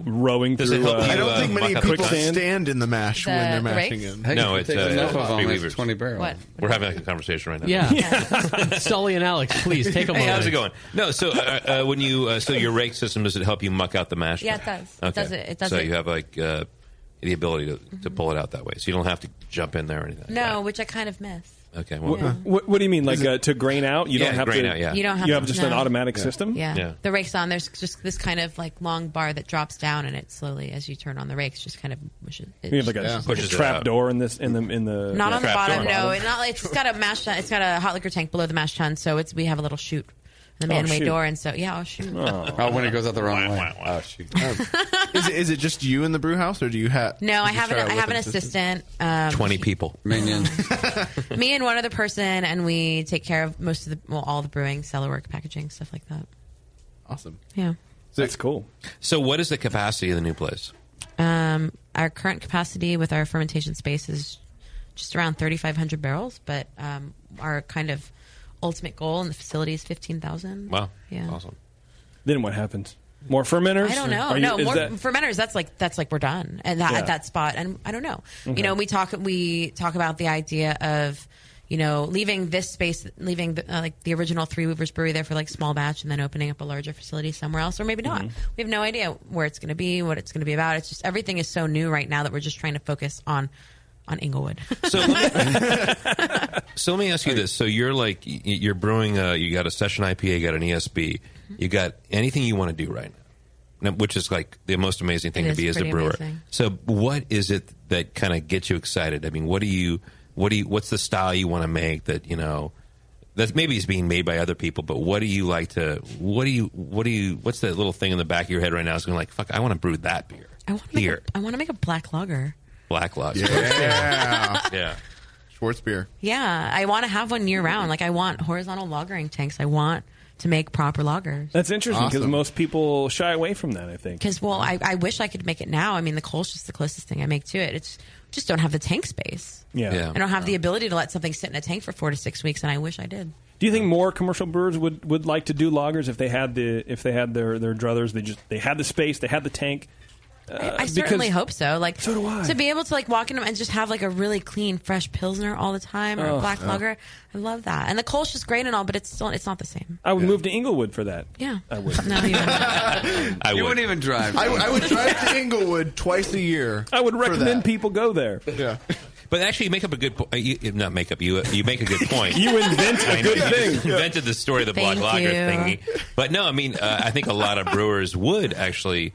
rowing Does through. it help you, I don't think many muck up the people quicksand? stand in the mash when they're The mashing rakes? in. No, it's enough of them. three It's levers. 20 barrels. what? We're having a conversation right now. Yeah. Sully and Alex, please take a Hey, moment. how's it going? No, so when you so your rake system, does it help you muck out the mash? Yeah, it does. It Okay. does it. It does so it. you have like the ability to pull it out that way, so you don't have to jump in there or anything. No, which I kind of miss. Okay. Well, What do you mean? Like to grain out? You Yeah, don't have grain to. out, yeah. You don't have You to, have just no. an automatic system. Yeah. The rake's on. There's just this kind of like long bar that drops down, and it slowly, as you turn on the rakes, just kind of pushes. You have like a trap door in this in the Not on the bottom. door. No, it's got a mash tun. It's got a hot liquor tank below the mash tun, so we have a little chute. The manway shoot. door, and so oh shoot. Oh, when it goes out the wrong way. Oh, shoot. Is it just you in the brew house, or do you have? No, I you have share an with an assistant. 20 people. Minions. Me and one other person, and we take care of most of all the brewing, cellar work, packaging, stuff like that. Awesome. Yeah. That's cool. So what is the capacity of the new place? Our current capacity with our fermentation space is just around 3,500 barrels, but our kind of ultimate goal in the facility is 15,000. Wow. Yeah. Awesome. Then what happens? More fermenters? I don't know. Are you- No, is more that- fermenters. That's like we're done at that spot, and I don't know. Okay. You know, we talk about the idea of, you know, leaving this space, leaving like the original Three Weavers Brewery there for like small batch, and then opening up a larger facility somewhere else, or maybe not. We have no idea where it's going to be, what it's going to be about. It's just everything is so new right now that we're just trying to focus on Inglewood. So let me ask you this: so you're brewing, you got a session IPA, you got an ESB, you got anything you want to do right now, which is like the most amazing thing It to is be as a pretty brewer. amazing. So what is it that kind of gets you excited? I mean, what's the style you want to make that, you know, that maybe is being made by other people, but what's the little thing in the back of your head right now is going like, fuck, I want to brew that beer here. I want to make a black lager. Black lager. Yeah. Yeah. Schwartz beer. Yeah, I want to have one year round. Like I want horizontal lagering tanks. I want to make proper lagers. That's interesting because Awesome. most people shy away from that, I think. Because, well, I wish I could make it now. I mean, the Kolsch is the closest thing I make to it. It's just don't have the tank space. Yeah. I don't have the ability to let something sit in a tank for 4 to 6 weeks, and I wish I did. Do you think more commercial brewers would like to do lagers if they had their druthers? They had the space, they had the tank. I certainly hope so. Like, so do I. To be able to like walk in them and just have like a really clean, fresh pilsner all the time, or a black lager. I love that. And the Kolsch is great and all, but it's not the same. I would move to Inglewood for that. Yeah, I would. No, you wouldn't. You wouldn't even drive. I would drive to Inglewood twice a year. I would for recommend that. people go there. Yeah. But actually, you make up a good point. Not make up. You make a good point. You invent a good thing. You invented the story of the black Thank lager you. thingy. But no, I mean, I think a lot of brewers would actually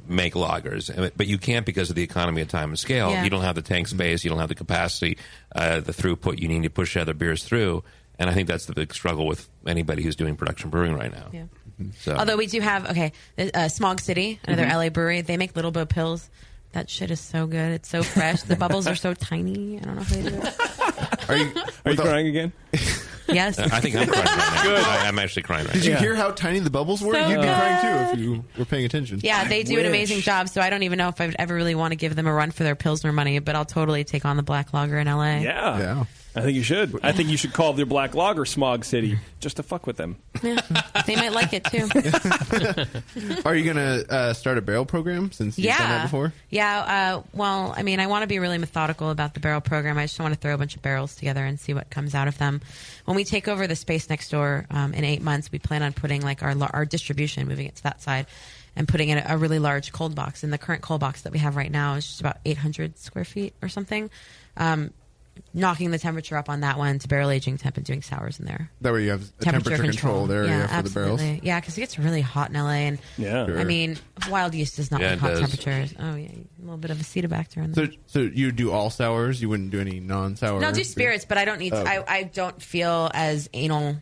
make lagers, but you can't because of the economy of time and scale. Yeah. You don't have the tank space. You don't have the capacity, the throughput you need to push other beers through. And I think that's the big struggle with anybody who's doing production brewing right now. Yeah. So. Although we do have Smog City, another LA brewery. They make Little Bo pills. That shit is so good. It's so fresh. The bubbles are so tiny. I don't know how they do it. Are you crying again? Yes. I think I'm crying right now. Good. I'm actually crying right Did now. you hear how tiny the bubbles were? So You'd be good. crying too if you were paying attention. Yeah, they do an amazing job. So I don't even know if I would ever really want to give them a run for their Pilsner money, but I'll totally take on the black lager in LA. Yeah. I think you should. I think you should call their black lager Smog City just to fuck with them. Yeah, they might like it too. Are you going to start a barrel program since you've done that before? Yeah. Well, I mean, I want to be really methodical about the barrel program. I just want to throw a bunch of barrels together and see what comes out of them. When we take over the space next door in 8 months, we plan on putting like our distribution, moving it to that side, and putting in a really large cold box. And the current cold box that we have right now is just about 800 square feet or something. Knocking the temperature up on that one to barrel aging temp and doing sours in there. That way you have a temperature controlled area for absolutely. the barrels. Yeah, because it gets really hot in LA. And Sure. I mean, wild yeast does not like hot temperatures. Oh, yeah, a little bit of acidibacter in there. So you do all sours? You wouldn't do any non-sour? No, I'll do spirits, but I don't need. I don't feel as anal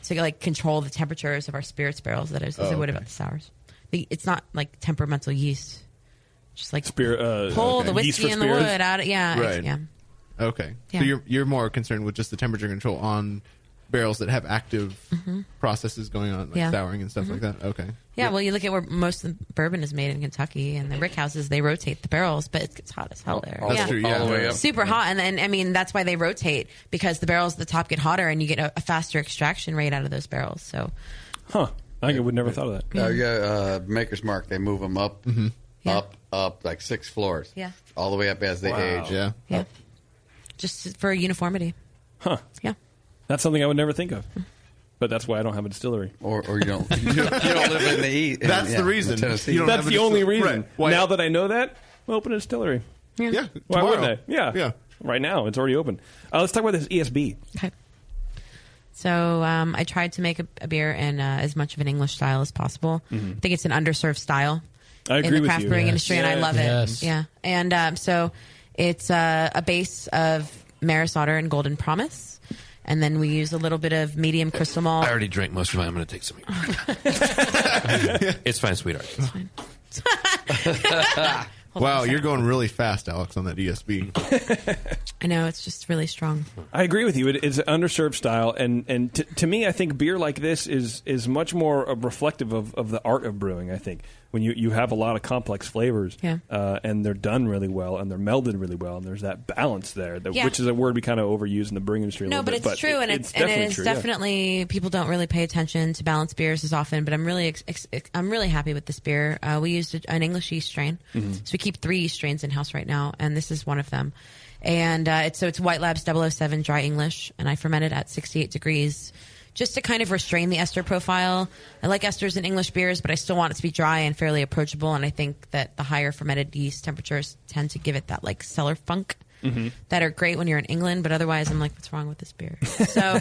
to like control the temperatures of our spirits barrels as I would about the sours. It's not like temperamental yeast. Just like pull the whiskey and the wood out. Yeah, right. Yeah. Okay. Yeah. So you're more concerned with just the temperature control on barrels that have active processes going on, like souring and stuff like that? Okay. Yeah, well, you look at where most of the bourbon is made in Kentucky, and the rick houses, they rotate the barrels, but it gets hot as hell there. That's true, all the way up. Super hot, and then, I mean, that's why they rotate, because the barrels at the top get hotter, and you get a faster extraction rate out of those barrels. So, I would never thought of that. Maker's Mark, they move them up, up, like 6 floors. Yeah. All the way up as they age. Yeah. Just for uniformity. Huh. Yeah. That's something I would never think of. But that's why I don't have a distillery. Or you don't you don't live in the East. That's the reason. Tennessee. That's the only reason. Right. Now that I know that, we'll open a distillery. Yeah. Why tomorrow. wouldn't I? Yeah. Right now, it's already open. Let's talk about this ESB. Okay. So I tried to make a beer in as much of an English style as possible. I think it's an underserved style I agree in the with craft you. brewing Yes. industry, and I love Yes. it. Yeah. And so it's a base of Maris Otter and Golden Promise. And then we use a little bit of medium crystal malt. I already drank most of mine. I'm going to take some. It's fine, sweetheart. It's fine. Wow, you're going really fast, Alex, on that ESB. I know, it's just really strong. I agree with you. It's an underserved style, and to me, I think beer like this is much more reflective of the art of brewing. I think when you have a lot of complex flavors, and they're done really well, and they're melded really well, and there's that balance there, which is a word we kind of overuse in the brewing industry. No, but it's true, and it's definitely people don't really pay attention to balanced beers as often. But I'm really happy with this beer. We used an English yeast strain, so we keep 3 yeast strains in house right now, and this is one of them. And it's White Labs 007 Dry English, and I fermented at 68 degrees just to kind of restrain the ester profile. I like esters in English beers, but I still want it to be dry and fairly approachable, and I think that the higher fermented yeast temperatures tend to give it that like cellar funk that are great when you're in England, but otherwise I'm like, what's wrong with this beer? So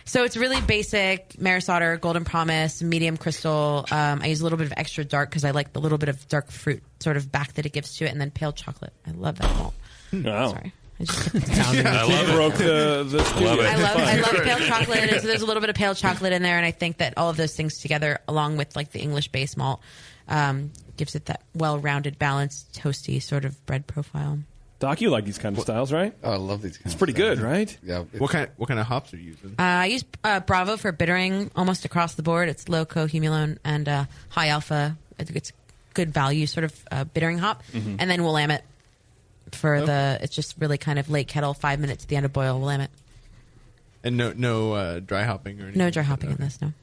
so it's really basic Maris Otter, Golden Promise, medium crystal. I use a little bit of extra dark because I like the little bit of dark fruit sort of back that it gives to it, and then pale chocolate. I love that malt. Wow. Sorry. I just kept I love it. Broke the studio. I love pale chocolate. So there's a little bit of pale chocolate in there, and I think that all of those things together, along with like the English base malt, gives it that well-rounded, balanced, toasty sort of bread profile. Doc, you like these kind of styles, right? Oh, I love these kinds It's pretty good, right? Yeah. What kind of hops are you using? I use Bravo for bittering almost across the board. It's low co-humulone and high alpha. I think it's good value sort of bittering hop. And then Willamette for it's just really kind of late kettle, 5 minutes at the end of boil, Willamette. And no dry hopping or anything? No dry hopping in this, no.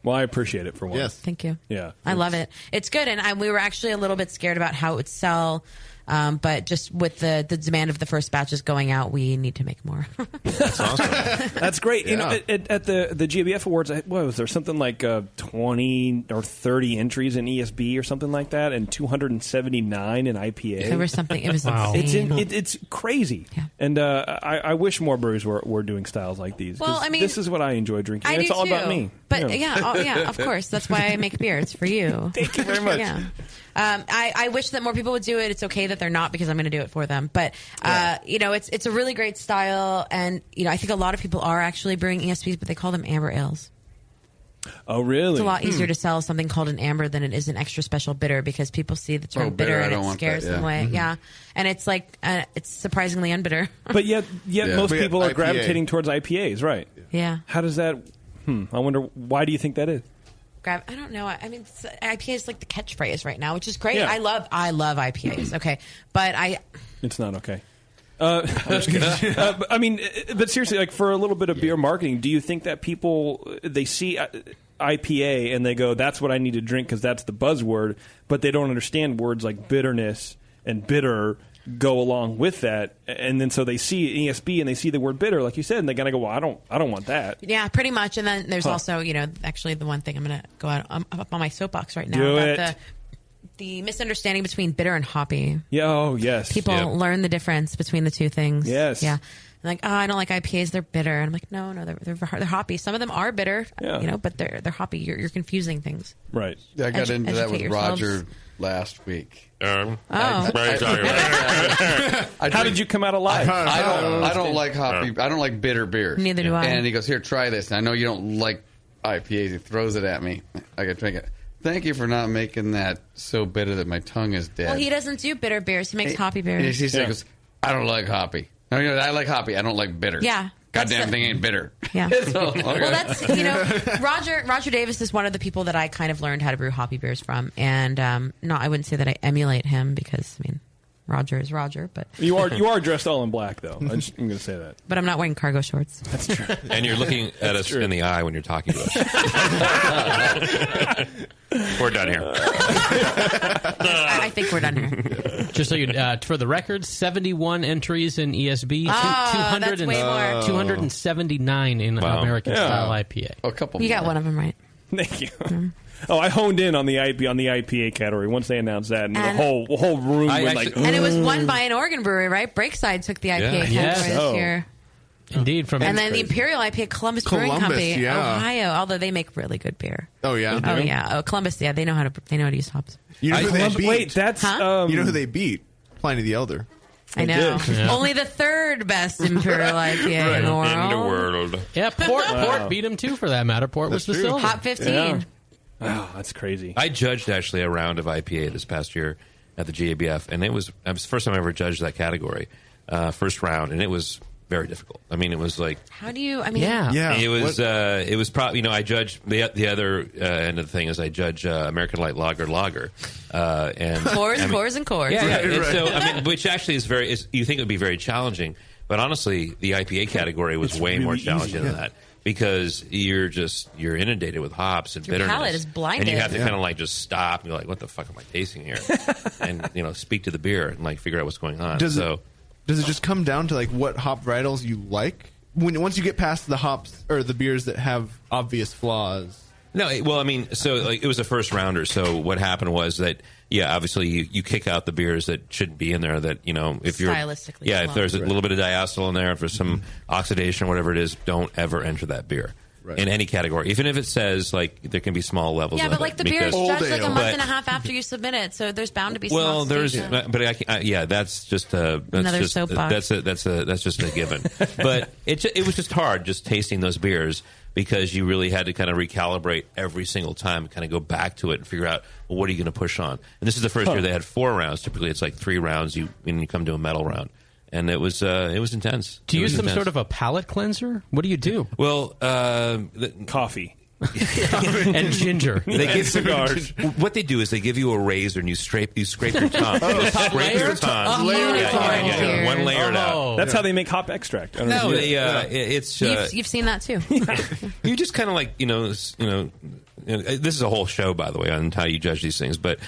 Well, I appreciate it for one. Yes. Thank you. Yeah. I love it. It's good, and we were actually a little bit scared about how it would sell. But just with the demand of the first batches going out, we need to make more. That's awesome. That's great. Yeah. You know, at the GABF Awards, what was there something like 20 or 30 entries in ESB or something like that, and 279 in IPA? There was something. It was insane. It's crazy. Yeah. And I wish more breweries were doing styles like these. Well, I mean, this is what I enjoy drinking. I It's do all too. about me. But yeah, of course. That's why I make beer. It's for you. Thank you very much. Yeah. I wish that more people would do it. It's okay that they're not, because I'm going to do it for them. But it's a really great style, and I think a lot of people are actually brewing ESBs, but they call them amber ales. Oh, really? It's a lot easier to sell something called an amber than it is an extra special bitter, because people see the term bitter and it scares them away. Yeah, and it's like it's surprisingly unbitter. But yet most people are IPA. gravitating towards IPAs, right? Yeah. How does that? I wonder, why do you think that is? I don't know. I mean, IPA is like the catchphrase right now, which is great. Yeah. I love IPAs. Okay, but It's not okay. I mean, but seriously, like for a little bit of beer marketing, do you think that people they see IPA and they go, "That's what I need to drink because that's the buzzword," but they don't understand words like bitterness and bitter go along with that, and then so they see ESB and they see the word bitter, like you said, and they're gonna go, "Well, I don't want that." Yeah, pretty much. And then there's also, actually the one thing I'm gonna go out up on my soapbox right now Do about it. the misunderstanding between bitter and hoppy. Yeah. Oh, yes. People learn the difference between the two things. Yes. Yeah. And like, I don't like IPAs. They're bitter. And I'm like, no, they're hoppy. Some of them are bitter, but they're hoppy. You're confusing things. Right. Yeah, I got into that with Educate yourselves. Roger last week. Oh. How did you come out alive? I don't like hoppy. I don't like bitter beers. Neither do I. And he goes, "Here, try this." And I know you don't like IPAs. He throws it at me. I got to drink it. Thank you for not making that so bitter that my tongue is dead. Well, he doesn't do bitter beers. He makes hoppy And beers. he goes, "I don't like hoppy. No, I like hoppy. I don't like bitter. Yeah. Goddamn thing ain't bitter." Yeah. So, okay. Well, that's, Roger Davis is one of the people that I kind of learned how to brew hoppy beers from. And no, I wouldn't say that I emulate him because, Roger is Roger, but You are dressed all in black, though. I'm going to say that. But I'm not wearing cargo shorts. That's true. And you're looking at us in the eye when you're talking to us. We're done here. I think we're done here. Just so you, for the record, 71 entries in ESB, that's way more. 279 in American style IPA. A couple. You got one of them right. Thank you. Oh, I honed in on the IPA category once they announced that, and the whole room was like. And it was won by an Oregon brewery, right? Breakside took the IPA category this year. Indeed, and then the Imperial IPA, Columbus Brewing Company, Ohio. Although they make really good beer. Oh yeah. Oh yeah. Oh, Columbus. Yeah, they know how to use hops. You know who they beat? Wait, that's you know who they beat? Pliny the Elder. I know. Only the third best Imperial IPA in the world. Yeah, Port beat him too, for that matter. Port was the silver. Hot 15. Yeah. Wow, that's crazy. I judged actually a round of IPA this past year at the GABF, and it was the first time I ever judged that category, first round, and it was very difficult. It was like, how do you? It was probably I judge the other end of the thing is I judge American Light Lager, and cores and cores. Yeah. And so which actually is you think it would be very challenging, but honestly, the IPA category was way more challenging than that. Because you're inundated with hops and bitterness. Your palate is blinded. And you have to kind of just stop and be like, what the fuck am I tasting here? And speak to the beer and figure out what's going on. Does it just come down to what hop varietals you like? Once you get past the hops or the beers that have obvious flaws? No, well, it was a first rounder. So what happened was that, obviously you kick out the beers that shouldn't be in there. That if you're stylistically, if there's a little bit of diacetyl in there, if there's some oxidation or whatever it is, don't ever enter that beer in any category, even if it says there can be small levels. Yeah, of but it, the beer is judged a month and a half after you submit it, so there's bound to be some oxidation. That's just another soapbox. That's just a given. But it was just hard just tasting those beers. Because you really had to kind of recalibrate every single time, kind of go back to it and figure out, well, what are you going to push on? And this is the first year they had 4 rounds. Typically, it's 3 rounds when you come to a medal round, and it was intense. Do you use some sort of a palate cleanser? What do you do? Well, coffee. And ginger. They give cigars. What they do is they give you a razor and you scrape your tongue. Scrape your tongue. One layer out. That's how they make hop extract. No, it's you've seen that too. You just kind of this is a whole show, by the way, on how you judge these things. But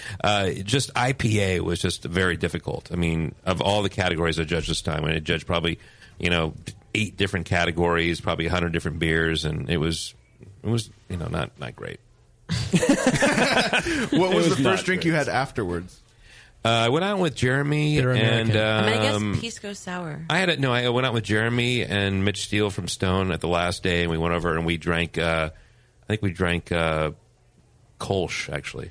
just IPA was just very difficult. Of all the categories I judged this time, I judged probably 8 different categories, probably 100 different beers, and it was not great. What was the first drink you had afterwards? I went out with Jeremy and I guess Pisco Sour. I went out with Jeremy and Mitch Steele from Stone at the last day, and we went over and we drank. I think we drank Kolsch actually,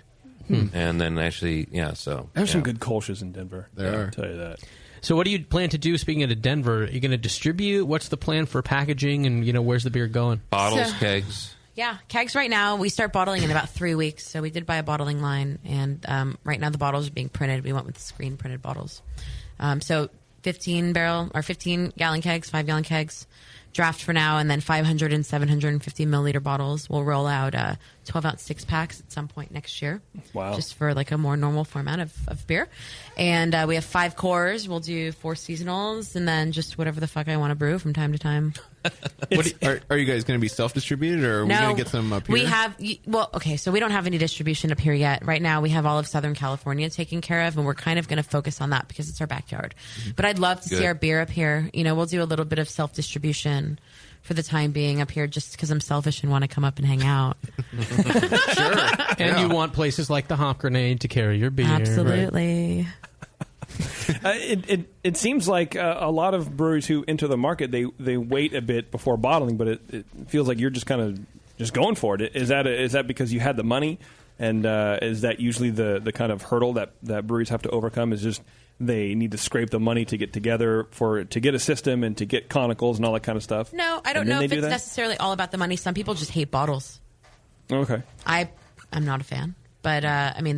and then there's some good Kolsch's in Denver. I'll tell you that. So what do you plan to do, speaking of Denver? Are you going to distribute? What's the plan for packaging, and where's the beer going? Bottles, kegs. Yeah, kegs right now. We start bottling in about 3 weeks, so we did buy a bottling line, and right now the bottles are being printed. We went with screen-printed bottles. So 15-gallon kegs, 5-gallon kegs, draft for now, and then 500 and 750 milliliter bottles. We'll roll out 12-ounce six-packs at some point next year. Wow. Just for like a more normal format of beer. And we have 5 cores. We'll do 4 seasonals, and then just whatever the fuck I want to brew from time to time. Are you guys going to be self-distributed, or are we going to get some up here? We have, so we don't have any distribution up here yet. Right now, we have all of Southern California taken care of, and we're kind of going to focus on that because it's our backyard. But I'd love to see our beer up here. We'll do a little bit of self-distribution for the time being up here just because I'm selfish and want to come up and hang out. Sure. And you want places like the Hop Grenade to carry your beer. Absolutely. Right? It seems like a lot of breweries who enter the market, they wait a bit before bottling, but it feels like you're just kind of just going for it. Is that because you had the money, and is that usually the kind of hurdle that breweries have to overcome? Is just they need to scrape the money to get together to get a system and to get conicals and all that kind of stuff? No, I don't know if it's necessarily all about the money. Some people just hate bottles. Okay. I'm not a fan. But,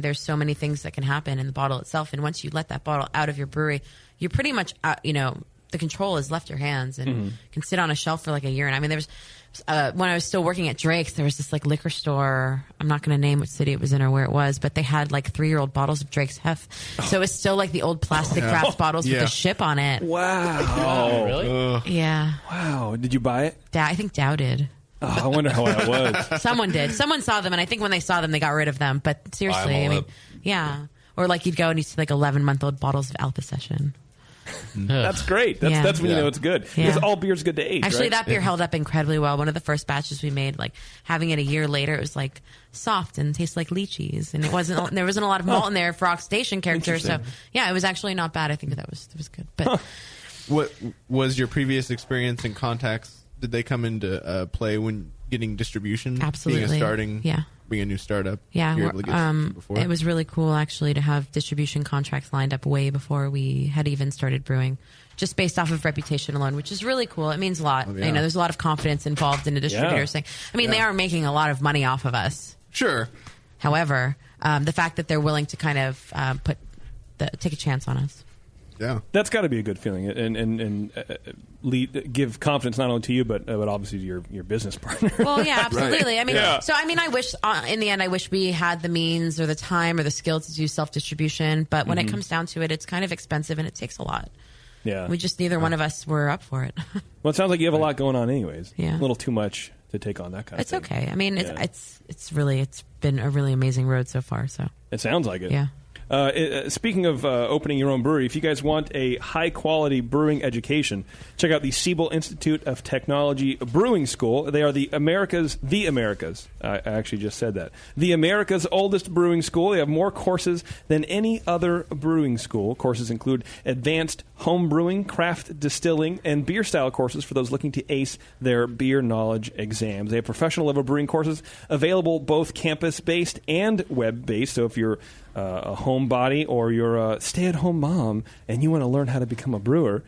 there's so many things that can happen in the bottle itself. And once you let that bottle out of your brewery, you're pretty much, the control has left your hands and can sit on a shelf for like a year. And there was, when I was still working at Drake's, there was this like liquor store. I'm not going to name what city it was in or where it was, but they had like 3-year-old bottles of Drake's Hef. So it was still like the old plastic wrapped bottles with the ship on it. Wow. Oh, really? Yeah. Wow. Did you buy it? I think Dow did. Oh, I wonder how that was. Someone did. Someone saw them, and I think when they saw them, they got rid of them. But seriously, yeah. Or like you'd go and you see like 11-month-old bottles of Alpha Session. That's great. That's when you know it's good. Because all beer's good to age. Actually, right? that beer held up incredibly well. One of the first batches we made, like having it a year later, it was like soft and tastes like lychees, and there wasn't a lot of malt in there for oxidation character. So yeah, it was actually not bad. I think that was good. But what was your previous experience in contacts? Did they come into play when getting distribution? Absolutely. Being a new startup. Yeah. You're able to get some before? It was really cool actually to have distribution contracts lined up way before we had even started brewing, just based off of reputation alone, which is really cool. It means a lot. Oh, yeah. There's a lot of confidence involved in a distributor saying, they are making a lot of money off of us. Sure. However, the fact that they're willing to kind of take a chance on us. Yeah, that's got to be a good feeling, and give confidence not only to you but obviously to your business partner. Well, yeah, absolutely. Right. I wish in the end, I wish we had the means or the time or the skill to do self distribution. But when it comes down to it, it's kind of expensive and it takes a lot. Yeah, we just neither one of us were up for it. Well, it sounds like you have a lot going on, anyways. Yeah, a little too much to take on that kind of thing. It's okay. It's been a really amazing road so far. So it sounds like it. Yeah. Speaking of opening your own brewery, if you guys want a high-quality brewing education, check out the Siebel Institute of Technology Brewing School. They are the America's. I actually just said that. The America's oldest brewing school. They have more courses than any other brewing school. Courses include advanced home brewing, craft distilling, and beer style courses for those looking to ace their beer knowledge exams. They have professional level brewing courses available both campus-based and web-based. So if you're a homebody or you're a stay-at-home mom and you want to learn how to become a brewer,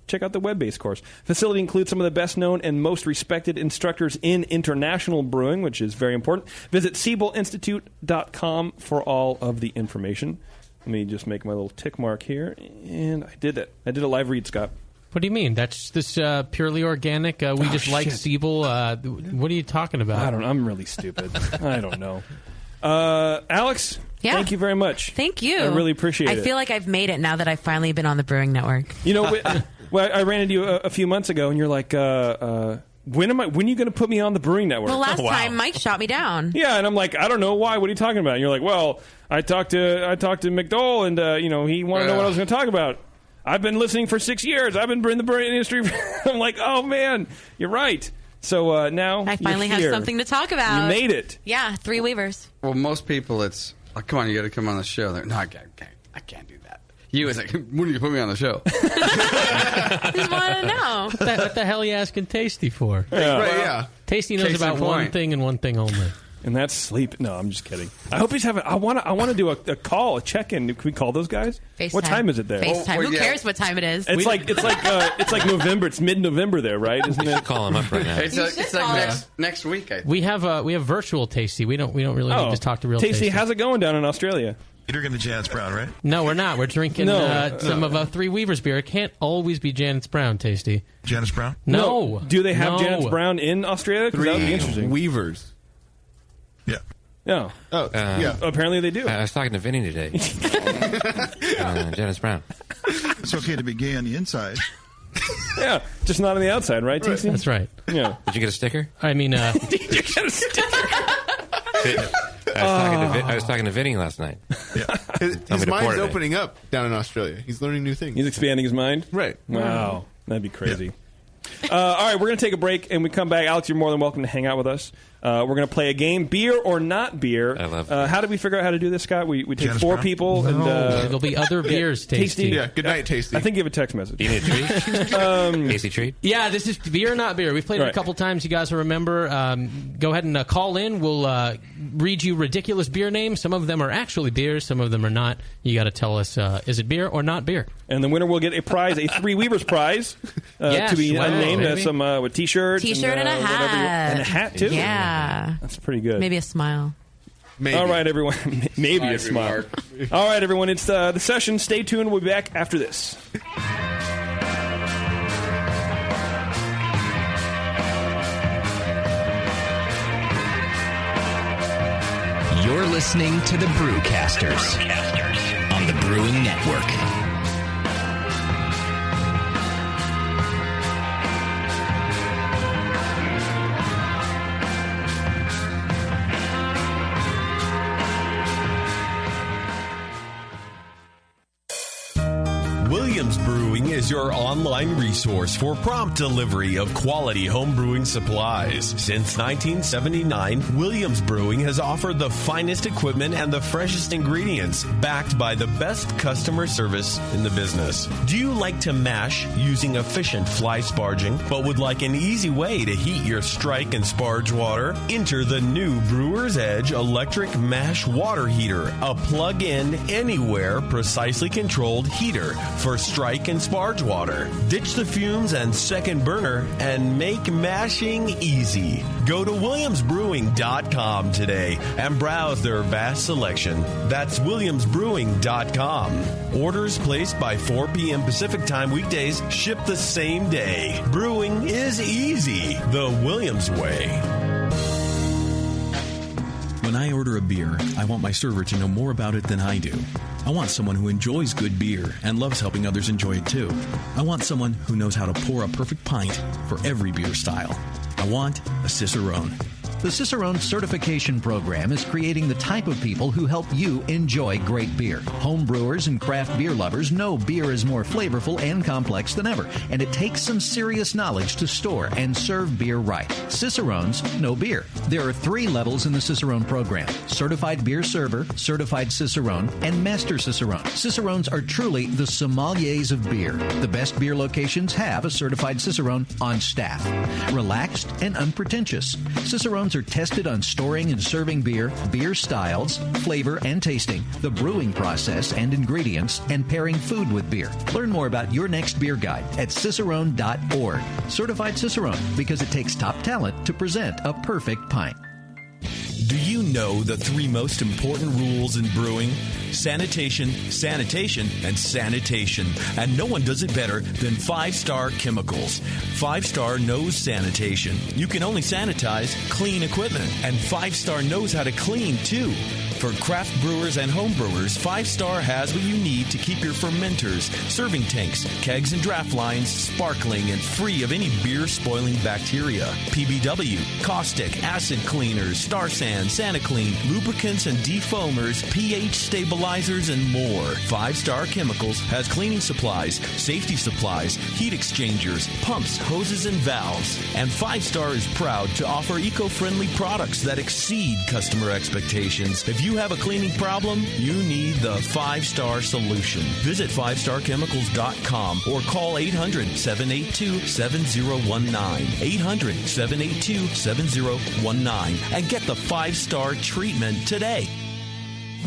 check out the web-based course. Facility includes some of the best-known and most respected instructors in international brewing, which is very important. Visit SiebelInstitute.com for all of the information. Let me just make my little tick mark here, and I did it. I did a live read, Scott. What do you mean? That's this purely organic? We just like Siebel. What are you talking about? I'm really stupid. I don't know. Alex, thank you very much. Thank you. I really appreciate it. I feel like I've made it now that I've finally been on the Brewing Network. I ran into you a few months ago, and you're like, when are you going to put me on the Brewing Network? Well, last time Mike shot me down. Yeah, and I'm like, I don't know why. What are you talking about? And you're like, well, I talked to McDowell, and he wanted to know what I was going to talk about. I've been listening for 6 years. I've been in the brewing industry. I'm like, oh man, you're right. So now I finally have something to talk about. You made it. Yeah, 3 Weavers. Well, most people, it's like, come on, you got to come on the show. They're, no, I can't do that. You was like, when do you put me on the show? I just want to know. What the hell are you asking Tasty for? Yeah. Right, yeah. Tasty knows about one thing and one thing only. And that's sleep. No, I'm just kidding. I hope he's having. I want to do a call, a check-in. Can we call those guys? FaceTime. What time is it there? FaceTime. Who cares what time it is? It's like November. It's mid-November there, right? Isn't it? Call him up right now. It's like next week. I think. We have virtual Tasty. We don't really need to talk to real Tasty. How's it going down in Australia? You're drinking the Janet's Brown, right? No, we're not. We're drinking some of 3 Weavers beer. It can't always be Janet's Brown, Tasty. Janet's Brown? No. Do they have Janet's Brown in Australia? Because that would be interesting. Weavers. Yeah. No. Oh, yeah. Apparently they do. I was talking to Vinny today. Dennis Brown. It's okay to be gay on the inside. Yeah, just not on the outside, right, TC? That's right. Yeah. Did you get a sticker? I mean, Did you get a sticker? I was talking to Vinny last night. Yeah. His mind's opening up down in Australia. He's learning new things. He's expanding his mind? Right. Wow. That'd be crazy. All right, we're going to take a break, and we come back. Alex, you're more than welcome to hang out with us. We're going to play a game, beer or not beer. I love how did we figure out how to do this, Scott? We take Janice 4 Brown? people. No. And It'll be other beers, Tasty. Yeah, good night, Tasty. I think you have a text message. Do you need a treat? Tasty treat? Yeah, this is beer or not beer. We've played it a couple times. You guys will remember. Go ahead and call in. We'll read you ridiculous beer names. Some of them are actually beers. Some of them are not. You got to tell us, is it beer or not beer? And the winner will get a prize, a 3 Weavers prize, to be unnamed. Some with T-shirts. T-shirt and a hat. And a hat, too. Yeah. That's pretty good. Maybe a smile. Maybe. All right, everyone. Maybe a smile. All right, everyone. It's the session. Stay tuned. We'll be back after this. You're listening to the Brewcasters on the Brewing Network. Williams Brewing is your online resource for prompt delivery of quality home brewing supplies. Since 1979, Williams Brewing has offered the finest equipment and the freshest ingredients, backed by the best customer service in the business. Do you like to mash using efficient fly sparging, but would like an easy way to heat your strike and sparge water? Enter the new Brewer's Edge electric mash water heater, a plug-in, anywhere, precisely controlled heater for strike and sparge water. Ditch the fumes and second burner and make mashing easy. Go to williamsbrewing.com today and browse their vast selection. That's williamsbrewing.com. Orders placed by 4 p.m. Pacific Time weekdays ship the same day. Brewing is easy the Williams way. When I order a beer, I want my server to know more about it than I do. I want someone who enjoys good beer and loves helping others enjoy it too. I want someone who knows how to pour a perfect pint for every beer style. I want a Cicerone. The Cicerone Certification Program is creating the type of people who help you enjoy great beer. Home brewers and craft beer lovers know beer is more flavorful and complex than ever, and it takes some serious knowledge to store and serve beer right. Cicerones know beer. There are 3 levels in the Cicerone program: Certified Beer Server, Certified Cicerone, and Master Cicerone. Cicerones are truly the sommeliers of beer. The best beer locations have a Certified Cicerone on staff. Relaxed and unpretentious, Cicerones are tested on storing and serving beer, beer styles, flavor and tasting, the brewing process and ingredients, and pairing food with beer. Learn more about your next beer guide at cicerone.org. Certified Cicerone, because it takes top talent to present a perfect pint. Do you know the 3 most important rules in brewing? Sanitation, sanitation, and sanitation. And no one does it better than 5-Star Chemicals. 5-Star knows sanitation. You can only sanitize clean equipment. And 5-Star knows how to clean, too. For craft brewers and home brewers, 5-Star has what you need to keep your fermenters, serving tanks, kegs, and draft lines sparkling and free of any beer-spoiling bacteria. PBW, caustic, acid cleaners, Star San, SaniClean, lubricants and defoamers, pH stabilizers, and more. 5-Star Chemicals has cleaning supplies, safety supplies, heat exchangers, pumps, hoses, and valves. And 5-Star is proud to offer eco-friendly products that exceed customer expectations. If you have a cleaning problem, you need the 5-Star solution. Visit 5starchemicals.com or call 800-782-7019. 800-782-7019 and get the 5-Star treatment today.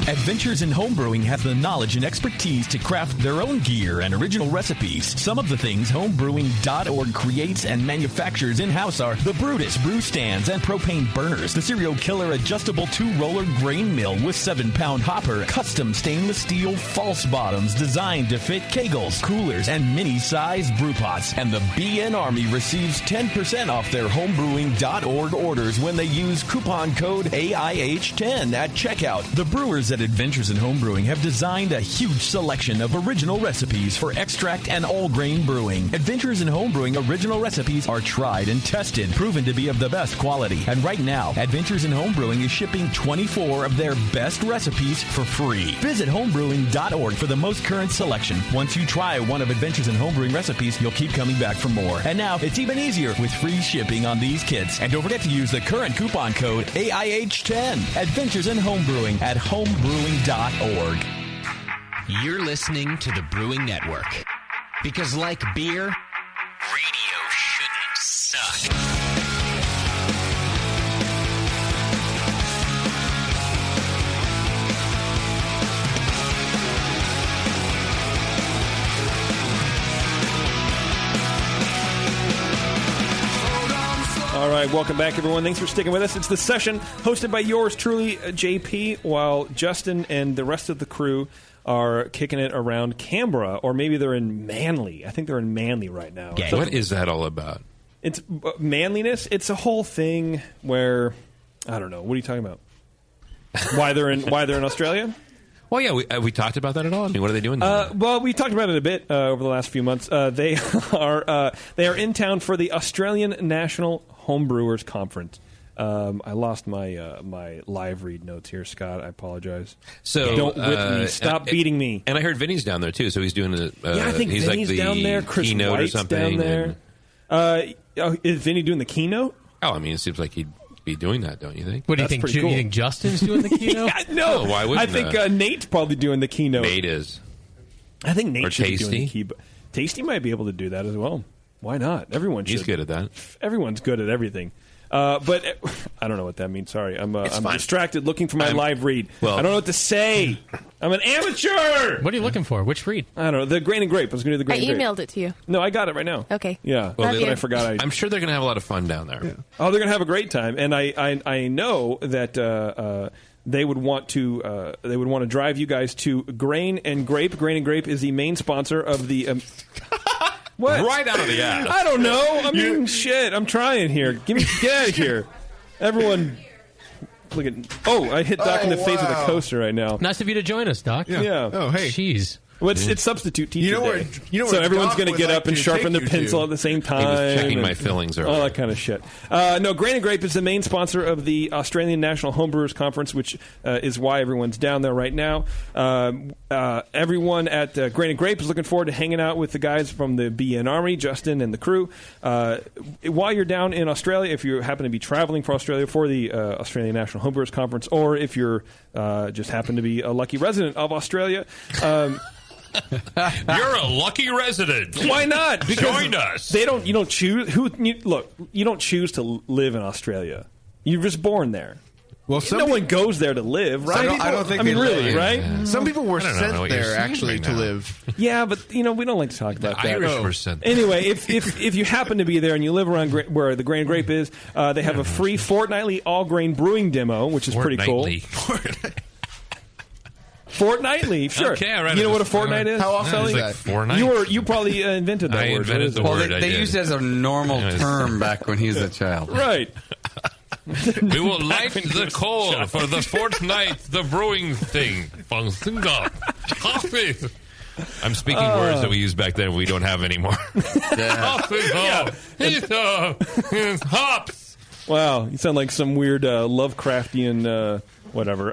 Adventures in Homebrewing has the knowledge and expertise to craft their own gear and original recipes. Some of the things homebrewing.org creates and manufactures in-house are the Brutus brew stands and propane burners, the Serial Killer adjustable 2-roller grain mill with 7-pound hopper, custom stainless steel false bottoms designed to fit kegels, coolers, and mini-sized brew pots. And the BN Army receives 10% off their homebrewing.org orders when they use coupon code AIH10 at checkout. The brewers at Adventures in Homebrewing have designed a huge selection of original recipes for extract and all-grain brewing. Adventures in Homebrewing original recipes are tried and tested, proven to be of the best quality. And right now, Adventures in Homebrewing is shipping 24 of their best recipes for free. Visit homebrewing.org for the most current selection. Once you try one of Adventures in Homebrewing recipes, you'll keep coming back for more. And now, it's even easier with free shipping on these kits. And don't forget to use the current coupon code AIH10. Adventures in Homebrewing at homebrewing.org. You're listening to the Brewing Network. Because like beer, radio shouldn't suck. All right, welcome back, everyone. Thanks for sticking with us. It's The Session, hosted by yours truly, JP, while Justin and the rest of the crew are kicking it around Canberra, or maybe they're in Manly. I think they're in Manly right now. So what is that all about? It's manliness. It's a whole thing where, I don't know. What are you talking about? Why they're in Australia? Well, yeah, we talked about that at all. I mean, what are they doing there? Well, we talked about it a bit over the last few months. They are in town for the Australian National Homebrewers Conference. I lost my my live read notes here, Scott. I apologize. So don't whip me. Stop beating me. And I heard Vinny's down there too. So he's doing the. Yeah, I think he's Vinny's like the down there. Chris keynote White's or something. down there. Is Vinny doing the keynote? Oh, I mean, it seems like he'd be doing that, don't you think? What do you think? Pretty cool. You think Justin's doing the keynote? Yeah, no, why wouldn't I think Nate's probably doing the keynote. Nate is. I think Nate or should be Tasty. doing the keynote. Tasty might be able to do that as well. Why not? Everyone should. He's good at that. Everyone's good at everything. But I don't know what that means. Sorry, I'm distracted looking for my live read. I don't know what to say. I'm an amateur. What are you looking for? Which read? I don't know. The Grain and Grape. I was going to do the Grain I and Grape. emailed it to you. No, I got it right now. Okay. Yeah. Well, I forgot. I'm sure they're going to have a lot of fun down there. Yeah. Oh, they're going to have a great time, and I know that. They would want to drive you guys to Grain and Grape. Grain and Grape is the main sponsor of the. What? Right out of the ass. I don't know. I mean, shit. I'm trying here. Get out of here. Everyone, look at. Oh, I hit Doc in the face with a coaster right now. Nice of you to join us, Doc. Yeah. Oh, hey. Jeez. Well, it's substitute teacher day. Where so everyone's Doc going to would get like up and to sharpen take the you pencil to. at the same time. He was checking my fillings earlier. All that kind of shit. No, Grain and Grape is the main sponsor of the Australian National Homebrewers Conference, which is why everyone's down there right now. Everyone at Grain and Grape is looking forward to hanging out with the guys from the BN Army, Justin and the crew. While you're down in Australia, if you happen to be traveling for Australia for the Australian National Homebrewers Conference, or if you're just happen to be a lucky resident of Australia, You're a lucky resident. why not? Because join us. You don't choose you don't choose to live in Australia. You're just born there. Well, no one goes there to live, right? I don't think I mean, they really, live. right? Some people were I don't know sent what you're there saying actually right to now. live. Yeah, but we don't like to talk about that. Irish were sent there. Anyway, if you happen to be there and you live around where the Grain and Grape is, they have a free fortnightly all grain brewing demo, which is pretty cool. Fortnightly, sure. Okay, I read you know it. what a fortnight is? How often Sully? is Like 4 nights. You probably invented that I word. invented the Well, word. they used it as a normal Yes. term back when he was a child. Right. We will light the coal for the fortnight, the brewing thing. Coffee. I'm speaking words that we used back then we don't have anymore. Hops. Wow, you sound like some weird Lovecraftian whatever.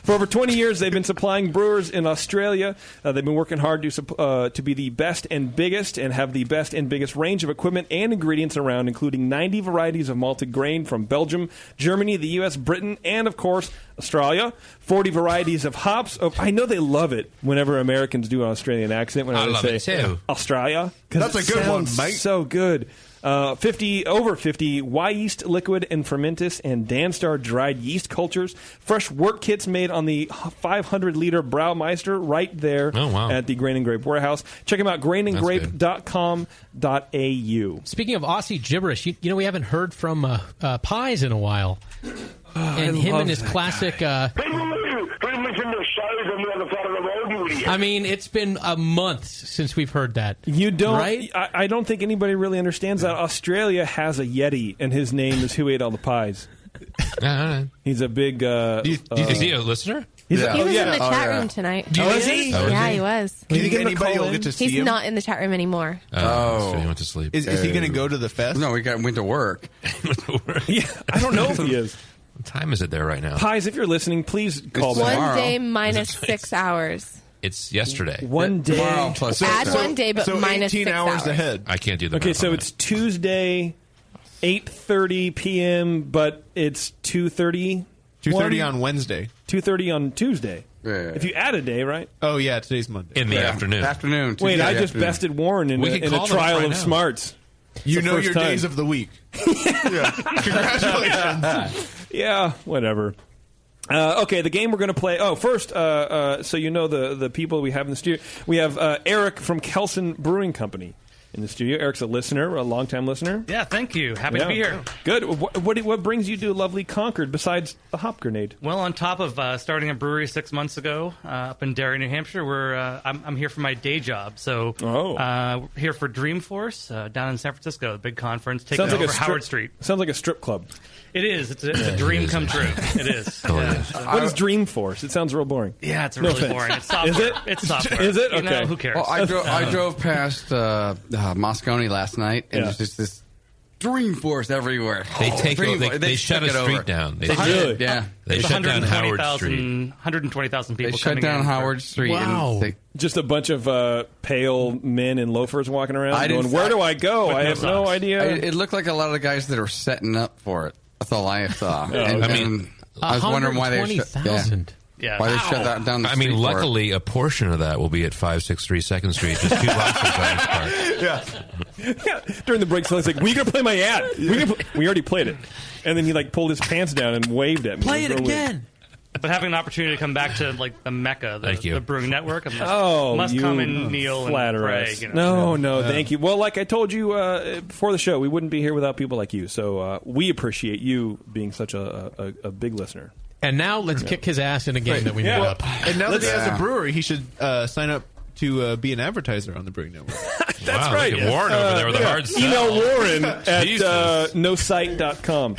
For over 20 years, they've been supplying brewers in Australia. They've been working hard to be the best and biggest and have the best and biggest range of equipment and ingredients around, including 90 varieties of malted grain from Belgium, Germany, the U.S., Britain, and, of course, Australia. 40 varieties of hops. I know they love it whenever Americans do an Australian accent. Whenever I love they it, say too. Australia. 'Cause That's it a good one, sounds mate. so good. over 50 Y-yeast liquid and fermentus and Danstar dried yeast cultures. Fresh wort kits made on the 500-liter Braumeister right there at the Grain and Grape warehouse. Check them out, grainandgrape.com.au. Speaking of Aussie gibberish, you know we haven't heard from Pies in a while. And him and his classic... I mean, it's been a month since we've heard that. You don't... Right? I don't think anybody really understands that. Australia has a Yeti, and his name is Who Ate All the Pies. He's a big... is he a listener? He was in the chat room tonight. Was he? Yeah, he was. Do you think anybody will get to see him? He's not in the chat room anymore. So he went to sleep. Is he going to go to the fest? No, went to work. Yeah, I don't know if he is. What time is it there right now? Pies, if you're listening, please call back. 1 day minus 6 hours. It's yesterday. 1 day. Add 1 day, but minus 6 hours ahead. I can't do that. Okay, so it's Tuesday, 8:30 p.m., but it's 2:30. 2:30 on Wednesday. 2:30 on Tuesday. Yeah. If you add a day, right? Oh, yeah, today's Monday. In the afternoon. Afternoon. Wait, I just afternoon. bested Warren in a trial of smarts. You know first your time. days of the week. Yeah. Congratulations. Yeah, whatever. Okay, the game we're going to play. Oh, first, so you know the people we have in the studio. We have Eric from Kelson Brewing Company in the studio. Eric's a listener, a longtime listener. Yeah, thank you. Happy to be here. Good. What brings you to lovely Concord besides the hop grenade? Well, on top of starting a brewery 6 months ago up in Derry, New Hampshire, I'm here for my day job. So here for Dreamforce down in San Francisco, the big conference taking over Howard Street. Sounds like a strip club. It is. It's a dream come true. It is. What is Dreamforce? It sounds real boring. Yeah, it's really boring. It's software. Is it? It's software. Is it? You Okay. know, who cares? Well, I drove past Moscone last night, and there's just this Dreamforce everywhere. They shut a street down. They did, yeah. They shut down Howard Street. 120,000 people. They shut down Howard Street. Wow. And just a bunch of pale men in loafers walking around going, where do I go? I have no idea. It looked like a lot of the guys that were setting up for it. That's all I saw. Okay. I was wondering why they shut why they shut that down the street. Luckily, a portion of that will be at 563 2nd Street, just 2 blocks from Giants Park. Yeah. During the break, someone's like, we got to play my ad. We already played it. And then he pulled his pants down and waved at me. Play it again. But having an opportunity to come back to the Mecca, the Brewing Network, must come and kneel and pray. No, thank you. Well, like I told you before the show, we wouldn't be here without people like you. So we appreciate you being such a big listener. And now let's kick his ass in a game that we made up. And now that he has a brewery, he should sign up to be an advertiser on the Brewing Network. That's right. Look at Warren over there with a hard sell. Email Warren at nosite.com.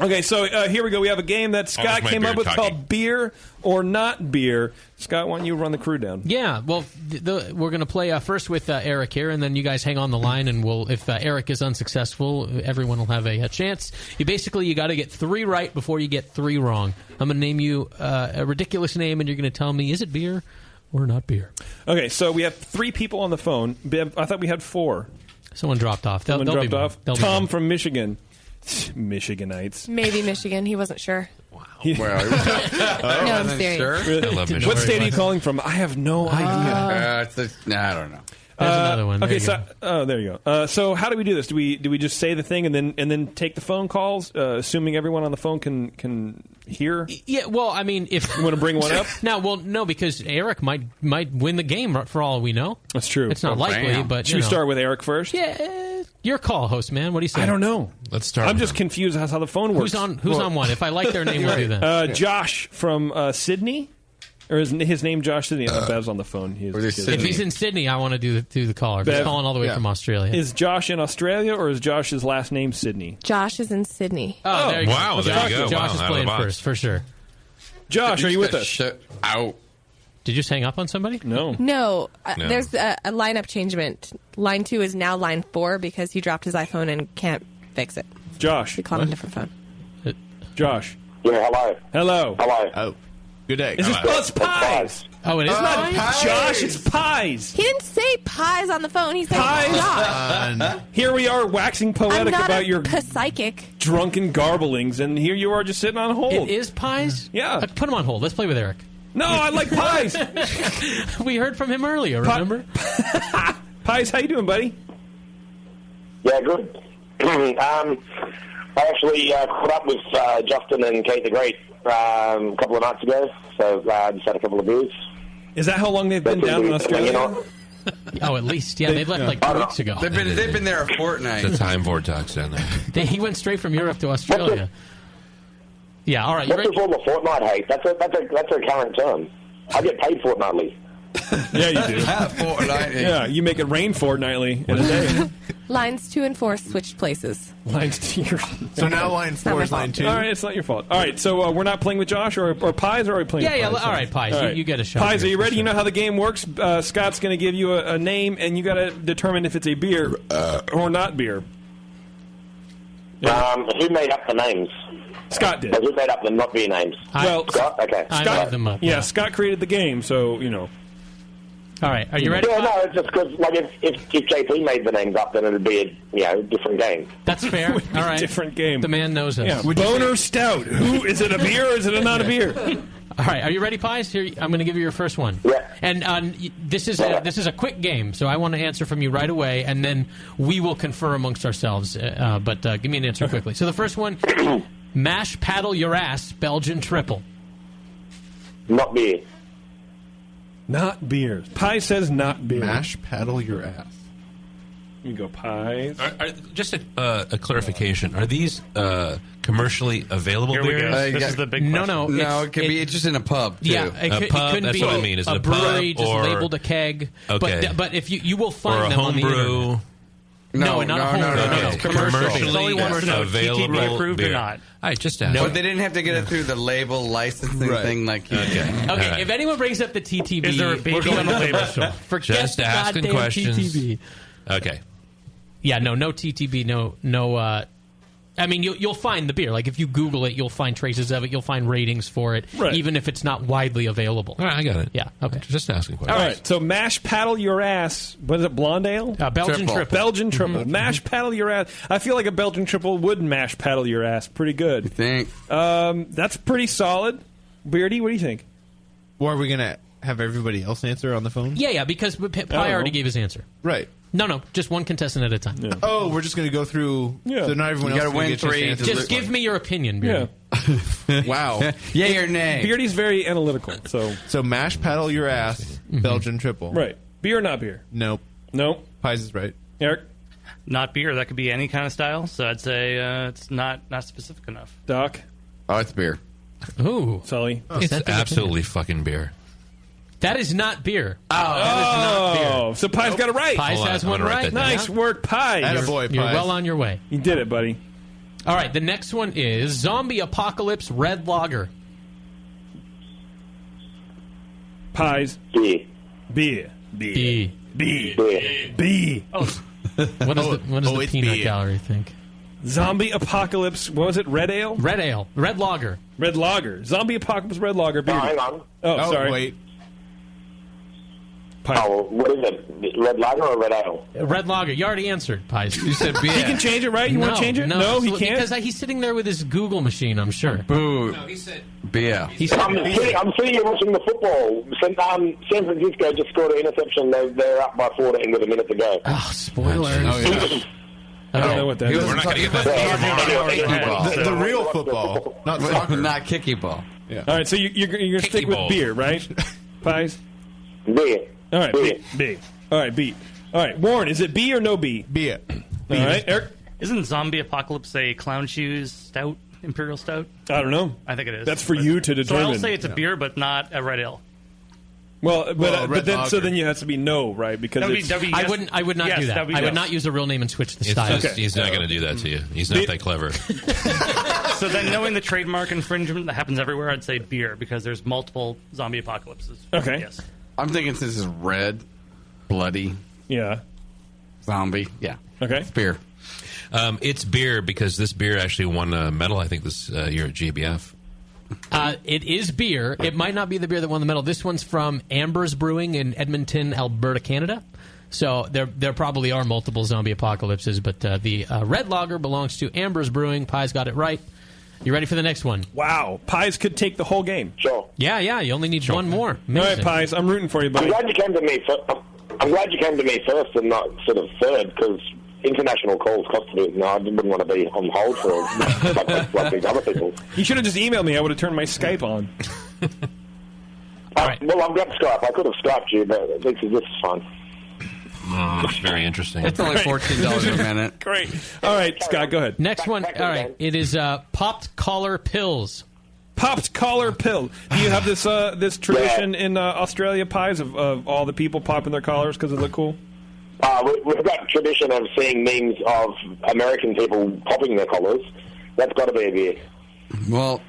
Okay, so here we go. We have a game that Scott came up with called Beer or Not Beer. Scott, why don't you run the crew down? Yeah, well, we're going to play first with Eric here, and then you guys hang on the line, and if Eric is unsuccessful, everyone will have a chance. You got to get 3 right before you get 3 wrong. I'm going to name you a ridiculous name, and you're going to tell me, is it beer or not beer? Okay, so we have 3 people on the phone. I thought we had 4. Someone dropped off. Someone dropped off. Tom from Michigan. Michiganites. Maybe Michigan. He wasn't sure. Wow. No, I'm serious. Really? I love Michigan. What state are you calling from? I have no idea. I don't know. There's another one. Okay, there you go. So how do we do this? Do we just say the thing and then take the phone calls, assuming everyone on the phone can hear? Yeah. Well, I mean, if you want to bring one up, no, because Eric might win the game for all we know. That's true. It's not likely, but should we start with Eric first? Yeah. Your call, host man. What do you say? I don't know. Let's start. I'm just confused as how the phone works. Who's on one? If I like their name, we'll do that. Josh from Sydney. Or is his name Josh Sydney? Bev's on the phone. If he's in Sydney, I want to do the caller. He's calling all the way from Australia. Is Josh in Australia, or is Josh's last name Sydney? Josh is in Sydney. Oh, there you wow, go. there you go. Josh is playing first, for sure. Josh, are you with us? Out. Did you just hang up on somebody? No. No. There's a lineup changement. Line 2 is now line 4 because he dropped his iPhone and can't fix it. Josh. He called on a different phone. Josh. Yeah, hello. Hello. Hello. Oh. Good day. It's pies. Oh, it is? It's not Josh, it's pies. He didn't say pies on the phone. He said Josh. Here we are waxing poetic about your psychic drunken garblings, and here you are just sitting on hold. It is pies? Yeah. Put him on hold. Let's play with Eric. No, I like pies. We heard from him earlier, remember? Pies, how you doing, buddy? Yeah, good. I actually caught up with Justin and Kate the Great a couple of nights ago, so I just had a couple of beers. Is that how long they've been down in Australia? Oh, at least. Yeah, they left like 2 weeks ago. They've been there a fortnight. The time vortex down there. He went straight from Europe to Australia. Yeah, all right. What's the form of fortnight, hey? That's a current term. I get paid fortnightly. Yeah, you do. Fortnightly. Yeah, you make it rain fortnightly in a day. Lines 2 and 4 switched places. Lines 2. So now line 4 is line 2. All right, it's not your fault. All right, so we're not playing with Josh or Pies, or are we playing with Pies? All right, Pies, you get a shot. Pies, here are you for ready? sure. You know how the game works. Scott's going to give you a name, and you got to determine if it's a beer or not beer. Who made up the names? Scott did. Or who made up the not beer names? Scott? Okay. Scott made them up, yeah, Scott created the game, so, you know. All right, are you ready? Yeah, no, it's just because, like, if JP made the names up, then it'd be a different game. That's fair. All right. Different game. The man knows us. Yeah, Boner Stout. Who is it, a beer or is it not a beer? All right, are you ready, Pies? Here, I'm going to give you your first one. Yeah. And this is a quick game, so I want to answer from you right away, and then we will confer amongst ourselves. But give me an answer quickly. So the first one, mash paddle your ass, Belgian triple. Not beer. Not beer. Pie says not beer. Mash paddle your ass. You go Pies. Just a clarification. Are these commercially available Here we beers? go. This is the big question. No, it could be just in a pub, too. Yeah, A pub, couldn't that's be what I mean. Is it a brewery pub just or labeled a keg. Okay. But if you will or find a them on the homebrew? internet. No, not a homebrew. No. It's Commercially So he wants to know if available TTB approved beer. or not. I just asked. But they didn't have to get it through the label licensing thing like you did. Okay, All right. if anyone brings up the TTB, Is there a we're baby going on the to label? Forget Just the asking goddamn questions. TTB. Okay. Yeah, no TTB, no. I mean, you'll find the beer. Like if you Google it, you'll find traces of it. You'll find ratings for it, Right. even if it's not widely available. All right, I got it. Yeah. Okay. Just asking questions. All right, so mash paddle your ass. What is it, blonde ale? Belgian triple. Belgian triple. Mash paddle your ass. I feel like a Belgian triple would mash paddle your ass pretty good. You think? That's pretty solid. Beardy, what do you think? Or are we going to have everybody else answer on the phone? Yeah, because Pie already gave his answer. Right. No, just one contestant at a time. Yeah. Oh, we're just going to go through. Yeah. So not everyone You else gotta is gonna win get a chance to three. answer Just this give one. me your opinion, Beardy. Yeah. Wow. Yay or nay? Beardy's very analytical, so. So mash paddle your ass, Belgian triple. Right. Beer or not beer? Nope. Nope. Pies is right. Eric? Not beer. That could be any kind of style. So I'd say it's not specific enough. Doc? Oh, it's beer. Ooh. Sully? It's absolutely fucking beer. That is not beer. Oh, so Pies got it right. Pies has one right. Nice work, Pies. Attaboy, You're Pies. well on your way. You did it, buddy. All right, the next one is Zombie Apocalypse Red Lager. Pies. Beer. Beer. B. B. Beer. B. What does the it's peanut beer. gallery think? Zombie Apocalypse, what was it, red ale? Red ale. Red lager. Red lager. Zombie Apocalypse Red Lager. Beer. Oh, hang on. Oh, sorry. Wait. Oh, what is it? Red lager or red ale? Red lager. You already answered, Pies. You said beer. He can change it, right? You want to change it? No, he can't? Because he's sitting there with his Google machine, I'm sure. Boo. No, he said Beer. I'm sitting here watching the football. San Francisco just scored an interception. They're up by 14 with a minute to go. Oh, spoilers. Oh, yeah. I don't know what that is. We're not going to get that. The real football, not soccer. Not kicky ball. Yeah. All right, so you're going to stick with ball. beer, right? Pies? Beer. All right, Beer. B. All right, B. All right, Warren, is it B or no B? Beer. All right, Eric? Isn't Zombie Apocalypse a clown shoes stout, imperial stout? I don't know. I think it is. That's for you to So determine. I'll say it's a beer, but not a red ale. Well, but red then lager. then you have to be no, right? Because That'd be I yes. would not Yes, do that. that'd be I would yes. not use a real name and switch the It's style. just, he's not going to do that to you. He's not that clever. So then, knowing the trademark infringement that happens everywhere, I'd say beer because there's multiple zombie apocalypses. Okay. Yes. I'm thinking since it's red, bloody, Yeah. zombie. Yeah. Okay. It's beer. It's beer because this beer actually won a medal, I think, this year at GBF. It is beer. It might not be the beer that won the medal. This one's from Amber's Brewing in Edmonton, Alberta, Canada. So there probably are multiple zombie apocalypses, but the red lager belongs to Amber's Brewing. Pies got it right. You ready for the next one? Wow. Pies could take the whole game. Sure. Yeah. You only need one more. All Amazing. right, Pies, I'm rooting for you, I'm buddy. glad you came to me. I'm glad you came to me first and not sort of third because international calls cost me. No, I wouldn't want to be on hold for like these other people. You should have just emailed me. I would have turned my Skype on. Well, I've got Skype. I could have Skyped you, but this is fun. It's very interesting. It's only $14 a minute. Great. All right, Scott, go ahead. Next one. All right. It is popped collar pills. Popped collar pill. Do you have this this tradition in Australia, Pies, of all the people popping their collars because they look cool? We've got a tradition of seeing memes of American people popping their collars. That's got to be a beer. Well,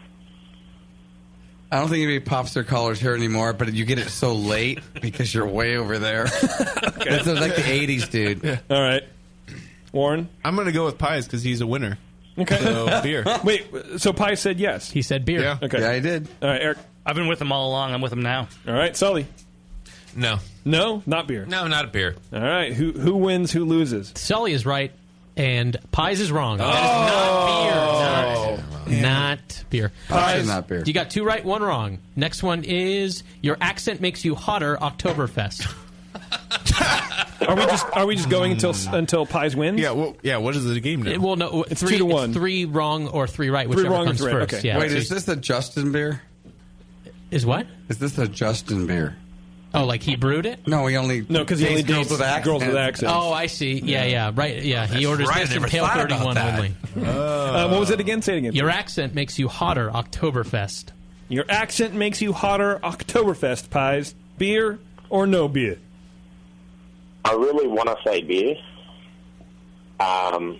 I don't think anybody pops their collars here anymore, but you get it so late because you're way over there. It's like the 80s, dude. Yeah. All right. Warren? I'm going to go with Pies because he's a winner. Okay. So, beer. Wait, so Pies said yes? He said beer. Yeah. Okay. Yeah, I did. All right, Eric? I've been with him all along. I'm with him now. All right, Sully? No. No? Not beer? No, not a beer. All right, who wins, who loses? Sully is right, and Pies is wrong. Oh. That is not beer. Not beer. Pies is not beer. You got 2 right, 1 wrong. Next one is your accent makes you hotter, Oktoberfest. Are we just going until Pies wins? Yeah. Well, yeah. What is the game now? Well, no, It's 3-1. 2-1. 3 wrong or 3 right, whichever wrong or comes 3 right, first. okay. Yeah. Wait, is this a Justin beer? Is what? Is this a Justin beer? Oh, like he brewed it? No, he only because he only dates girls with accents. Oh, I see. Yeah, right. Yeah, he orders right. this I in never Pale thought about 31 that. only. What was it again? Say it again. Your accent makes you hotter, Oktoberfest. Your accent makes you hotter, Oktoberfest, Pies. Beer or no beer? I really want to say beer. And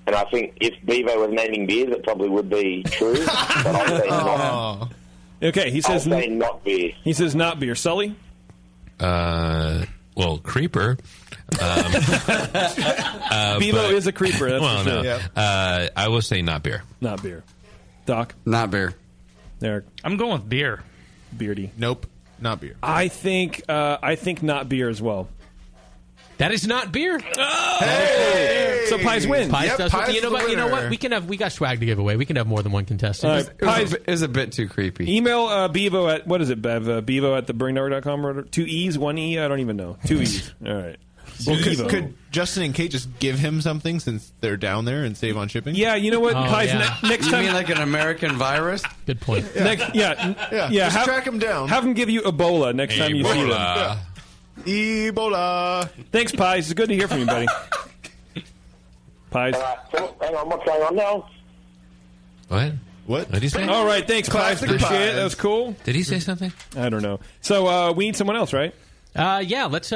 I think if Bevo was naming beers, it probably would be true. But I'll say not. Okay, he says I'll say not beer. He says not beer. Sully? Well, creeper. Bevo is a creeper. That's well, for sure. no. I will say not beer. Not beer. Doc? Not beer. Eric? I'm going with beer. Beardy. Nope. Not beer. I think not beer as well. That is not beer. Hey! So Pies wins. Pies Yep, does. Pies You know is the what? You know winner. what? We got swag to give away. We can have more than one contestant. All right, It was a bit too creepy. Email Bevo at, what is it, Bev? Bevo at thebrewingnetwork.com or 2 E's, 1 E? I don't even know. 2 E's. All right. Well, Bevo. could Justin and Kate just give him something since they're down there and save on shipping? Yeah, you know what, Pies, next You time. mean like an American virus? Good point. Yeah. Just track him down. Have him give you Ebola next time you see them. Ebola. Ebola. Thanks, Pies. It's good to hear from you, buddy. Pies. So, hang on, what's going on now? What? What did he say? All right, thanks, Pies. Classic Appreciate it. Pies. That was cool. Did he say something? I don't know. So we need someone else, right? Yeah, let's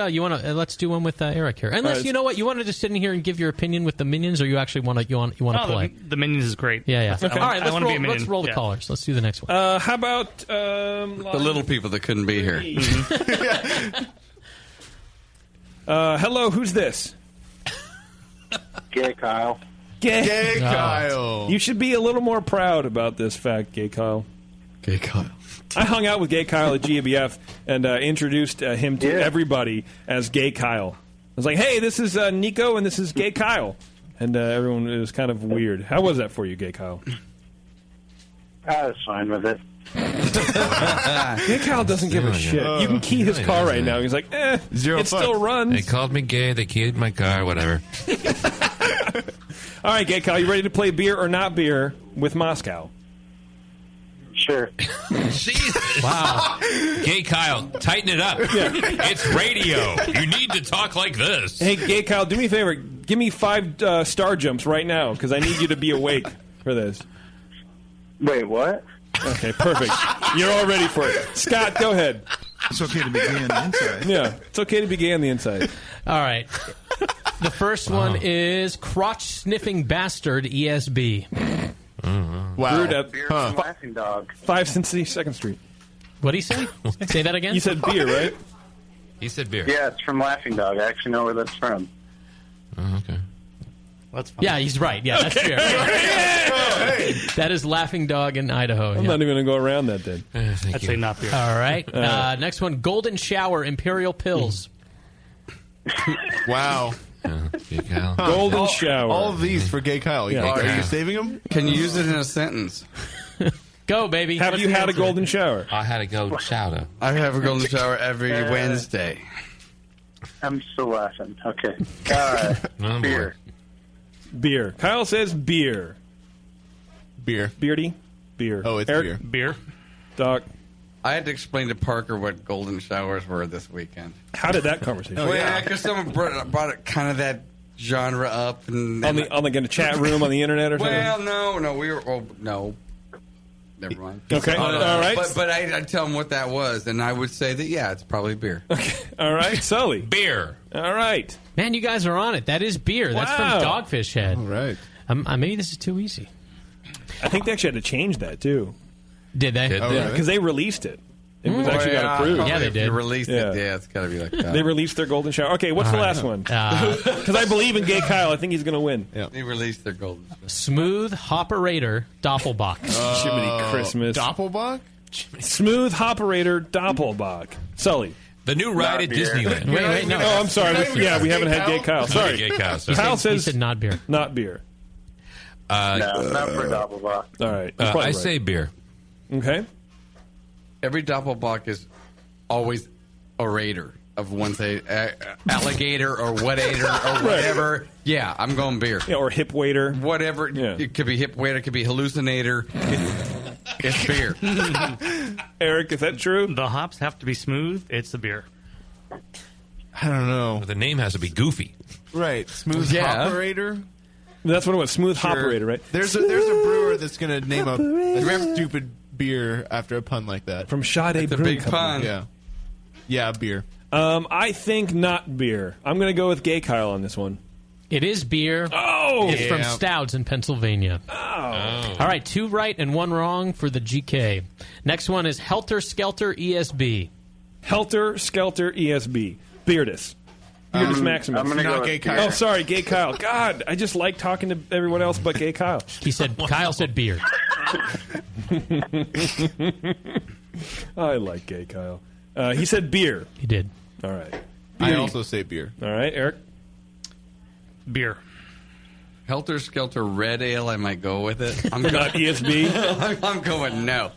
do one with Eric here. Unless right. you know what, you want to just sit in here and give your opinion with the minions, or you actually want to play. The Minions is great. Yeah. Okay. All right, I wanna be a minion. let's roll the Yeah. callers. Let's do the next one. How about The little people that couldn't be here. hello, who's this? Gay Kyle. Gay Kyle. You should be a little more proud about this fact, Gay Kyle. Gay Kyle. I hung out with Gay Kyle at GABF and introduced him to everybody as Gay Kyle. I was like, hey, this is Nico and this is Gay Kyle. And everyone, it was kind of weird. How was that for you, Gay Kyle? I was fine with it. Gay Kyle doesn't give a shit. You can key his car right now. He's like, it still runs. They called me gay. They keyed my car. Whatever. All right, Gay Kyle, you ready to play beer or not beer with Moscow? Sure. Jesus. Wow. Gay Kyle, tighten it up. It's radio. You need to talk like this. Hey, Gay Kyle, do me a favor. Give me 5 star jumps right now because I need you to be awake for this. Wait, what? Okay, perfect. You're all ready for it. Scott, go ahead. It's okay to be gay on the inside. Yeah, it's okay to be gay on the inside. All right. The first one is crotch sniffing bastard ESB. Wow. Brewed at Beer from Laughing Dog. 562nd Street. What did he say? Say that again? You said beer, right? He said beer. Yeah, it's from Laughing Dog. I actually know where that's from. Oh, okay. That's fine. Yeah, he's right. Yeah, that's fair. That is Laughing Dog in Idaho. I'm not even going to go around that then. I'd say not beer. All right. Next one, Golden Shower Imperial Pills. Wow. Gay Kyle. Golden Shower. All of these for Gay Kyle. Yeah. Are you saving them? Can you use it in a sentence? Go, baby. Have What's you the had a answer? golden shower? I had a golden shower. I have a golden shower every Wednesday. I'm still laughing. Okay. Oh, Beer. Beer. Kyle says beer. Beer. Beardy? Beer. Oh, it's Eric? Beer. Doc? I had to explain to Parker what golden showers were this weekend. How did that conversation? Well, yeah, because someone brought it, kind of that genre up. And on the chat room on the internet or something? Well, no, we were. Oh, no. Never mind. Okay, all right. But I'd tell them what that was, and I would say that, yeah, it's probably beer. Okay, all right. Sully. Beer. All right. Man, you guys are on it. That is beer. That's from Wow. Dogfish Head. All right. Maybe this is too easy. I think they actually had to change that, too. Did they? Yeah, because they released it. It was actually got approved. Yeah, they did. You released it. Yeah, it's got to be like that. They released their golden shower. Okay, what's the last one? Because I believe in Gay Kyle. I think he's going to win. Yeah. They released their golden shower. Smooth Hopperator Doppelbock. Jiminy Christmas. Doppelbock? Smooth Hopperator Doppelbock. Sully. The new ride at Disneyland. Wait, no. Oh, I'm sorry. We haven't had Gay Kyle. Sorry. Gay Kyle. Sorry. Kyle He says said not beer. not beer. No, not for Doppelbach. All right. I say beer. Okay. Every Doppelbock is always a raider of one say alligator or whatator or whatever. Yeah, I'm going beer. Yeah, or hip waiter. Whatever. Yeah. It could be hip waiter. It could be hallucinator. It's beer. Eric, is that true? The hops have to be smooth. It's a beer. I don't know. The name has to be goofy. Right. Smooth Yeah. operator? That's what it was. Smooth Sure. Hopperator, right? There's a brewer that's going to name a stupid beer after a pun like that. From Sade It's a Brewing big Company. pun. Yeah. Yeah, beer. I think not beer. I'm going to go with Gay Kyle on this one. It is beer. Oh! It's from Stouds in Pennsylvania. Oh. All right, 2 right and 1 wrong for the GK. Next one is Helter Skelter ESB. Helter Skelter ESB. Beardus. Beardus Maximus. I'm going to go Gay with Kyle. Oh, sorry, Gay Kyle. God, I just like talking to everyone else but Gay Kyle. Kyle said beer. I like Gay Kyle. He said beer. He did. All right. I also say beer. All right, Eric. Beer. Helter Skelter Red Ale, I might go with it. I'm Not ESB. I'm going no.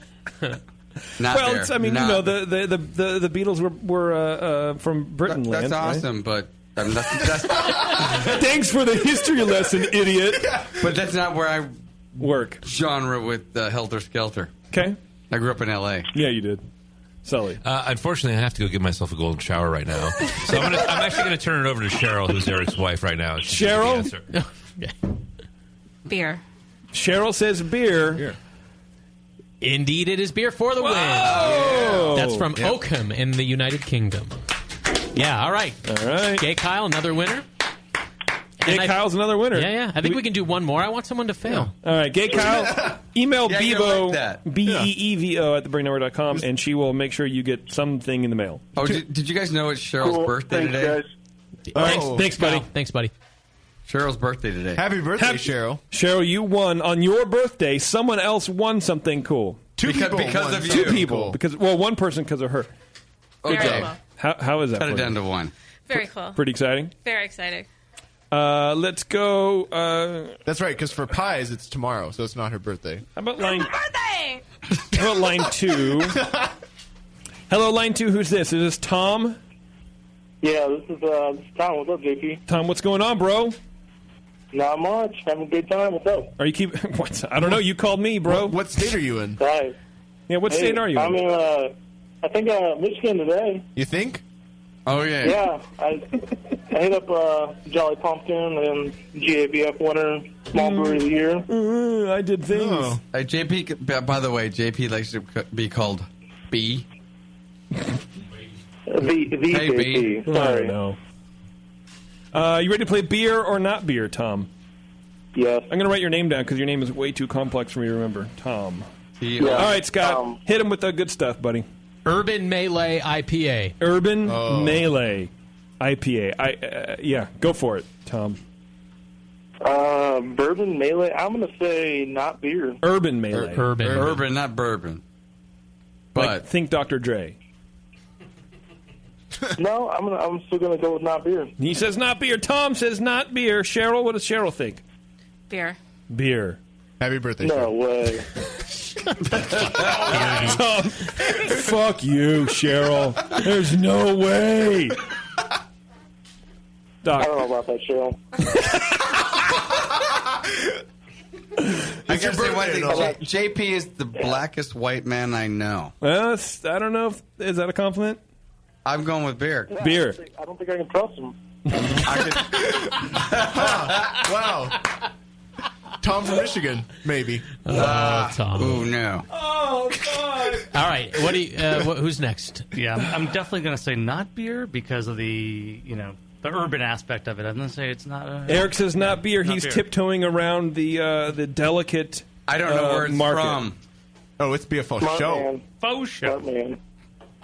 Not Well, beer. it's, I mean, Not- you know, the Beatles were from Britain That's land. awesome, but that's Thanks for the history lesson, idiot. but that's not where I Work. genre with Helter Skelter. Okay. I grew up in L.A. Yeah, you did. Sully. Unfortunately, I have to go give myself a golden shower right now. So I'm actually going to turn it over to Cheryl, who's Eric's wife right now. She Cheryl? gives the answer. Beer. Cheryl says beer. Indeed, it is beer for the win. Oh! That's from Oakham in the United Kingdom. Yeah, all right. All right. Gay Kyle, another winner. Gay Kyle's another winner. Yeah. I think we can do one more. I want someone to fail. All right, Gay Kyle, email Yeah, you Bevo, like that. Beevo at thebrainnetwork.com, and she will make sure you get something in the mail. Oh, did you guys know it's Cheryl's Cool. birthday Thanks, today? guys. Thanks, buddy. Kyle. Thanks, buddy. Cheryl's birthday today. Happy birthday, Cheryl. Cheryl, you won on your birthday. Someone else won something cool. Because won of you. Two something people. cool. Because one person because of her. Very Okay. cool. How is that? Cut it for down you? to one. Very cool. Pretty exciting. Very exciting. Let's go. That's right, because for pies, it's tomorrow, so it's not her birthday. How about line? Birthday! How about line 2? Hello, line 2. Who's this? Is this Tom? Yeah, this is Tom. What's up, JP? Tom, what's going on, bro? Not much. Having a good time. What's up? Are you keep? What? I don't know. You called me, bro. What state are you in? Right. Yeah, what state are you in? I'm in, I think, Michigan today. You think? Oh, yeah. Yeah. I hit up Jolly Pumpkin and GABF winner, Small Brewery of the Year. I did things. Oh. Hey, JP, by the way, JP likes to be called B. The Hey, B. JP. Sorry. No. You ready to play beer or not beer, Tom? Yes. I'm going to write your name down because your name is way too complex for me to remember. Tom. Yeah. All right, Scott. Hit him with the good stuff, buddy. Urban Melee IPA. Urban Melee IPA. Yeah, go for it, Tom. Bourbon Melee. I'm going to say not beer. Urban Melee. Urban, not bourbon. But Like, think Dr. Dre. No, I'm still going to go with not beer. He says not beer. Tom says not beer. Cheryl, what does Cheryl think? Beer. Beer. Happy birthday, No Cheryl. way. Tom, fuck you, Cheryl. There's no way. I don't know about that, Cheryl. I guess say one thing. JP is the blackest white man I know. Well, I don't know. Is that a compliment? I'm going with beer. Yeah, Beer. I don't think I can trust him. Wow. Tom from Michigan, maybe. Tom. Oh, no. Oh, God. All right. What do you? Who's next? Yeah, I'm definitely going to say not beer because of the urban aspect of it. I'm going to say it's not. Eric says not beer. Not He's beer. tiptoeing around the delicate. I don't know where it's market. from. Oh, it's be a faux Smart show. man. Faux show. Smart man.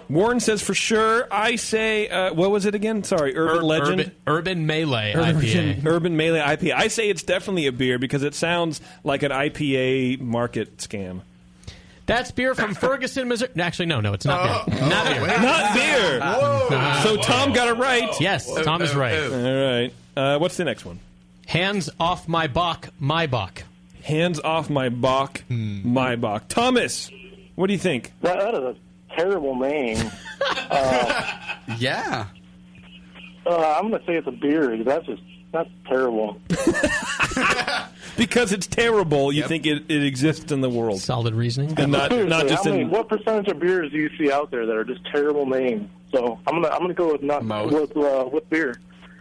Warren says for sure. I say, what was it again? Sorry, Urban Legend? Urban Melee IPA. Urban Melee IPA. I say it's definitely a beer because it sounds like an IPA market scam. That's beer from Ferguson, Missouri. Actually, no, it's not beer. Not beer. Not beer. Whoa. So Tom got it right. Yes, Tom is right. All right. What's the next one? Hands off my Bach, my Bach. Hands off my Bach, my Bach. Thomas, what do you think? That is a terrible name. Yeah. I'm going to say it's a beer. That's terrible. Because it's terrible, you think it exists in the world. Solid reasoning. And not just in... What percentage of beers do you see out there that are just terrible names? So I'm gonna go with with beer.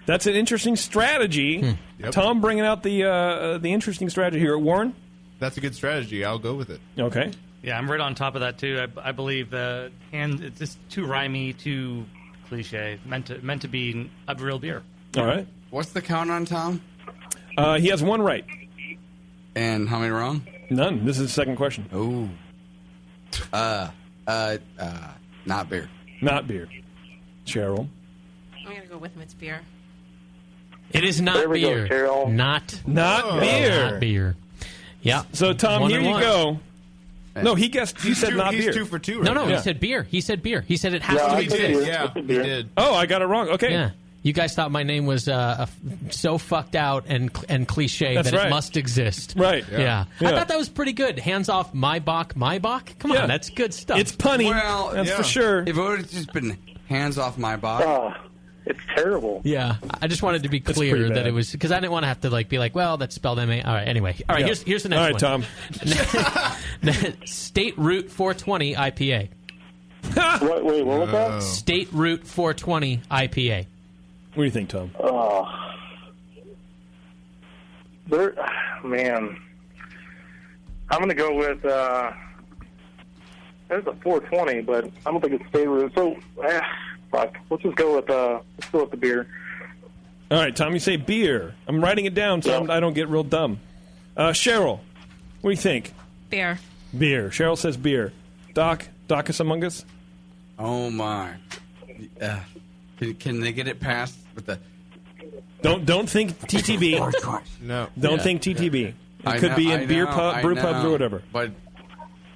That's an interesting strategy. Yep. Tom bringing out the interesting strategy here. Warren? That's a good strategy. I'll go with it. Okay. Yeah, I'm right on top of that too. I believe it's just too rhymey, too cliche. Meant to be a real beer. All right. What's the count on Tom? He has one right. And how many wrong? None. This is the second question. Oh. Not beer. Not beer. Cheryl? I'm going to go with him. It's beer. It is not There we go, beer. Cheryl. Not beer. Not beer. Yeah. So, Tom, One here and you one. go. No, he guessed. You said not he's beer. 2 for 2 right No, now. he said beer. He said beer. He said it has to I be said beer. beer. Yeah, I said he beer. did. Oh, I got it wrong. Okay. Yeah. You guys thought my name was so fucked out and cliche That's that right. it must exist. Right. Yeah. Yeah. I thought that was pretty good. Hands off my Bach, my Bach. Come Yeah. on, that's good stuff. It's punny. Well, that's yeah. for sure. If it would have just been hands off my box. It's terrible. Yeah, I just wanted to be pretty clear that bad. it was because I didn't want to have to be like, well, that's spelled M-A. All right, anyway. All right, Yeah. here's the next All one. right, Tom. State Route 420 IPA. What was that? State Route 420 IPA. What do you think, Tom? Man, I'm going to go with. There's a 420, but I don't think it's State Route. So, fuck. Let's just go with the beer. All right, Tom, you say beer. I'm writing it down so I don't get real dumb. Cheryl, what do you think? Beer. Beer. Cheryl says beer. Doc is among us? Oh, my. Can they get it passed with the... Don't think TTB. No. Don't think TTB. It could be in brew pubs or whatever. But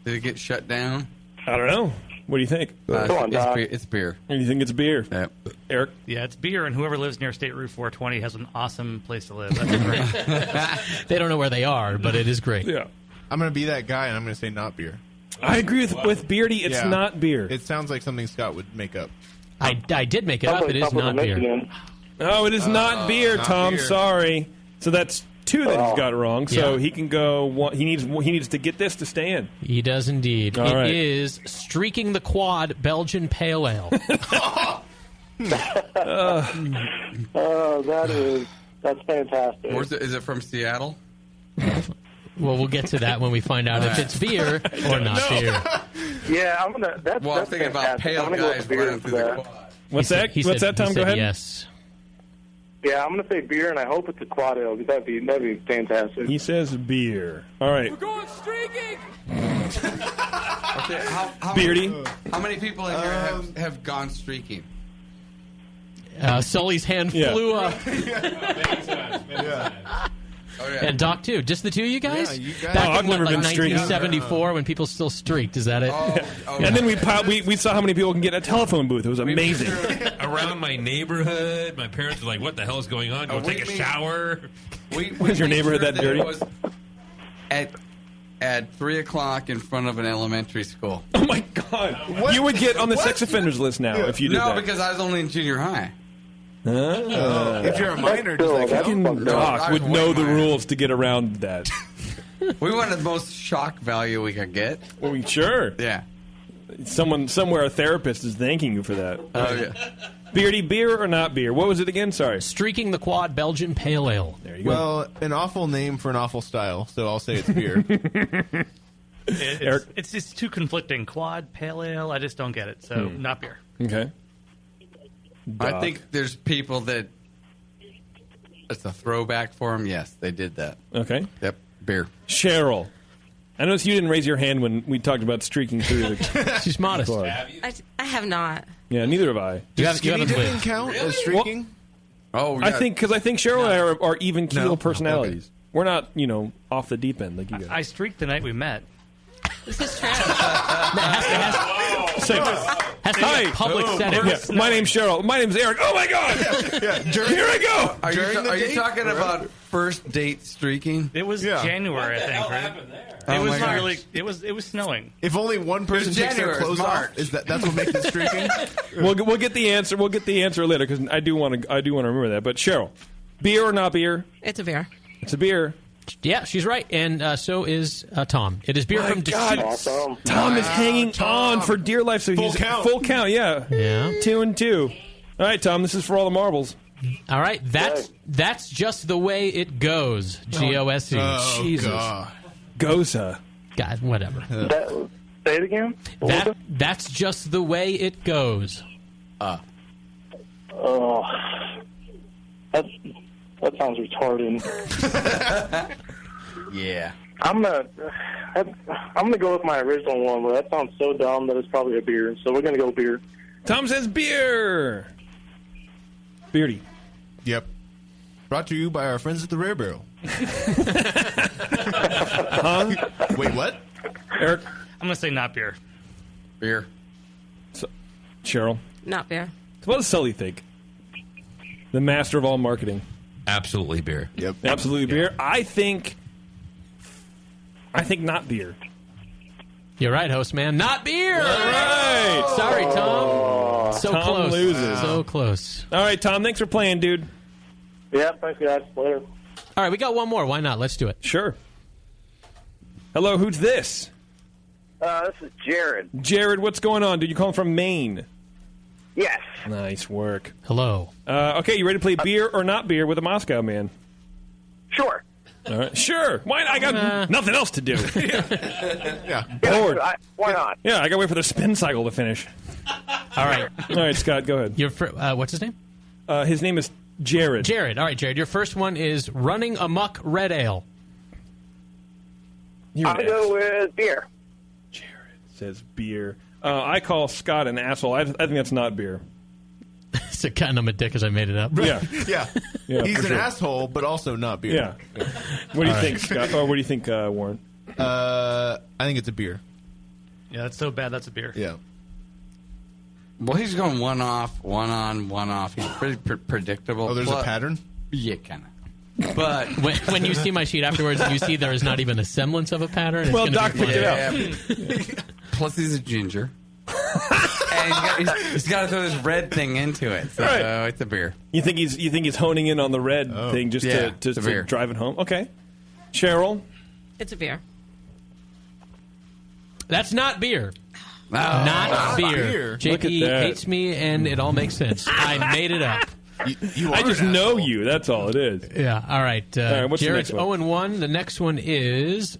did it get shut down? I don't know. What do you think? It's beer. You think it's beer? Yep. Eric? Yeah, it's beer, and whoever lives near State Route 420 has an awesome place to live. That's great. They don't know where they are, but it is great. Yeah. I'm going to be that guy, and I'm going to say not beer. I agree with Beardy. It's not beer. It sounds like something Scott would make up. I did make it up. It is not beer. Oh, it is not beer, not Tom. beer. Sorry. So that's two that he's got wrong. So Yeah. he can go. He needs to get this to stay in. He does indeed. All right. It is Streaking the Quad Belgian Pale Ale. That's fantastic. Is it from Seattle? Well, we'll get to that when we find out if it's beer or not beer. Yeah, I'm gonna. I'm thinking about pale guys running through the quad. What's that? What's that, Tom? Go ahead. Yes. Yeah, I'm gonna say beer, and I hope it's a quad ale because that'd be fantastic. He says beer. All right. going streaking. Okay, Beardy. How many people in here have gone streaking? Sully's hand flew up. Oh, yeah. And Doc, too. Just the two of you guys? Yeah, you guys. Back I've in, never like been streaking. 1974 when people still streaked. Is that it? And then we saw how many people can get in a telephone booth. It was amazing. Around my neighborhood, my parents were like, "What the hell is going on? Go take a shower." Was your neighborhood that dirty? It was at 3:00 in front of an elementary school. Oh my God! You would get on the sex offenders list now if you did No, that. because I was only in junior high. If you're a minor, does that count? Doc would know the rules to get around that. We wanted the most shock value we could get. Well, sure. Yeah. Someone somewhere, a therapist is thanking you for that. Oh, yeah. Beardy, beer or not beer? What was it again? Sorry. Streaking the Quad Belgian Pale Ale. There you go. Well, an awful name for an awful style, so I'll say it's beer. It's just too conflicting. Quad, pale ale, I just don't get it. So, not beer. Okay. I think there's people that it's a throwback for them. Yes, they did that. Okay. Yep. Beer. Cheryl. I noticed you didn't raise your hand when we talked about streaking through the... She's modest. I have not. Yeah, neither have I. Skinny dipping count as streaking? Oh, yeah. I think Cheryl and I are even keel personalities. Okay. We're not, off the deep end like you guys. I streaked the night we met. This is true. Has to be a public setting. Yeah. My name's Cheryl. My name's Eric. Oh, my God! Here I go! Are you talking about first date streaking? It was January, I think, right? It was not really. It was snowing. If only one person takes their clothes off, that's what makes it streaking? We'll get the answer. We'll get the answer later because I do want to remember that. But Cheryl, beer or not beer? It's a beer. It's a beer. Yeah, she's right, and so is Tom. It is beer from Deschutes. Awesome. Tom is hanging on for dear life, so he's full count. Yeah, 2-2. All right, Tom, this is for all the marbles. All right, that's just the way it goes. GOSE. Jesus, Gosa. God, whatever. Say it again. That's just the way it goes. Oh, that sounds retarded. Yeah. I'm gonna go with my original one, but that sounds so dumb that it's probably a beer. So we're gonna go beer. Tom says beer. Beardy. Yep. Brought to you by our friends at the Rare Barrel. Huh? Wait, what? Eric? I'm gonna say not beer. Beer. So, Cheryl? Not beer. So what does Sully think? The master of all marketing. Absolutely beer. Yep. Absolutely beer. I think not beer. You're right, host man. Not beer. All right. Sorry, Tom. So Tom close. loses. So close. All right, Tom. Thanks for playing, dude. Yeah, thanks, guys. Later. All right, we got one more. Why not? Let's do it. Sure. Hello, who's this? This is Jared. Jared, what's going on? Dude, you calling from Maine? Yes. Nice work. Hello. Okay, you ready to play beer or not beer with a Moscow man? Sure. All right. Sure. Why? I got nothing else to do. Yeah. Bored. Why not? Yeah, I got to wait for the spin cycle to finish. All right. All right, Scott, go ahead. What's his name? His name is Jared. Jared. All right, Jared. Your first one is Running Amok Red Ale. I'll go with beer. Jared says beer. I call Scott an asshole. I think that's not beer. So kind of a dick as I made it up. Yeah. Yeah. He's an asshole, but also not beer. Yeah. What do you think, Scott? Or what do you think, Warren? I think it's a beer. Yeah, that's so bad. That's a beer. Yeah. Well, he's going one off, one on, one off. He's pretty predictable. Oh, there's a pattern? Yeah, kind of. But when you see my sheet afterwards, you see there is not even a semblance of a pattern. Well, Doc picked it out. Plus, he's a ginger. And he's got to throw this red thing into it. So it's a beer. You think he's honing in on the red thing just to drive it home? Okay. Cheryl? It's a beer. That's not beer. No, not beer. JP hates me, and it all makes sense. I made it up. I just know you. That's all it is. Yeah. All right. What's Jared's the next one? 0-1. The next one is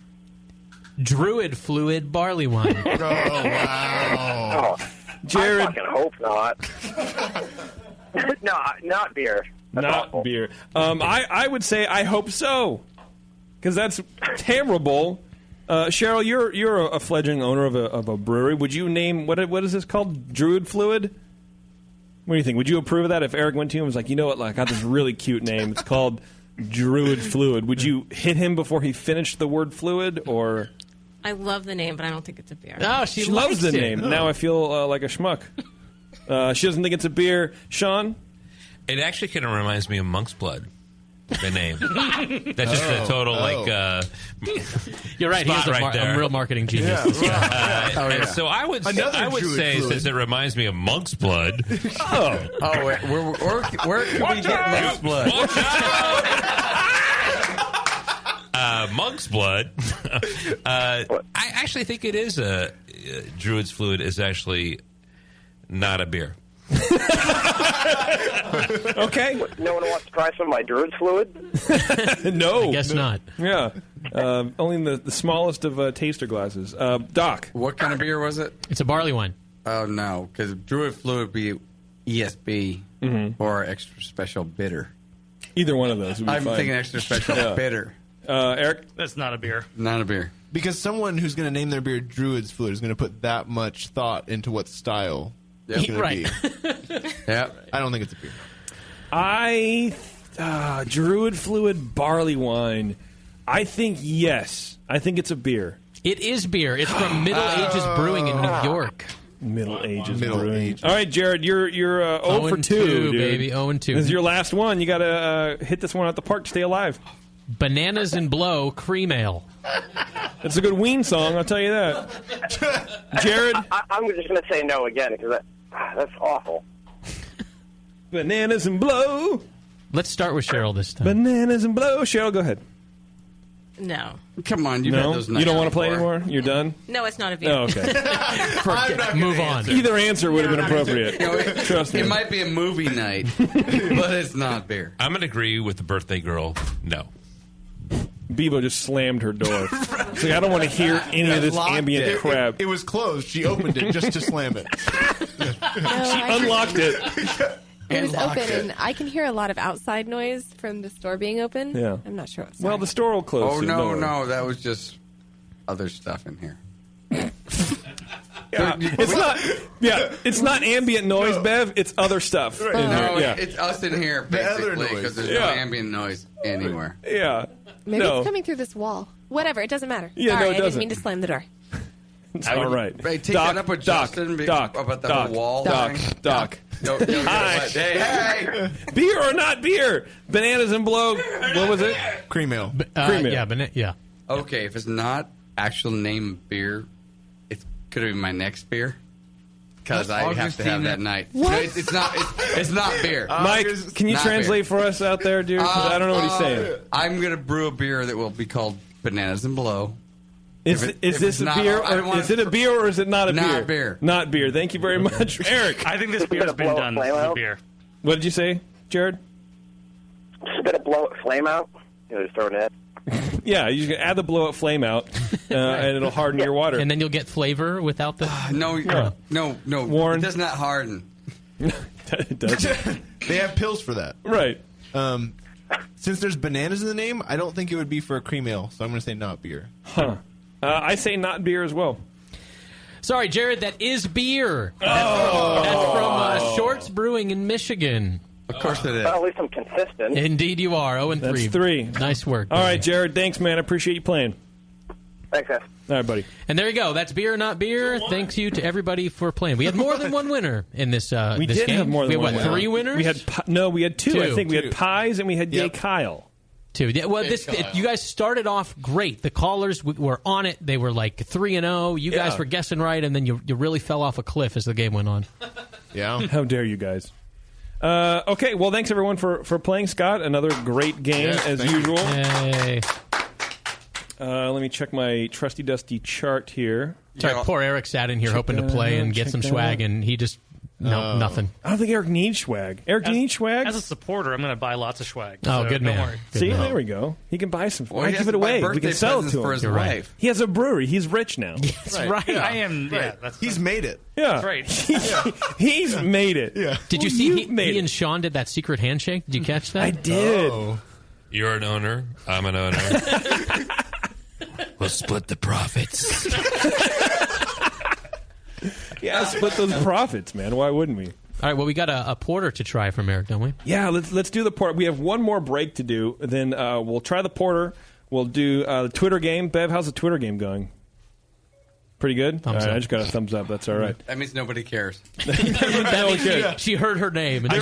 Druid Fluid Barley Wine. Oh, wow. Jared. I fucking hope not. No, not beer. That's Not awful. beer. I would say I hope so, because that's terrible. Cheryl, you're a fledgling owner of a brewery. Would you name what is this called? Druid Fluid? What do you think? Would you approve of that if Eric went to him and was like, you know what? Like, I got this really cute name. It's called Druid Fluid. Would you hit him before he finished the word fluid, or? I love the name, but I don't think it's a beer. Oh, she loves the name. Now I feel like a schmuck. She doesn't think it's a beer. Sean? It actually kind of reminds me of Monk's Blood. the name. That's just a total You're right. He's a real marketing genius. And so I would say since it reminds me of monk's blood. Where can we get monk's blood? Monk's blood. I actually think it is Druid's Fluid is actually not a beer. Okay. No one wants to try some of my Druid's Fluid? No. I guess not. Yeah. Only in the smallest of taster glasses. Doc. What kind of beer was it? It's a barley wine. Oh, no, because Druid Fluid would be ESB or extra special bitter. Either one of those would be I'm fine. thinking extra special bitter. Eric? That's not a beer. Not a beer. Because someone who's going to name their beer Druid's Fluid is going to put that much thought into what style it's going to be. Yeah. I don't think it's a beer. Druid Fluid barley wine. I think yes. I think it's a beer. It is beer. It's from Middle Ages Brewing in New York. Middle Ages Brewing. All right, Jared, you're 0 for 2, dude. Baby. 0 2. This is your last one. You got to hit this one out the park to stay alive. Bananas and Blow Cream Ale. That's a good Ween song, I'll tell you that. Jared? I'm just going to say no again because that's awful. Bananas and Blow. Let's start with Cheryl this time. Bananas and Blow. Cheryl, go ahead. No. Come on, you've No? had those nights You don't want to play before. anymore? You're done? No, it's not a beer. Oh, okay. Move on. Either answer would have been appropriate. Trust me. It might be a movie night, but it's not beer. I'm going to agree with the birthday girl. No. Bebo just slammed her door. She's like, I don't want to hear any of this ambient crap. It was closed. She opened it just to slam it. She unlocked it. It was open, and I can hear a lot of outside noise from the store being open. Yeah. I'm not sure what's Well, the store will close Oh, soon, no, don't worry. no. That was just other stuff in here. Yeah. It's not ambient noise, Bev. It's other stuff. in No, here. it's us in here, basically, because there's no ambient noise anywhere. Yeah. Maybe No. it's coming through this wall. Whatever, it doesn't matter. Yeah, no, Sorry, it I didn't doesn't. mean to slam the door. It's all right. Hey, take that up with Justin about the whole wall thing. Doc. No, Hi. Hey. Beer or not beer? Bananas and Blow. What was it? Cream ale. Cream ale. Yeah. Okay, if it's not actual name beer, it could have been my next beer. Because I have to have that night. What? No, it's not. It's not beer. Mike, can you Not translate for us out there, dude? 'Cause I don't know what he's saying. I'm gonna brew a beer that will be called Bananas and Blow. Is this a beer? Or is it a beer or is it not a beer? Not beer. Not beer. Thank you very much, Eric. I think this beer's been done as a beer. What did you say, Jared? Just a bit of blow it flame out. Just throw it in. Yeah, you can add the blow up flame out, and it'll harden your water. And then you'll get flavor without the... No. Warren. It does not harden. It doesn't. They have pills for that. Right. Since there's bananas in the name, I don't think it would be for a cream ale, so I'm going to say not beer. Huh. I say not beer as well. Sorry, Jared, that is beer. Oh. That's from Shorts Brewing in Michigan. Of course it is. Well, at least I'm consistent. Indeed you are. 0 and 3. That's 3. Nice work. All right, Jared. Thanks, man. I appreciate you playing. Thanks, guys. All right, buddy. And there you go. That's beer or not beer. Thanks you to everybody for playing. We had more than one winner in this We this did game. have more than we had, one winner. 3 winners? We had 2. I think we had Pies and we had Gay Kyle. 2. Yeah, well, you guys started off great. The callers were on it. They were like 3-0. You guys were guessing right, and then you really fell off a cliff as the game went on. Yeah. How dare you guys? Okay, well, thanks everyone for playing, Scott. Another great game as usual. Hey. Let me check my trusty dusty chart here. Sorry, poor Eric sat in here hoping to play and get some swag, and he just nothing. I don't think Eric needs swag. Eric, do you need swag? As a supporter, I'm going to buy lots of swag. Oh, so good don't man. worry. Good See, man. there we go. He can buy some. Well, Why he give has it to buy away? We birthday can sell it presents to him. for his You're right. wife. He has a brewery. He's rich now. That's right. I am. Yeah, that's He's made it. Yeah, That's right. He's made it. Yeah. Did you see he and Sean did that secret handshake? Did you catch that? I did. Oh. You're an owner. I'm an owner. We'll split the profits. Yeah, split those profits, man. Why wouldn't we? All right, well, we got a porter to try from Eric, don't we? Yeah, let's do the porter. We have one more break to do. Then we'll try the porter. We'll do the Twitter game. Bev, how's the Twitter game going? Pretty good? Thumbs all right, up. I just got a thumbs up. That's all right. That means nobody cares. She heard her name. And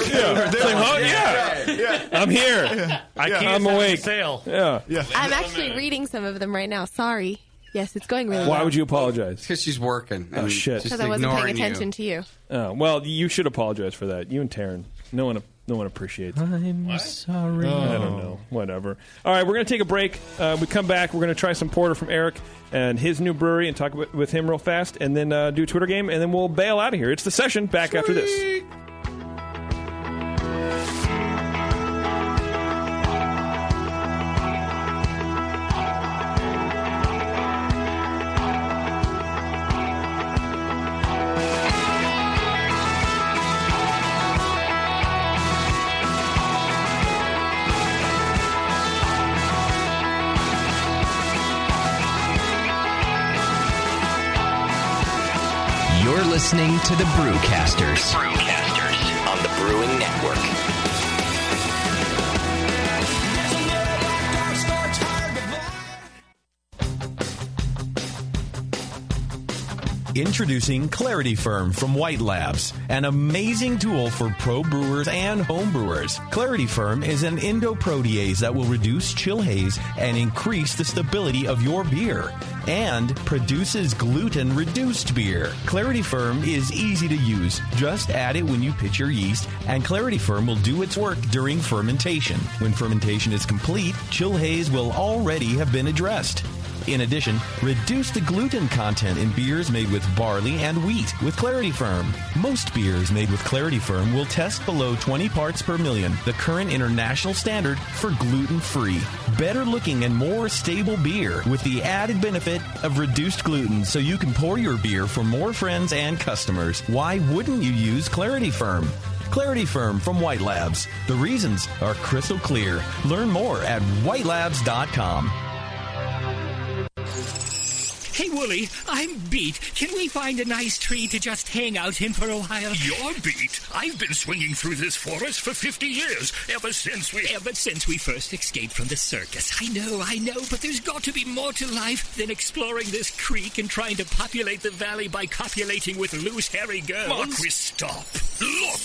I'm here. I'm awake. Sale. Yeah. I'm actually reading some of them right now. Sorry. Yes, it's going really Why well. would you apologize? Because she's working. Oh, shit. Because I wasn't paying attention to you. Oh, well, you should apologize for that. You and Taryn. No one appreciates it. I'm sorry. I don't know. Whatever. All right, we're going to take a break. We come back. We're going to try some porter from Eric and his new brewery and talk with him real fast, and then do a Twitter game, and then we'll bail out of here. It's The Session. Back after this. You're listening to the Brewcasters. Brewcasters on the Brewing Network. Introducing Clarity Firm from White Labs, an amazing tool for pro brewers and home brewers. Clarity Firm is an endoprotease that will reduce chill haze and increase the stability of your beer, and produces gluten-reduced beer. Clarity Firm is easy to use. Just add it when you pitch your yeast, and Clarity Firm will do its work during fermentation. When fermentation is complete, chill haze will already have been addressed. In addition, reduce the gluten content in beers made with barley and wheat with Clarity Firm. Most beers made with Clarity Firm will test below 20 parts per million, the current international standard for gluten-free. Better looking and more stable beer with the added benefit of reduced gluten, so you can pour your beer for more friends and customers. Why wouldn't you use Clarity Firm? Clarity Firm from White Labs. The reasons are crystal clear. Learn more at whitelabs.com. Hey, Wooly, I'm beat. Can we find a nice tree to just hang out in for a while? You're beat. I've been swinging through this forest for 50 years, ever since we first escaped from the circus. I know, but there's got to be more to life than exploring this creek and trying to populate the valley by copulating with loose, hairy girls. Marquis, stop. Look.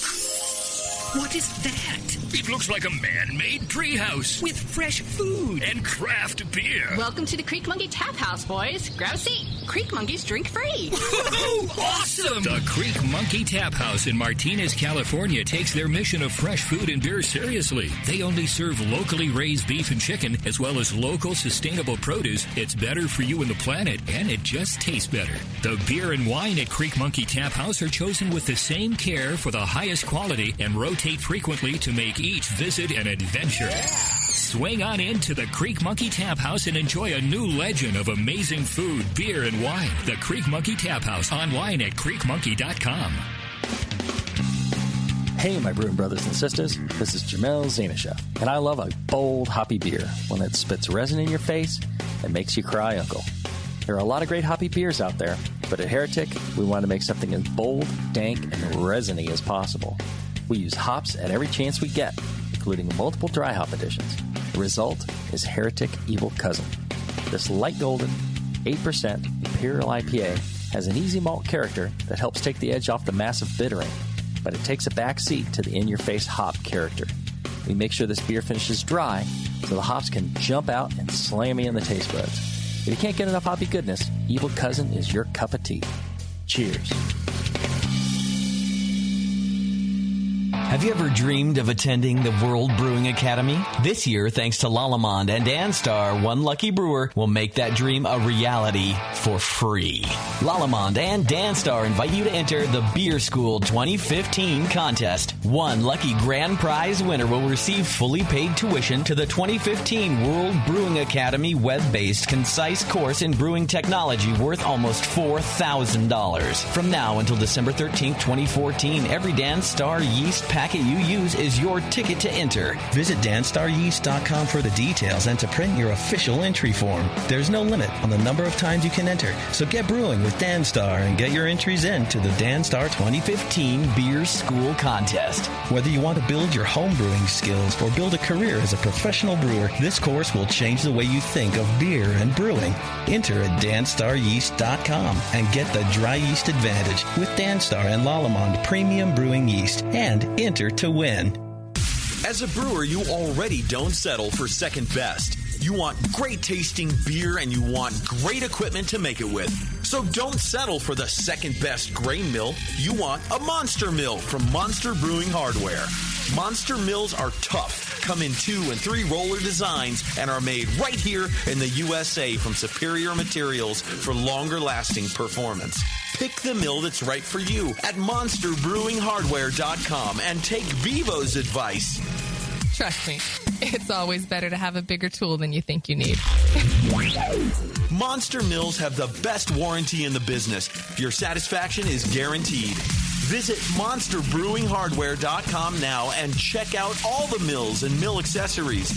What is that? It looks like a man-made treehouse. With fresh food. And craft beer. Welcome to the Creek Monkey Tap House, boys. Grab a seat. Creek Monkeys drink free. Awesome! The Creek Monkey Tap House in Martinez, California takes their mission of fresh food and beer seriously. They only serve locally raised beef and chicken, as well as local sustainable produce. It's better for you and the planet, and it just tastes better. The beer and wine at Creek Monkey Tap House are chosen with the same care for the highest quality and rotate frequently to make each visit an adventure. Swing on into the Creek Monkey Tap House and enjoy a new legend of amazing food, beer, and wine. The Creek Monkey Tap House, online at creekmonkey.com. Hey, my brewing brothers and sisters, this is Jamel Zanishev, and I love a bold, hoppy beer, one that spits resin in your face and makes you cry uncle. There are a lot of great hoppy beers out there, but at Heretic, we want to make something as bold, dank, and resiny as possible. We use hops at every chance we get, including multiple dry hop additions. The result is Heretic Evil Cousin. This light golden, 8% Imperial IPA has an easy malt character that helps take the edge off the massive bittering, but it takes a back seat to the in-your-face hop character. We make sure this beer finishes dry so the hops can jump out and slam you in the taste buds. If you can't get enough hoppy goodness, Evil Cousin is your cup of tea. Cheers. Have you ever dreamed of attending the World Brewing Academy? This year, thanks to Lalamond and Danstar, one lucky brewer will make that dream a reality for free. Lalamond and Danstar invite you to enter the Beer School 2015 contest. One lucky grand prize winner will receive fully paid tuition to the 2015 World Brewing Academy web-based concise course in brewing technology worth almost $4,000. From now until December 13th, 2014, every Danstar yeast packet you use is your ticket to enter. Visit danstaryeast.com for the details and to print your official entry form. There's no limit on the number of times you can enter, so get brewing with Danstar and get your entries in to the Danstar 2015 Beer School Contest. Whether you want to build your home brewing skills or build a career as a professional brewer, this course will change the way you think of beer and brewing. Enter at danstaryeast.com and get the dry yeast advantage with Danstar and Lallemand Premium Brewing Yeast, and enter to win. As a brewer, you already don't settle for second best. You want great tasting beer and you want great equipment to make it with. So don't settle for the second best grain mill. You want a Monster Mill from Monster Brewing Hardware. Monster Mills are tough, come in 2 and 3 roller designs, and are made right here in the USA from superior materials for longer lasting performance. Pick the mill that's right for you at monsterbrewinghardware.com and take Bevo's advice. Trust me, it's always better to have a bigger tool than you think you need. Monster Mills have the best warranty in the business. Your satisfaction is guaranteed. Visit monsterbrewinghardware.com now and check out all the mills and mill accessories.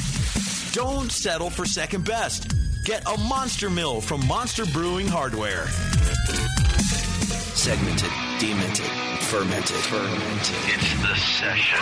Don't settle for second best. Get a Monster Mill from Monster Brewing Hardware. Segmented, demented, fermented. It's the session.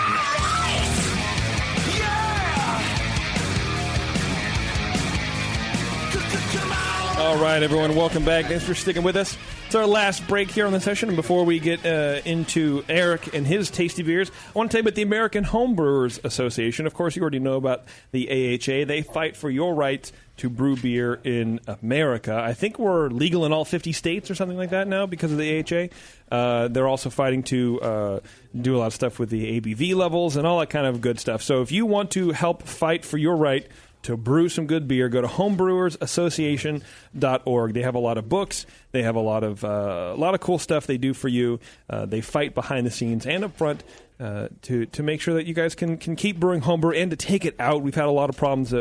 All right, everyone, welcome back. Thanks for sticking with us. It's our last break here on the session, and before we get into Eric and his tasty beers, I want to tell you about the American Homebrewers Association. Of course, you already know about the AHA. They fight for your rights to brew beer in America. I think we're legal in all 50 states or something like that now because of the AHA. They're also fighting to do a lot of stuff with the ABV levels and all that kind of good stuff. So if you want to help fight for your right to brew some good beer, go to homebrewersassociation.org. They have a lot of books. They have a lot of cool stuff they do for you. They fight behind the scenes and up front to make sure that you guys can keep brewing homebrew and to take it out. We've had a lot of problems,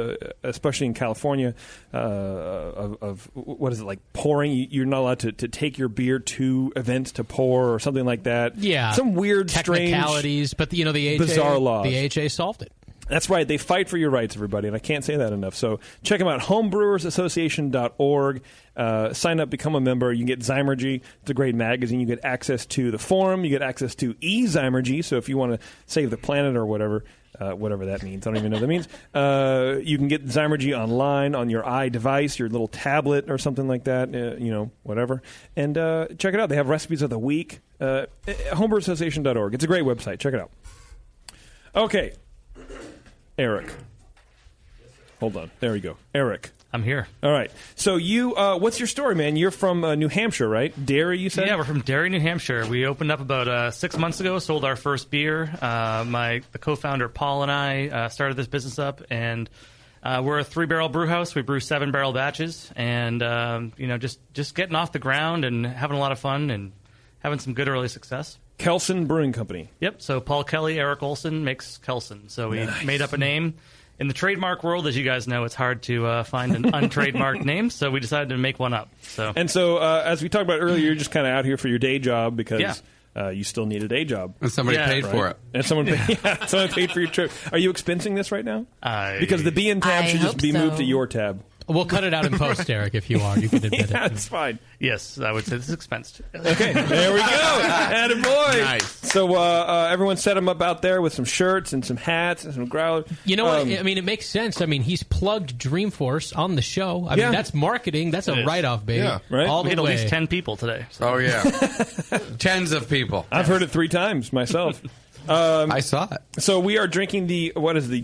especially in California, of what is it, like pouring? You're not allowed to take your beer to events to pour or something like that. Yeah. Some weird, technicalities, strange, but the AHA, bizarre laws. The AHA solved it. That's right. They fight for your rights, everybody, and I can't say that enough. So check them out, homebrewersassociation.org. Sign up, become a member. You can get Zymergy. It's a great magazine. You get access to the forum. You get access to eZymergy. So if you want to save the planet or whatever that means, I don't even know what that means, you can get Zymergy online on your iDevice, your little tablet or something like that, whatever. And check it out. They have recipes of the week. Homebrewersassociation.org. It's a great website. Check it out. Okay. Eric. Hold on. There we go. Eric. I'm here. All right. So you, what's your story, man? You're from New Hampshire, right? Derry, you said? Yeah, we're from Derry, New Hampshire. We opened up about 6 months ago, sold our first beer. The co-founder, Paul, and I started this business up, and we're a 3-barrel brew house. We brew 7-barrel batches, and, just getting off the ground and having a lot of fun and having some good early success. Kelson Brewing Company. Yep. So Paul Kelly, Eric Olson makes Kelson. So we made up a name. In the trademark world, as you guys know, it's hard to find an untrademarked name. So we decided to make one up. So as we talked about earlier, you're just kind of out here for your day job because you still need a day job. And somebody paid for it. And someone paid for your trip. Are you expensing this right now? Because the B&Tab should just be moved to your tab. We'll cut it out in post, Eric, if you are. You can admit it. That's fine. Yes, I would say this is expensed. Okay, there we go. Attaboy. Nice. So everyone set him up out there with some shirts and some hats and some growlers. You know what? I mean, it makes sense. I mean, he's plugged Dreamforce on the show. I mean, that's marketing. That's a write-off, baby. Yeah, right? All the way. At least 10 people today. So. Oh, yeah. Tens of people. I've heard it 3 times myself. I saw it. So we are drinking the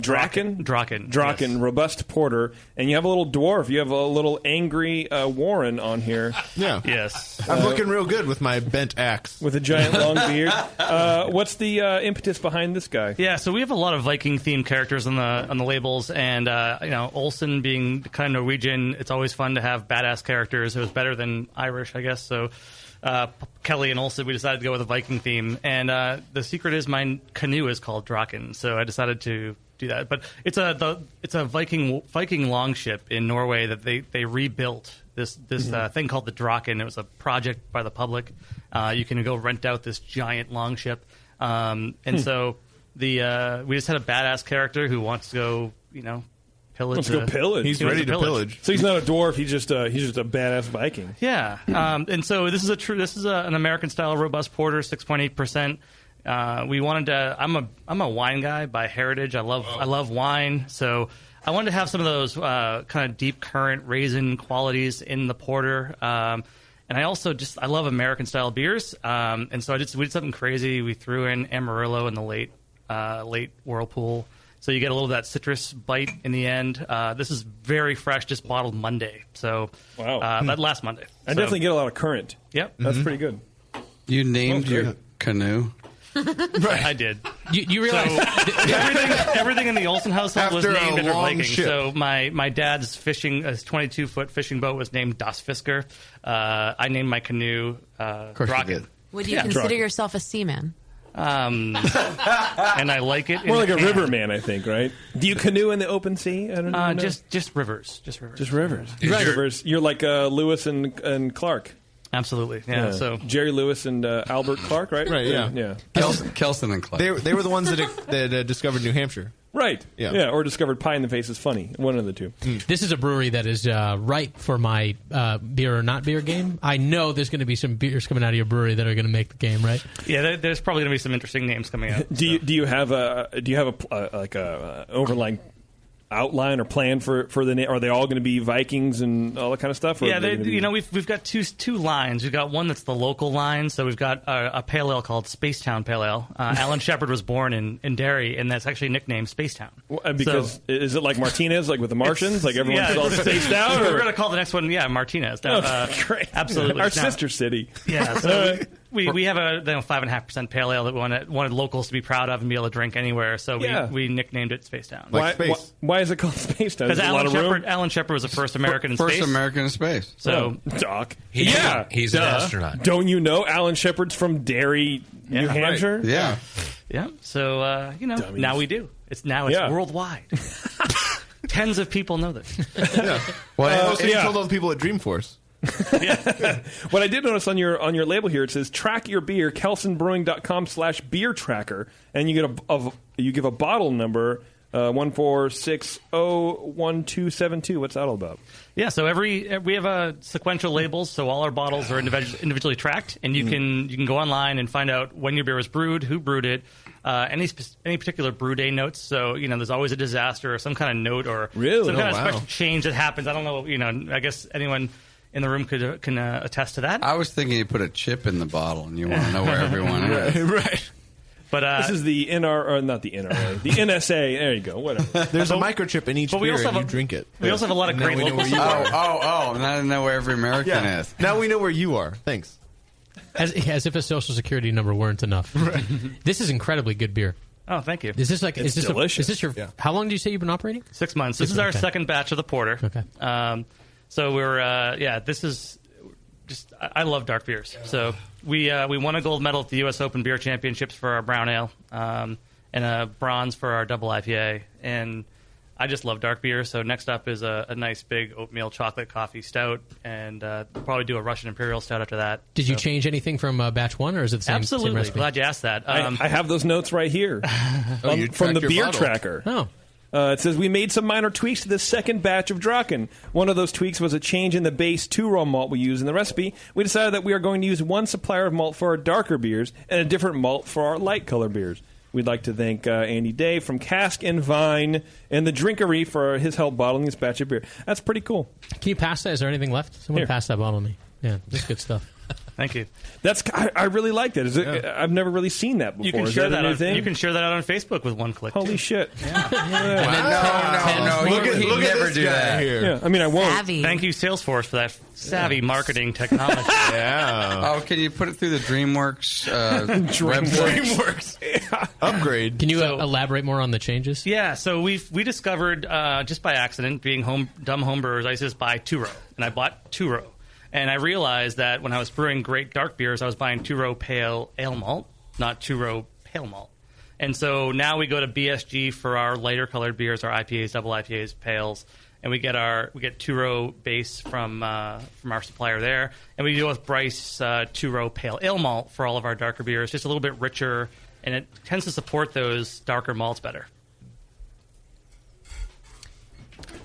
Draken? Draken, Robust Porter. And you have a little dwarf. You have a little angry Warren on here. Yeah. Yes. I'm looking real good with my bent axe. With a giant long beard. What's the impetus behind this guy? Yeah, so we have a lot of Viking-themed characters on the labels. And, Olsen being kind of Norwegian, it's always fun to have badass characters. It was better than Irish, I guess. So Kelly and Olsen, we decided to go with a Viking theme. And the secret is my canoe is called Draken, so I decided to do that. But it's a Viking longship in Norway that they rebuilt this thing called the Draken. It was a project by the public. You can go rent out this giant longship. So We just had a badass character who wants to go, pillage. Let's go pillage. He's ready to pillage. So he's not a dwarf. He's just a badass Viking. Yeah. And so this is an American style robust porter, 6.8%. We wanted to. I'm a wine guy by heritage. I love wine. So I wanted to have some of those kind of deep current raisin qualities in the porter. And I also I love American style beers. And so we did something crazy. We threw in Amarillo in the late whirlpool. So you get a little of that citrus bite in the end. This is very fresh, just bottled Monday. So that last Monday. I definitely get a lot of currant. Yep. That's pretty good. You named your canoe. Right. I did. You realize everything in the Olsen household was After named a after long Vikings. ship. So my dad's fishing, his 22-foot fishing boat was named Das Fisker. I named my canoe Draken. Would you consider yourself a seaman? And I like it. More like a can. riverman, I think, right? Do you canoe in the open sea? I don't know. Just rivers. Just rivers. Just rivers. Right. Rivers. You're like Lewis and Clark. Absolutely. Yeah. So Jerry Lewis and Albert Clark, right? Right. Yeah. Yeah. Kelson and Clark. They were the ones that discovered New Hampshire. Right. Yeah. Or discovered pie in the face is funny. One of the two. This is a brewery that is ripe for my beer or not beer game. I know there's going to be some beers coming out of your brewery that are going to make the game, right? Yeah, there's probably going to be some interesting names coming out. Do you have a overlying outline or plan for the name? Are they all going to be Vikings and all that kind of stuff? Or Yeah, we've got two lines. We've got one that's the local line. So we've got a pale ale called Spacetown Pale Ale. Alan Shepard was born in Derry, and that's actually nicknamed Spacetown. Because is it like Martinez, like with the Martians, like everyone's all spaced out? We're going to call the next one, Martinez. Great, absolutely. Our sister city. Yeah. So we have a 5.5% pale ale that we wanted locals to be proud of and be able to drink anywhere. So we nicknamed it Spacetown. Why is it called Spacetown? Because Alan Shepard was the first American in space. First American in space. So Doc. He's an astronaut. Don't you know Alan Shepard's from Derry, New Hampshire? Right. Yeah. Yeah. So now we do. It's worldwide. Tens of people know this. Well, you told all the people at Dreamforce. What I did notice on your label here, it says track your beer, kelsonbrewing.com/beer tracker, and you get you give a bottle number 14601272. What's that all about? Yeah, so we have a sequential labels, so all our bottles are individually tracked, and you can go online and find out when your beer was brewed, who brewed it, any particular brew day notes. So there's always a disaster or some kind of note or some kind of special change that happens. I don't know. I guess anyone in the room can attest to that. I was thinking you put a chip in the bottle and you want to know where everyone is. Right. But this is the not the NRA, the NSA. There you go. Whatever. There's a microchip in each beer, and you drink it. We also have a lot of great local stuff. Oh! Now I know where every American is. Now we know where you are. Thanks. As if a social security number weren't enough. Right. This is incredibly good beer. Oh, thank you. Is this delicious? Is this your? Yeah. How long do you say you've been operating? 6 months. This is our second batch of the porter. Okay. So we're this is just I love dark beers. So we won a gold medal at the U.S. Open Beer Championships for our brown ale, and a bronze for our double IPA. And I just love dark beer. So next up is a nice big oatmeal chocolate coffee stout, and we'll probably do a Russian Imperial stout after that. Did you change anything from batch one, or is it the same? Absolutely. Same recipe? Glad you asked that. I have those notes right here from the beer tracker. Oh. It says, we made some minor tweaks to the second batch of Draken. One of those tweaks was a change in the base 2-row malt we use in the recipe. We decided that we are going to use one supplier of malt for our darker beers and a different malt for our light color beers. We'd like to thank Andy Day from Cask and Vine and the Drinkery for his help bottling this batch of beer. That's pretty cool. Can you pass that? Is there anything left? Someone pass that bottle to me. Yeah, that's good stuff. Thank you. I really like that. I've never really seen that before. You can share that. You can share that out on Facebook with one click. Holy shit! No. You never do that here. Yeah, I mean, I won't. Savvy. Thank you, Salesforce, for that savvy marketing technology. Yeah. Oh, can you put it through the DreamWorks DreamWorks upgrade? Can you elaborate more on the changes? Yeah. So we discovered just by accident, being dumb homebrewers, I just buy 2-row, and I bought 2-row. And I realized that when I was brewing great dark beers, I was buying 2-row pale ale malt, not 2-row pale malt. And so now we go to BSG for our lighter colored beers, our IPAs, double IPAs, pales, and we get 2-row base from our supplier there, and we deal with Bryce 2-row pale ale malt for all of our darker beers, just a little bit richer, and it tends to support those darker malts better.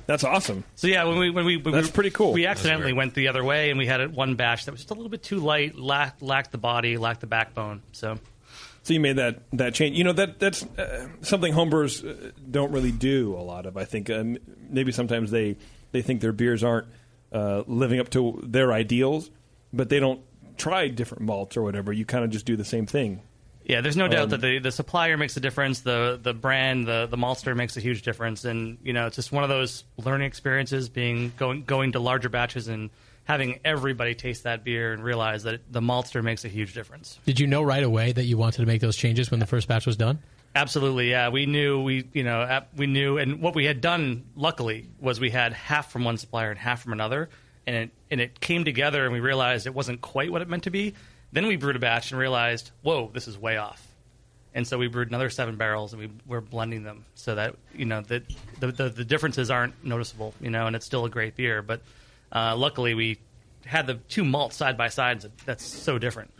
That's awesome. So yeah, when that's pretty cool. We accidentally went the other way, and we had one batch that was just a little bit too light, lacked the body, lacked the backbone. So you made that change. That's something homebrewers don't really do a lot of. I think maybe sometimes they think their beers aren't living up to their ideals, but they don't try different malts or whatever. You kind of just do the same thing. Yeah, there's no doubt that the supplier makes a difference. The brand, the maltster makes a huge difference, and it's just one of those learning experiences. Going to larger batches and having everybody taste that beer and realize that the maltster makes a huge difference. Did you know right away that you wanted to make those changes when the first batch was done? Absolutely, yeah. We knew, and what we had done, luckily, was we had half from one supplier and half from another, and it came together, and we realized it wasn't quite what it meant to be. Then we brewed a batch and realized, whoa, this is way off. And so we brewed another 7 barrels, and we're blending them so that that the differences aren't noticeable, and it's still a great beer. But luckily, we had the 2 malts side by side. That's so different.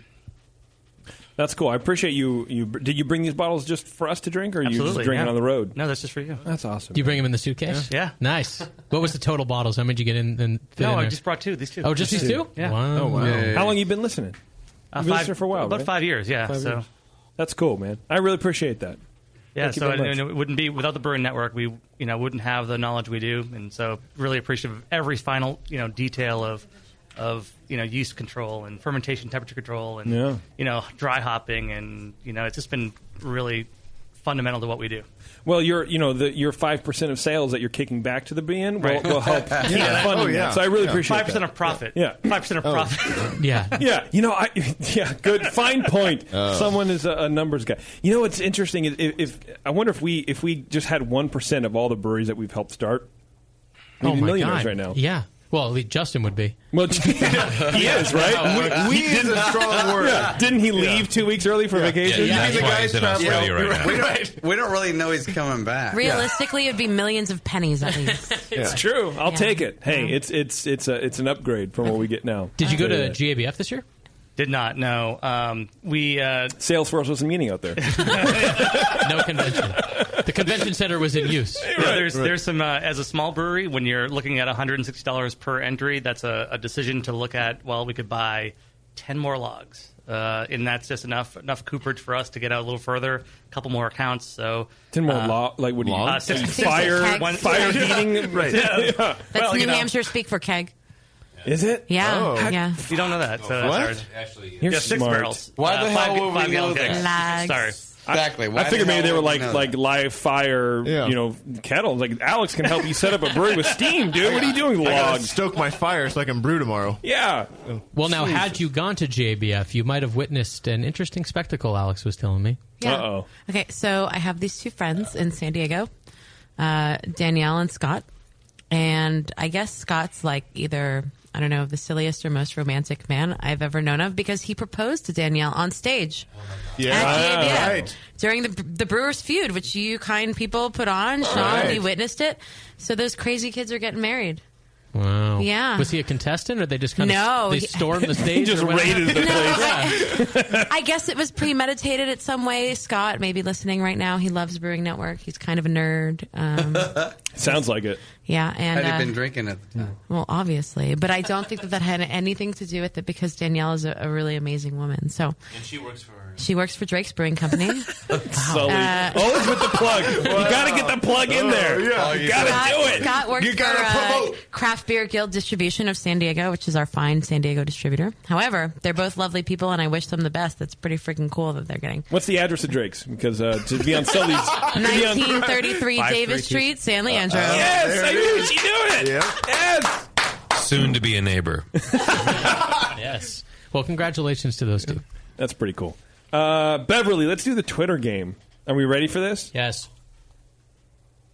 That's cool. I appreciate you. Did you bring these bottles just for us to drink, or are you just drinking on the road? No, that's just for you. That's awesome. Do you bring them in the suitcase? Yeah. Nice. What was the total bottles? How many did you get in? I just brought 2. These 2. Oh, just these 2? Yeah. Wow. Oh, wow. How long have you been listening? You've been listening for a while, about right? 5 years. Yeah. 5 so years. That's cool, man. I really appreciate that. Yeah. Thank you So very much. and it wouldn't be without the Brewing Network. We wouldn't have the knowledge we do, and so really appreciative of every final detail of yeast control and fermentation temperature control and dry hopping, and it's just been really fundamental to what we do. Well, your 5% of sales that you're kicking back to the BN will help keep funding that. So I really appreciate 5% that. of profit. Yeah. 5% of profit. Yeah. Good. Fine point. Someone is a numbers guy. What's interesting is if I wonder if we just had 1% of all the breweries that we've helped start, we'd be millionaires right now. Yeah. Well, at least Justin would be. Well, he is, right? We is a strong word. Yeah. Didn't he leave 2 weeks early for vacation? Yeah, that's why he's in Australia right now. We don't really know he's coming back. Realistically, it'd be millions of pennies at least. It's true. I'll take it. Hey, it's an upgrade from what we get now. Did you go to GABF this year? Did not, no. Salesforce wasn't meeting out there. No convention. The convention center was in use. There's some, as a small brewery, when you're looking at $160 per entry, that's a decision to look at, we could buy 10 more logs. And that's just enough cooperage for us to get out a little further, a couple more accounts. So 10 more logs? Fire heating? Right. That's New Hampshire speak for keg. Is it? Yeah. Yeah. You don't know that. So what? Actually, You're 6 smart. barrels. Why the hell would we know kegs. that? Sorry. Exactly. I figured maybe they were like live fire, kettles. Like Alex can help you set up a brewery with steam, dude. What are you doing? I gotta Logs. stoke my fire so I can brew tomorrow. Yeah. Well, now, had you gone to JBF, you might have witnessed an interesting spectacle, Alex was telling me. Yeah. Uh-oh. Okay, so I have these 2 friends in San Diego, Danielle and Scott. And I guess Scott's like either, I don't know, the silliest or most romantic man I've ever known of, because he proposed to Danielle on stage. At GABF, right. during the Brewers Feud, which you kind people put on. Sean, we witnessed it. So those crazy kids are getting married. Wow. Yeah. Was he a contestant, or they just kind of No, they stormed the stage? Just or whatever? raided the place. I guess it was premeditated in some way. Scott may be listening right now. He loves Brewing Network. He's kind of a nerd. Sounds like it. Yeah, and Had he been drinking at the time? well, obviously, but I don't think that had anything to do with it, because Danielle is a really amazing woman. So, And she works for Drake's Brewing Company. Sully. Always with the plug. You got to get the plug in there. Yeah. You got to do it. Scott works for Craft Beer Guild Distribution of San Diego, which is our fine San Diego distributor. However, they're both lovely people, and I wish them the best. That's pretty freaking cool that they're getting. What's the address of Drake's? Because to be on Sully's... 1933 Davis Street, San Leandro. Yes, I knew she doing it. Yeah. Yes. soon to be a neighbor. Yes. Well, congratulations to those 2. That's pretty cool. Beverly, let's do the Twitter game. Are we ready for this? Yes.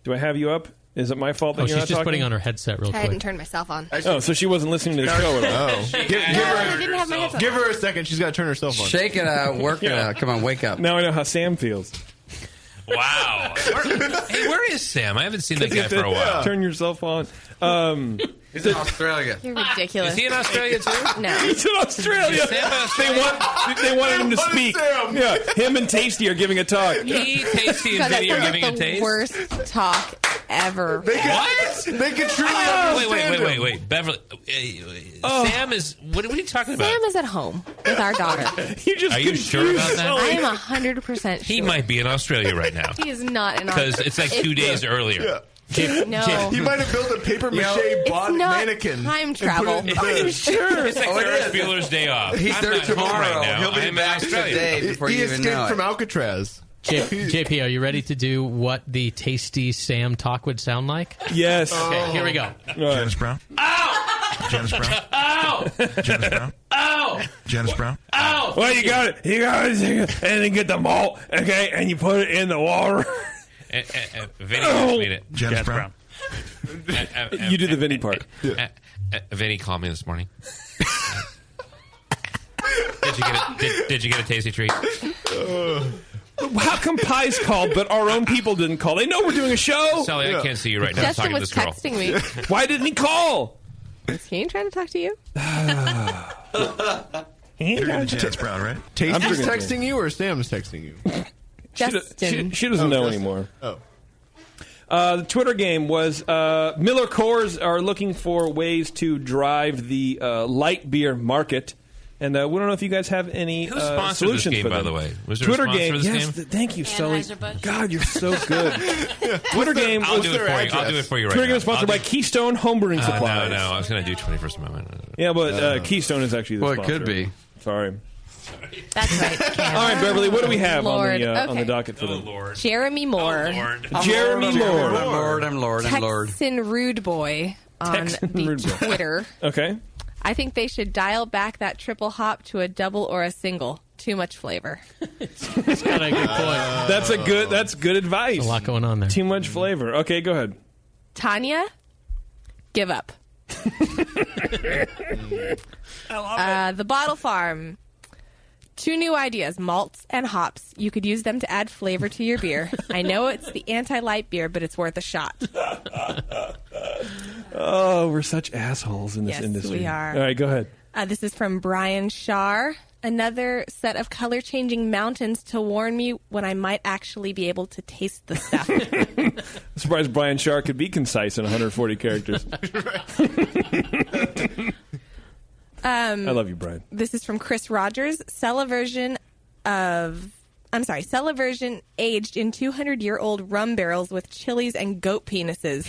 Do I have you up? Is it my fault that you're she's not just talking? putting on her headset real I quick. hadn't turned myself on. Oh, so she wasn't listening to the show at all. Oh. I didn't have my headset Give her a second. She's got to turn herself on. Shake it out. Work it out. Come on, wake up. Now I know how Sam feels. Wow. Hey, where is Sam? I haven't seen that guy for a while. Turn yourself on. He's in Australia. You're ridiculous. Is he in Australia too? No. He's in Australia. They wanted him to speak. Yeah, him and Tasty are giving a talk. He, Tasty, and Vinny are giving a taste. Worst talk ever. What? They could truly understand Wait. Beverly, Sam is. What are you talking about? Sam is at home with our daughter. Are you sure about that? I am 100% sure. He might be in Australia right now. He is not in Because it's like 2 days earlier. Yeah. No. He might have built a paper mache mannequin. Time travel. Are you sure? It's like Ferris Bueller's Day Off. He's I'm there not home tomorrow. right now. He'll be I'm in back Australia. today before you even know escaped it. from Alcatraz. JP, are you ready to do what the tasty Sam talk would sound like? Yes. Okay, here we go. Janice Brown. Ow! Janice Brown. Ow! Janice Brown. Ow! Janice Brown. Ow! Well, you got it. You got it. And then get the malt, okay, and you put it in the water. Vinny just made it. Janice Brown. You do the Vinny part. Vinny called me this morning. Did you get a tasty treat? How come Pies called, but our own people didn't call? They know we're doing a show. Sally, I can't see you right now. I'm Justin talking to was this girl. texting me. Why didn't he call? Is he trying to talk to you? You're going to Janice Brown, right? Tasty's texting you or Sam's texting you? Justin. She doesn't know Justin. anymore. Oh. The Twitter game was Miller Coors are looking for ways to drive the light beer market. And we don't know if you guys have any Who sponsored solutions this game, for by them. the way? Was there Twitter a sponsor game? for this Yes, game? thank you, Sully. Anheuser-Busch. God, you're so good. Twitter game. I'll do it for you. I'll do it for you right Twitter game now. is sponsored by Keystone Homebrewing Supplies. No, I was going to do 21st Amendment. Yeah, but Keystone is actually the Well, sponsor. it could be. Sorry. That's right. Cam. All right, Beverly, what do we have on Lord. the on Okay. the docket for them? Jeremy Moore. Jeremy Moore. I'm Lord. Texan Rude Boy on Texan the Rude Boy. Twitter. Okay. I think they should dial back that triple hop to a double or a single. Too much flavor. That's got a good point. That's good advice. There's a lot going on there. Too much flavor. Okay, go ahead. Tanya, give up. The Bottle Farm. 2 new ideas, malts and hops. You could use them to add flavor to your beer. I know it's the anti-light beer, but it's worth a shot. Oh, we're such assholes in this Yes, industry. we are. All right, go ahead. This is from Brian Shar. Another set of color-changing mountains to warn me when I might actually be able to taste the stuff. I'm surprised Brian Shar could be concise in 140 characters. I love you, Brian. This is from Chris Rogers. Sell a version aged in 200-year-old rum barrels with chilies and goat penises.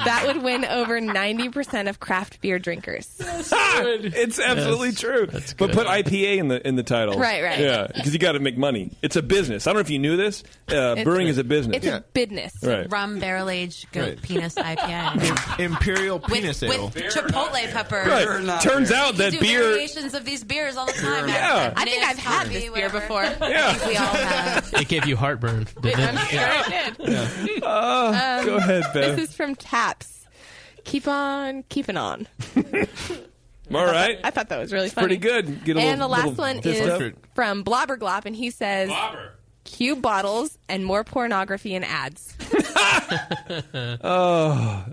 That would win over 90% of craft beer drinkers. It's absolutely true. But put IPA in the title. Right. Yeah, because you got to make money. It's a business. I don't know if you knew this. Brewing is a business. It's a business. Right. Rum barrel aged goat penis IPA. Imperial penis with ale. chipotle pepper. Right. Turns out You that do beer. variations of these beers all the time. Yeah. I think I've had this beer before. Yeah. I think we all have. It gave you heartburn. Didn't it? I'm sure it did. Go ahead, Bev. This is from Taps. Keep on keeping on. All right. I thought that was really funny. Pretty good. Get a And little, the last little one pissed is up. from Blobberglop, and he says, cube bottles and more pornography and ads. Oh,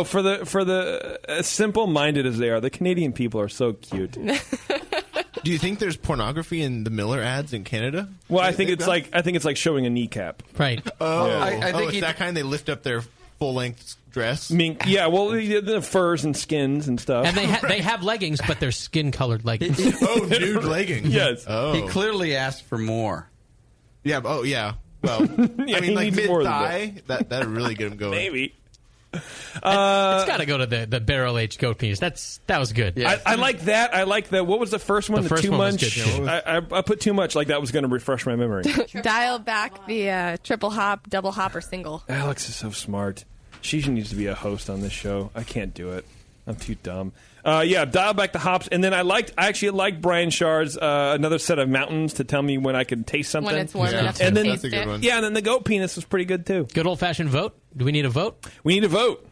for the as simple-minded as they are, the Canadian people are so cute. Do you think there's pornography in the Miller ads in Canada? Well, I think it's like showing a kneecap. Right. Oh, Yeah. I think it's that kind. They lift up their full-length dress. Mink. Yeah, well, the furs and skins and stuff. And they have leggings, but they're skin-colored leggings. Oh, nude leggings. Yes. Oh. He clearly asked for more. Yeah. Oh, yeah. Well, Yeah, I he mean, like needs more than mid-thigh, that would really get him going. Maybe. It's got to go to the barrel-aged goat penis. That was good. Yeah. I like that. I like that. What was the first one? The The first too one was much. good, too. I put too much. Like that was going to refresh my memory. Dial back the triple hop, double hop, or single. Alex is so smart. She needs to be a host on this show. I can't do it. I'm too dumb. Dial back the hops, and then I actually liked Brian Shar's another set of mountains to tell me when I could taste something. When it's warm enough and to then taste that's a good it. one. Yeah, and then the goat penis was pretty good too. Good old-fashioned vote. Do we need a vote? We need a vote.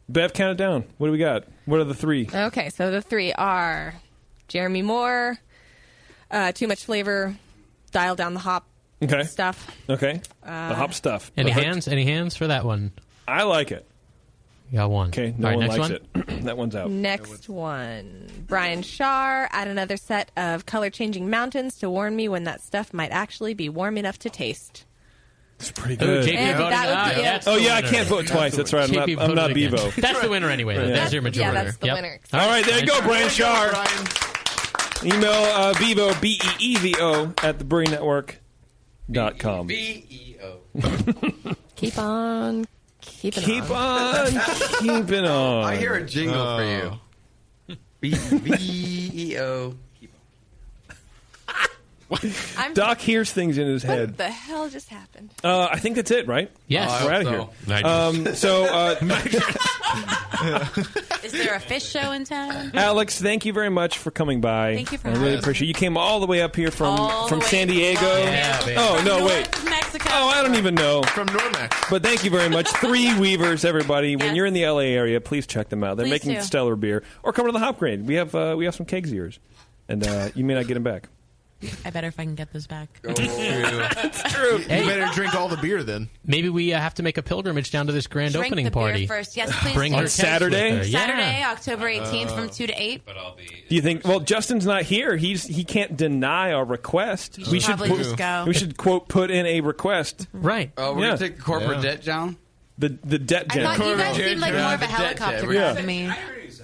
Bev, count it down. What do we got? What are the three? Okay, so the three are Jeremy Moore, too much flavor, dial down the hop Okay. stuff. Okay. The hop stuff. Any Perfect. hands? Any hands for that one? I like it. You got one. Okay, no All right, one next likes one? it. That one's out. Next one. Brian Shar, add another set of color-changing mountains to warn me when that stuff might actually be warm enough to taste. It's pretty good. JP And voting that would out. be That's Oh the yeah, I winner. can't vote twice. That's right. JP I'm not voted again. Bevo. That's the winner anyway. Yeah. That's your majority. Yeah, that's the Yep. winner. All right, there you go, Brian Shar. Email Bevo, BEEVO, at thebrewingnetwork.com. Keep on keeping Keep on. keeping on. I hear a jingle for you. BEO. Doc hears things in his head. What the hell just happened? I think that's it, right? Yes. We're out of here. Is there a fish show in town? Alex, thank you very much for coming by. Thank you for I having really us. appreciate it. You came all the way up here from San Diego. baby. Oh, no, North wait. Mexico. Oh, I don't even know. From Normax. But thank you very much. Three Weavers, everybody. When Yes. you're in the LA area, please check them out. They're Please making do. stellar beer. Or come to the Hop Grade. We have some kegs of yours. And you may not get them back. I better if I can get those back. It's true. You better drink all the beer then. Maybe we have to make a pilgrimage down to this grand Drink opening the party. beer first. Yes, please. Bring do. her kegs Saturday? with her. Yeah. Saturday, October 18th from 2 to 8. Do you think? Well, Justin's not here. He can't deny our request. You should probably just go. We should quote put in a request. Right. Oh, we're Yeah. going to take the corporate debt down? The debt I gen. thought you guys seemed like more of a The debt helicopter jet. crowd to me.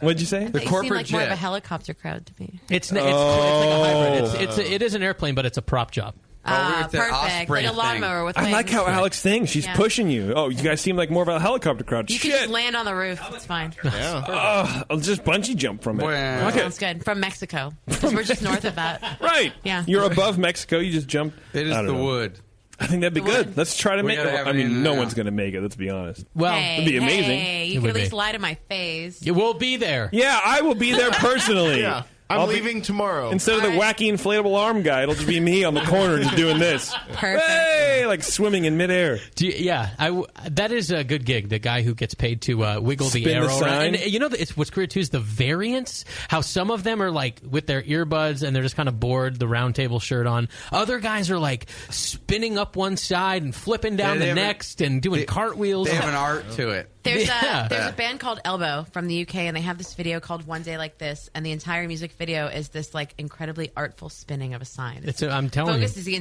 What'd you say? The you seem corporate like more of a jet. helicopter crowd to me. It's like a hybrid. It is an airplane, but it's a prop job. Ah, it's an perfect. Osprey Like a thing. lawnmower with I wings. like how Alex thinks. She's Yeah. pushing you. Oh, you guys seem like more of a helicopter crowd. You can Shit. just land on the roof. It's fine. I'll just bungee jump from it. Well. Okay. Sounds good. From Mexico. Because we're just north of that. Right. Yeah. You're above Mexico. You just jump. It is I don't the know. wood. I think that'd be The good. wood. Let's try to We make it. gotta have I it mean, in no now. one's going to make it. Let's be honest. Well, Hey, it'd be amazing. Hey, you It can would at least be. lie to my face. you will be there. Yeah, I will be there personally. Yeah. I'm I'll be- leaving tomorrow. Instead of the wacky inflatable arm guy, it'll just be me on the corner just doing this. Perfect. Hey, like swimming in midair. That is a good gig. The guy who gets paid to wiggle the Spin the arrow around. sign. And you know, what's great too is the variance. How some of them are like with their earbuds and they're just kind of bored, the round table shirt on. Other guys are like spinning up one side and flipping down They the have next and doing cartwheels. They have an art to it. There's Yeah. a band called Elbow from the UK, and they have this video called One Day Like This, and the entire music video is this like incredibly artful spinning of a sign. I'm telling you. Focuses the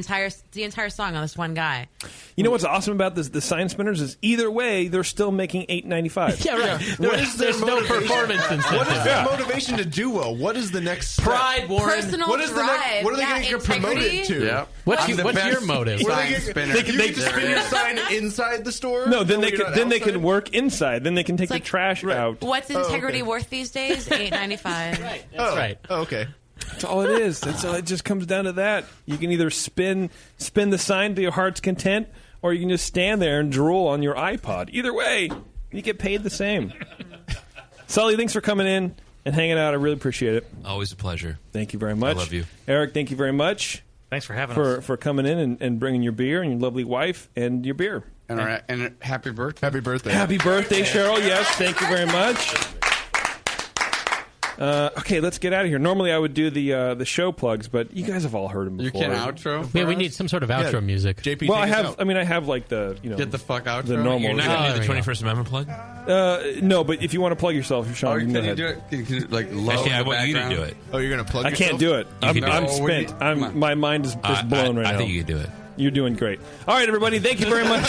entire song on this one guy. You know what's awesome about this? The sign spinners is either way they're still making $8.95. Yeah, right. What is their There's no motivation? performance incentive. What is their motivation to do well? What is the next step? Pride, Warren. Personal What is the drive. next? What are they going to get promoted to? Yep. What's I'm the your best motive? What are sign they get, spinner. you get to There spin it your is. sign inside the store. No, then No, they you're can not then they outside? can work inside. Then they can take the like- trash out. What's integrity okay. worth these days? $8.95. That's Oh, right. Oh, okay. That's all it is. That's all. It just comes down to that. You can either spin the sign to your heart's content, or you can just stand there and drool on your iPod. Either way, you get paid the same. Sully, thanks for coming in and hanging out. I really appreciate it. Always a pleasure. Thank you very much. I love you. Eric, thank you very much. Thanks for having us. For coming in and bringing your beer and your lovely wife and your beer. And happy birthday. Happy birthday. Happy birthday, Cheryl. Yes, thank you very much. Okay, let's get out of here. Normally I would do the show plugs, but you guys have all heard them You before. can outro. Yeah, we need some sort of outro music. JP, Well, I take us have. out. I mean, I have like the Get the fuck outro. the normal. You're not Oh, going to do there the you go. 21st Amendment plug? No, but if you want to plug yourself, Sean, Oh, you can can go you ahead. do it? Can you like low Actually, in I the want you to background? do it. Oh, you're going to plug I yourself? can't do it. You I'm can do it. No, we need- come I'm on. my mind is blown right now. I think you can do it. You're doing great. All right, everybody. Thank you very much.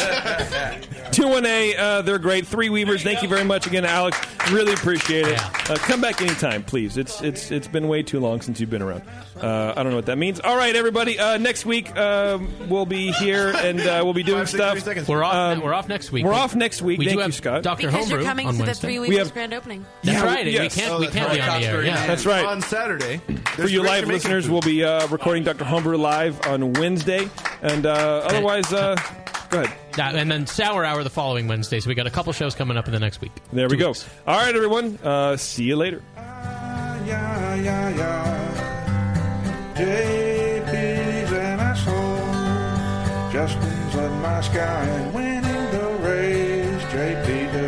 2-1-A, they're great. Three Weavers. Thank you very much again, Alex. Really appreciate it. Come back anytime, please. It's been way too long since you've been around. I don't know what that means. All right, everybody. Next week we'll be here and we'll be doing 5, 6, 3 stuff. seconds. We're off next week. We're off next week. We Thank do you, have Scott. Dr. Because Homebrew you're coming on to the Wednesday. 3 We Weavers have- grand opening. That's Yeah, right. yes. We can't Oh, be that's on the air. Yeah. That's right. On Saturday. For you live listeners, we'll be recording Dr. Homebrew live on Wednesday. And otherwise, go ahead. And then Sour Hour the following Wednesday. So we got a couple shows coming up in the next week. There we 2 go. weeks. All right, everyone. See you later. JP's an asshole. Justin's a nice guy and winning the race. JP does